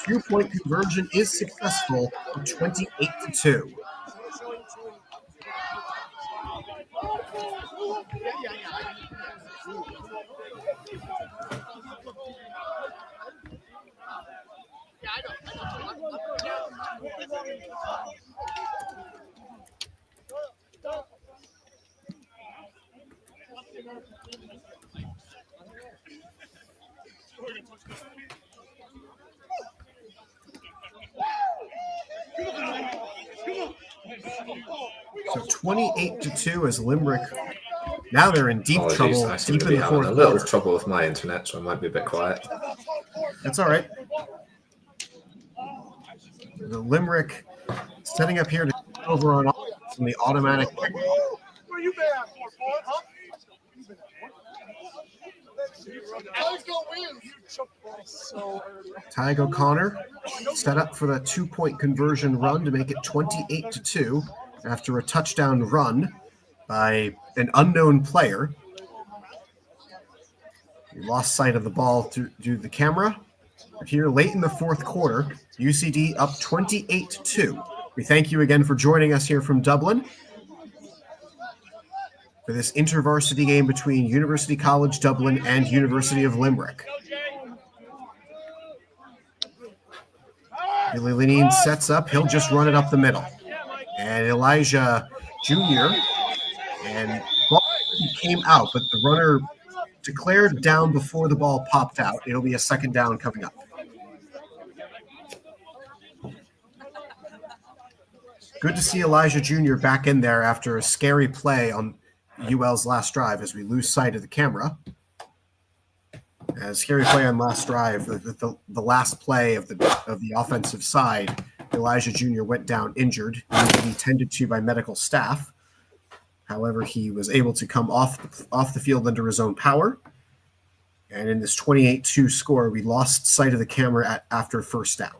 2-point conversion is successful for 28-2. So 28-2 as Limerick. Now they're in deep trouble. I seem Deep to in be the having fourth a little quarter. trouble with my internet, so I might be a bit quiet. That's all right. The Limerick setting up here to over on from the automatic. Where you been at for, boy, huh? Let's go win. You chuck ball so early. Tyg O'Connor set up for the 2-point conversion run to make it 28-2 after a touchdown run by an unknown player. We lost sight of the ball due to the camera. But here late in the fourth quarter, UCD up 28-2. We thank you again for joining us here from Dublin for this intervarsity game between University College Dublin and University of Limerick. Billy Lineen sets up. He'll just run it up the middle. And Elijah Jr. and ball came out, but the runner declared down before the ball popped out. It'll be a second down coming up. Good to see Elijah Jr. back in there after a scary play on UL's last drive as we lose sight of the camera. A scary play on last drive, the last play of the offensive side, Elijah Jr. went down injured, usually tended to by medical staff. However, he was able to come off the field under his own power. And in this 28-2 score, we lost sight of the camera after first down.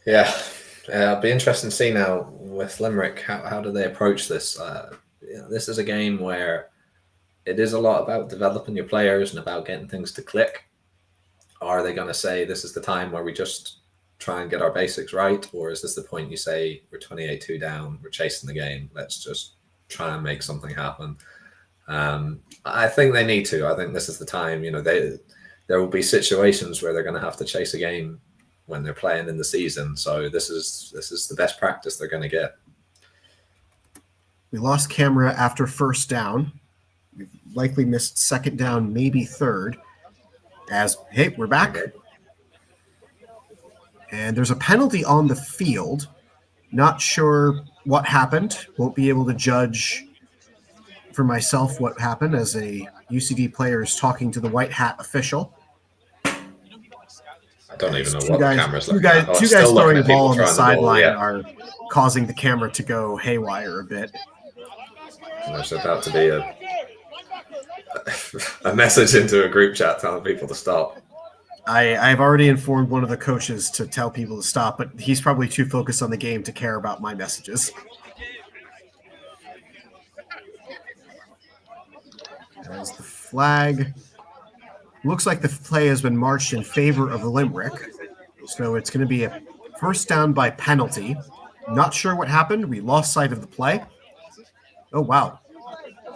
Yeah, it'll be interesting to see now with Limerick, how do they approach this? This is a game where it is a lot about developing your players and about getting things to click. Are they going to say this is the time where we just try and get our basics right? Or is this the point you say we're 28-2 down, we're chasing the game, let's just try and make something happen? I think they need to. I think this is the time. There will be situations where they're going to have to chase a game when they're playing in the season. So this is the best practice they're going to get. We lost camera after first down. We've likely missed second down, maybe third. Hey, we're back. Okay. And there's a penalty on the field. Not sure what happened. Won't be able to judge for myself what happened as a UCD player is talking to the white hat official. I don't even know what the camera's looking at. at. Two guys throwing the ball on the throwing sideline yeah. are causing the camera to go haywire a bit. And there's about to be a message into a group chat telling people to stop. I've already informed one of the coaches to tell people to stop, but he's probably too focused on the game to care about my messages. As the flag looks like the play has been marched in favor of Limerick, so it's going to be a first down by penalty. Not sure what happened. We lost sight of the play. Oh wow,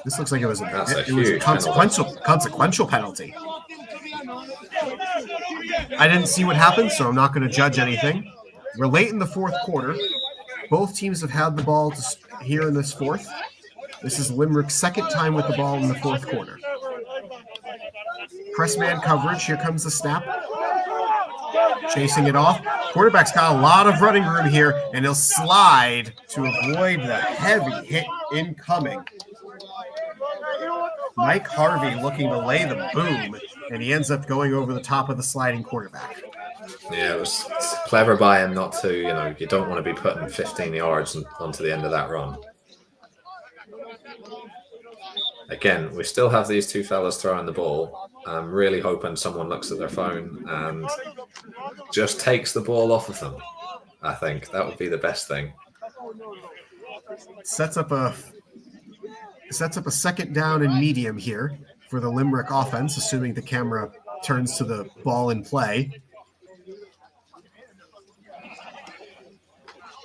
this looks like it was a consequential penalty. I didn't see what happened, so I'm not going to judge anything. We're late in the fourth quarter. Both teams have had the ball here in this fourth. This is Limerick's second time with the ball in the fourth quarter. Press man coverage. Here comes the snap. chasing it off. Quarterback's got a lot of running room here, and he'll slide to avoid the heavy hit incoming. Mike Harvey looking to lay the boom, and he ends up going over the top of the sliding quarterback. Yeah, it was clever by him not to, you don't want to be putting 15 yards onto the end of that run. Again, we still have these two fellas throwing the ball. I'm really hoping someone looks at their phone and just takes the ball off of them. I think that would be the best thing. Sets up a second down and medium here for the Limerick offense, assuming the camera turns to the ball in play.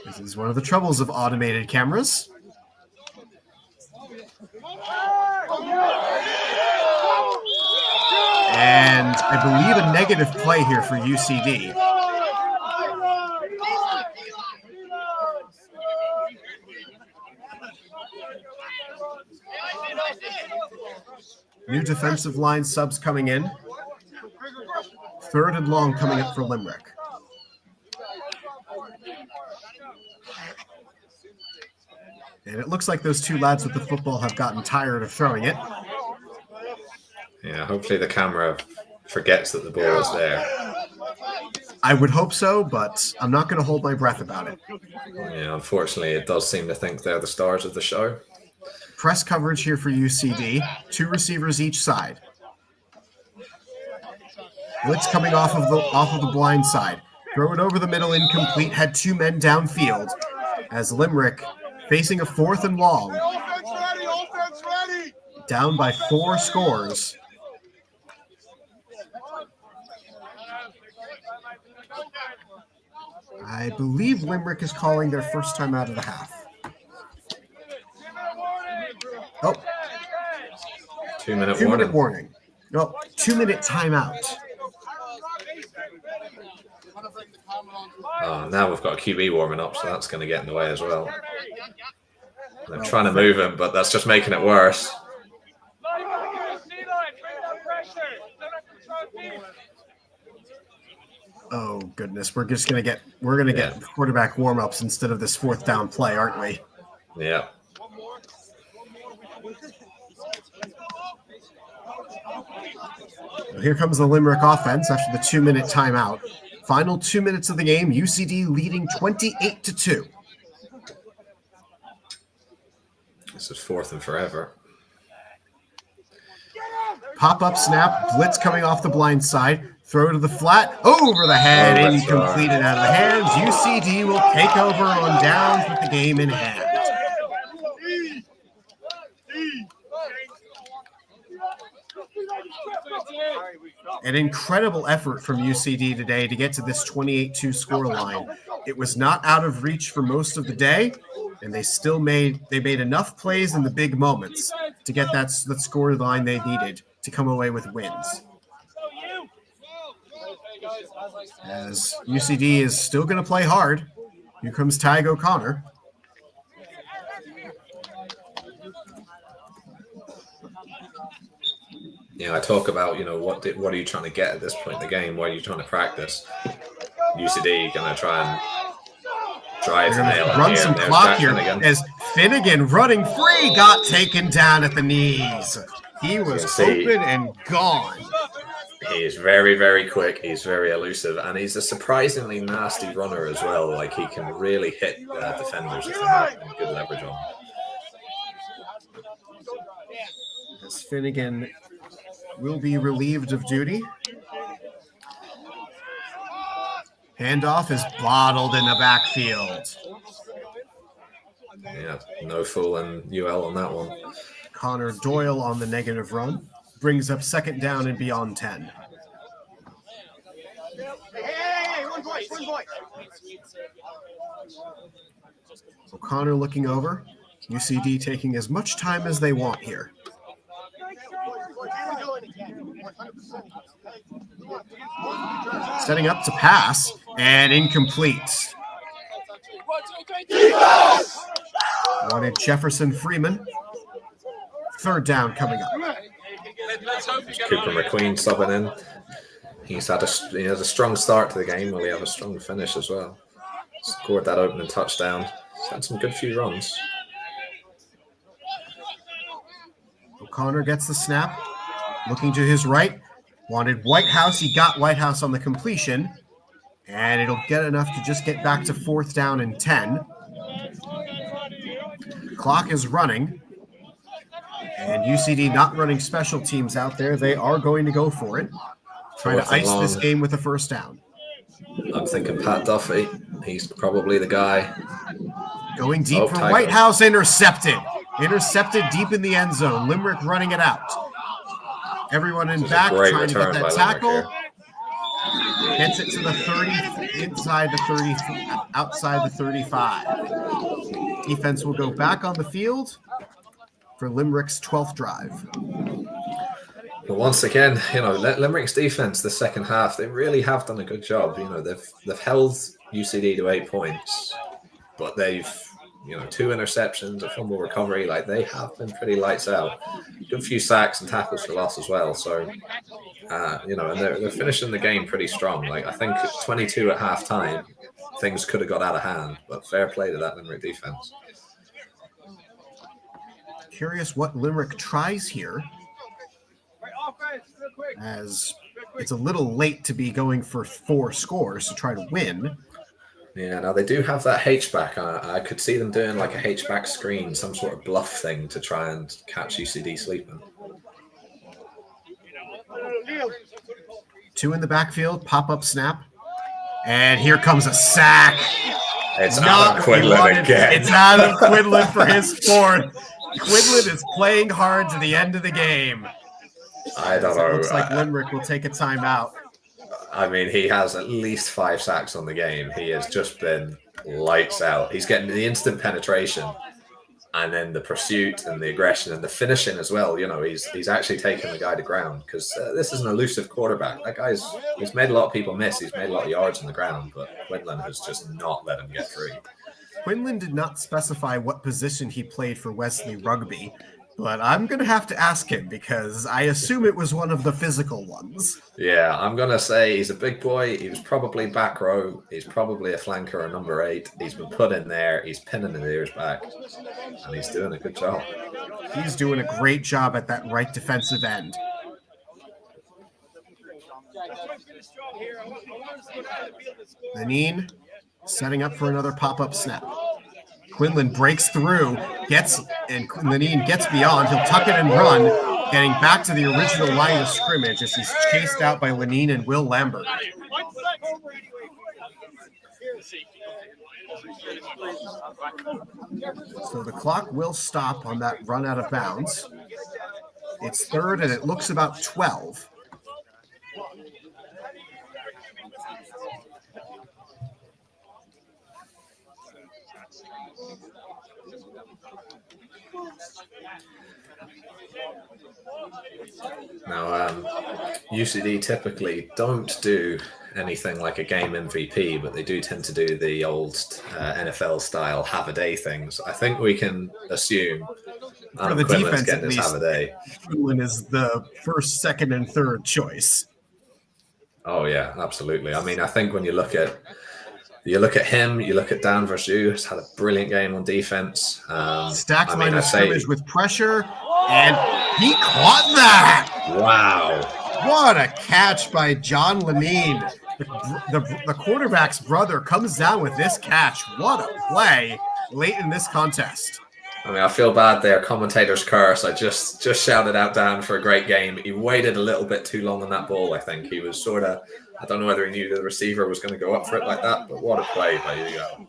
This is one of the troubles of automated cameras. And I believe a negative play here for UCD. New defensive line subs coming in. 3rd and long coming up for Limerick. And it looks like those two lads with the football have gotten tired of throwing it. Yeah, hopefully the camera forgets that the ball is there. I would hope so, but I'm not going to hold my breath about it. Yeah, unfortunately, it does seem to think they're the stars of the show. Press coverage here for UCD. 2 receivers each side. Blitz coming off of the blind side. Throw it over the middle, incomplete. Had 2 men downfield as Limerick facing a 4th and long. Offense ready. Down by 4 scores. I believe Limerick is calling their first time out of the half. Oh. 2-minute warning. No, 2-minute timeout. Oh, now we've got a QB warming up, so that's going to get in the way as well. They're trying to move him, but that's just making it worse. Oh goodness, we're going to get quarterback warm-ups instead of this 4th down play, aren't we? Yeah. Here comes the Limerick offense after the 2-minute timeout. Final 2 minutes of the game, UCD leading 28-2. This is 4th and forever. Pop-up snap, blitz coming off the blind side. Throw to the flat, over the head, incomplete and out of the hands. UCD will take over on downs with the game in hand. An incredible effort from UCD today to get to this 28-2 score line. It was not out of reach for most of the day, and they made enough plays in the big moments to get that score line they needed to come away with wins. As UCD is still going to play hard. Here comes Tyg O'Connor. Yeah, I talk about, what are you trying to get at this point in the game? What are you trying to practice? UCD going to try and drive the nail. Run some clock here as Finnegan running free got taken down at the knees. He was open and gone. He is very, very quick. He's very elusive, and he's a surprisingly nasty runner as well. Like, he can really hit defenders if they're not in good leverage on him. As Finnegan will be relieved of duty. Handoff is bottled in the backfield. Yeah, no fooling UL on that one. Connor Doyle on the negative run. Brings up 2nd down and beyond 10. Hey, one voice. O'Connor looking over. UCD taking as much time as they want here. Setting up to pass and incomplete. Wanted Jefferson Freeman. 3rd down coming up. Cooper McQueen subbing in. he has a strong start to the game. Will he have a strong finish as well? Scored that opening touchdown. He's had some good few runs. O'Connor gets the snap, looking to his right. Wanted Whitehouse. He got Whitehouse on the completion, and it'll get enough to just get back to 4th down and 10. Clock is running, and UCD not running special teams out there. They are going to go for it. Trying to ice this game with a 1st down. I'm thinking Pat Duffy. He's probably the guy. Going deep for Whitehouse. Intercepted. Intercepted deep in the end zone. Limerick running it out. Everyone in back trying to get that tackle. Gets it to the 30, inside the 30, outside the 35. Defense will go back on the field for Limerick's 12th drive. But once again, Limerick's defense, the second half, they really have done a good job. They've held UCD to 8 points, but they've 2 interceptions, a fumble recovery. Like, they have been pretty lights out. Good few sacks and tackles for loss as well. So, and they're finishing the game pretty strong. Like, I think 22 at halftime, things could have got out of hand, but fair play to that Limerick defense. Curious what Limerick tries here, as it's a little late to be going for 4 scores to try to win. Yeah, now they do have that H-back. I could see them doing like a H-back screen, some sort of bluff thing to try and catch UCD sleeping. 2 in the backfield, pop-up snap. And here comes a sack. It's Adam Quinlan again. It's Adam Quinlan for his 4th. Quinlan is playing hard to the end of the game. I don't know. It looks like Limerick will take a timeout. I mean, he has at least 5 sacks on the game. He has just been lights out. He's getting the instant penetration, and then the pursuit and the aggression and the finishing as well. He's actually taking the guy to ground, because this is an elusive quarterback. That he's made a lot of people miss. He's made a lot of yards on the ground, but Quinlan has just not let him get free. Quinlan did not specify what position he played for Wesley Rugby, but I'm going to have to ask him, because I assume it was one of the physical ones. Yeah, I'm going to say he's a big boy. He was probably back row. He's probably a flanker or number 8. He's been put in there. He's pinning his ears back, and he's doing a good job. He's doing a great job at that right defensive end. Lenine setting up for another pop-up snap. Quinlan breaks through, and Lenine gets beyond. He'll tuck it and run, getting back to the original line of scrimmage as he's chased out by Lenine and Will Lambert. So the clock will stop on that run out of bounds. It's 3rd, and it looks about 12. Now, UCD typically don't do anything like a game MVP, but they do tend to do the old NFL style have a day things. I think we can assume for the defense, at least, have a day. Quinlan is the 1st, 2nd, and 3rd choice. Oh yeah, absolutely. I mean, I think when you look at him, you look at Dan Verjou, who's had a brilliant game on defense. Stacks line of scrimmage with pressure, and he caught that. Wow. What a catch by John Lenine. The quarterback's brother comes down with this catch. What a play late in this contest. I mean, I feel bad there. Commentator's curse. I just shouted out Dan for a great game. He waited a little bit too long on that ball, I think. He was sort of, I don't know whether he knew the receiver was going to go up for it like that, but what a play by Hugo.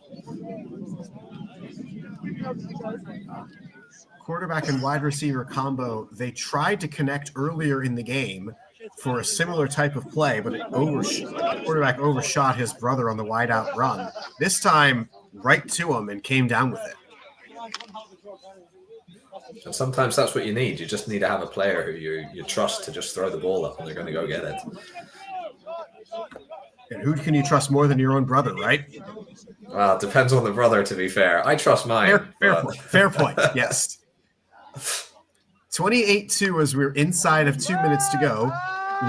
Quarterback and wide receiver combo, they tried to connect earlier in the game for a similar type of play, but the quarterback overshot his brother on the wide out run. This time, right to him and came down with it. And sometimes that's what you need. You just need to have a player who you trust to just throw the ball up and they're going to go get it. And who can you trust more than your own brother, right? Well, it depends on the brother, to be fair. I trust mine. Fair point, yes. 28-2 as we're inside of 2 minutes to go.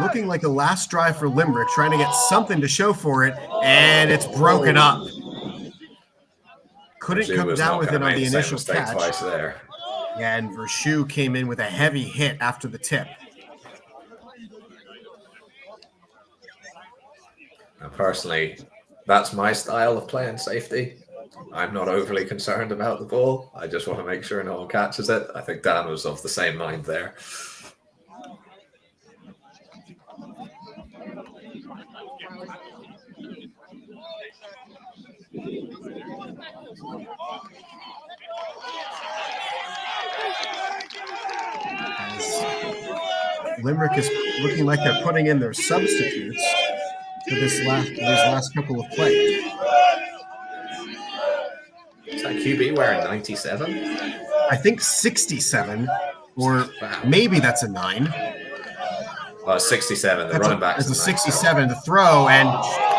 looking like a last drive for Limerick, trying to get something to show for it, and it's broken up. Couldn't come down with it on the initial catch. Twice there. Yeah, and Vershu came in with a heavy hit after the tip. Now, personally, that's my style of playing safety. I'm not overly concerned about the ball. I just want to make sure no one catches it. I think Dan was of the same mind there. As Limerick is looking like they're putting in their substitutes for these last couple of plays. Is that QB wearing 97? I think 67, or maybe that's a 9. 67. The running back. It's a 67 to throw and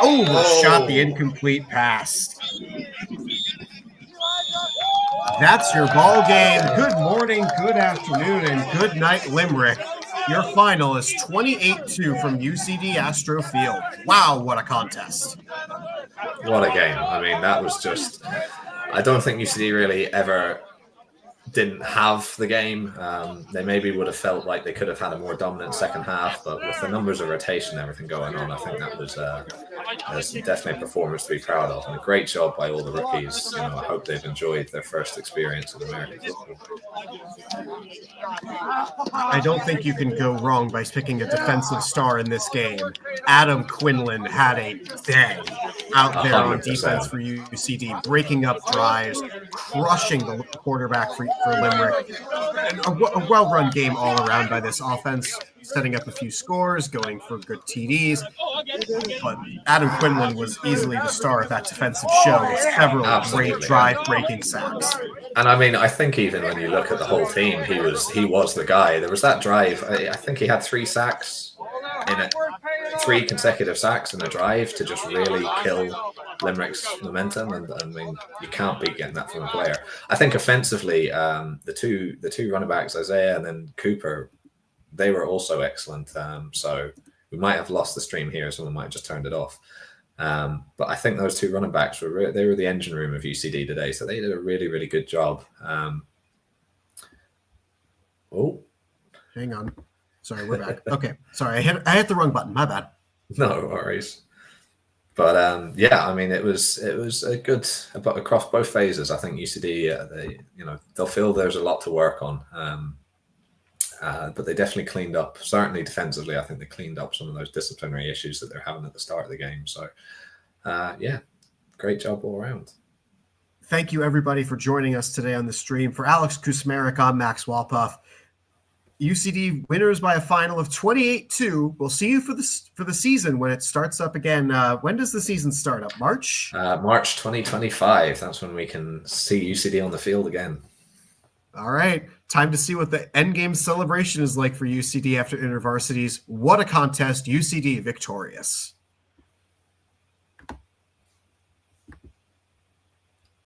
overshot the incomplete pass. That's your ball game. Good morning, good afternoon, and good night, Limerick. Your final is 28-2 from UCD Astro Field. Wow, what a contest. What a game. I mean, that was just... I don't think UCD really ever didn't have the game. They maybe would have felt like they could have had a more dominant second half, but with the numbers of rotation and everything going on, I think that was definitely a performance to be proud of, and a great job by all the rookies. I hope they've enjoyed their first experience of American football. I don't think you can go wrong by picking a defensive star in this game. Adam Quinlan had a day out there 100%. On defense for UCD, breaking up drives, crushing the quarterback for Limerick. And a well-run game all around by this offense, setting up a few scores, going for good TDs. But Adam Quinlan was easily the star of that defensive show with several great drive-breaking sacks. And I mean, I think even when you look at the whole team, he was the guy. There was that drive. I think he had 3 sacks in it, 3 consecutive sacks in a drive to just really kill Limerick's momentum. And I mean, you can't beat getting that from a player. I think offensively, the two running backs, Isaiah and then Cooper, they were also excellent. So we might have lost the stream here. Someone might have just turned it off. But I think those 2 running backs were the engine room of UCD today. So they did a really, really good job. Hang on. Sorry, we're back. Okay. Sorry, I hit the wrong button. My bad. No worries. But yeah, I mean, it was a good across both phases. I think UCD, they'll feel there's a lot to work on. But they definitely cleaned up. Certainly defensively, I think they cleaned up some of those disciplinary issues that they're having at the start of the game. So, yeah, great job all around. Thank you, everybody, for joining us today on the stream. For Alex Kusmarek, I'm Max Walpuff. UCD winners by a final of 28-2. We'll see you for the season when it starts up again. When does the season start up? March? March 2025. That's when we can see UCD on the field again. All right. Time to see what the endgame celebration is like for UCD after InterVarsities. What a contest. UCD victorious.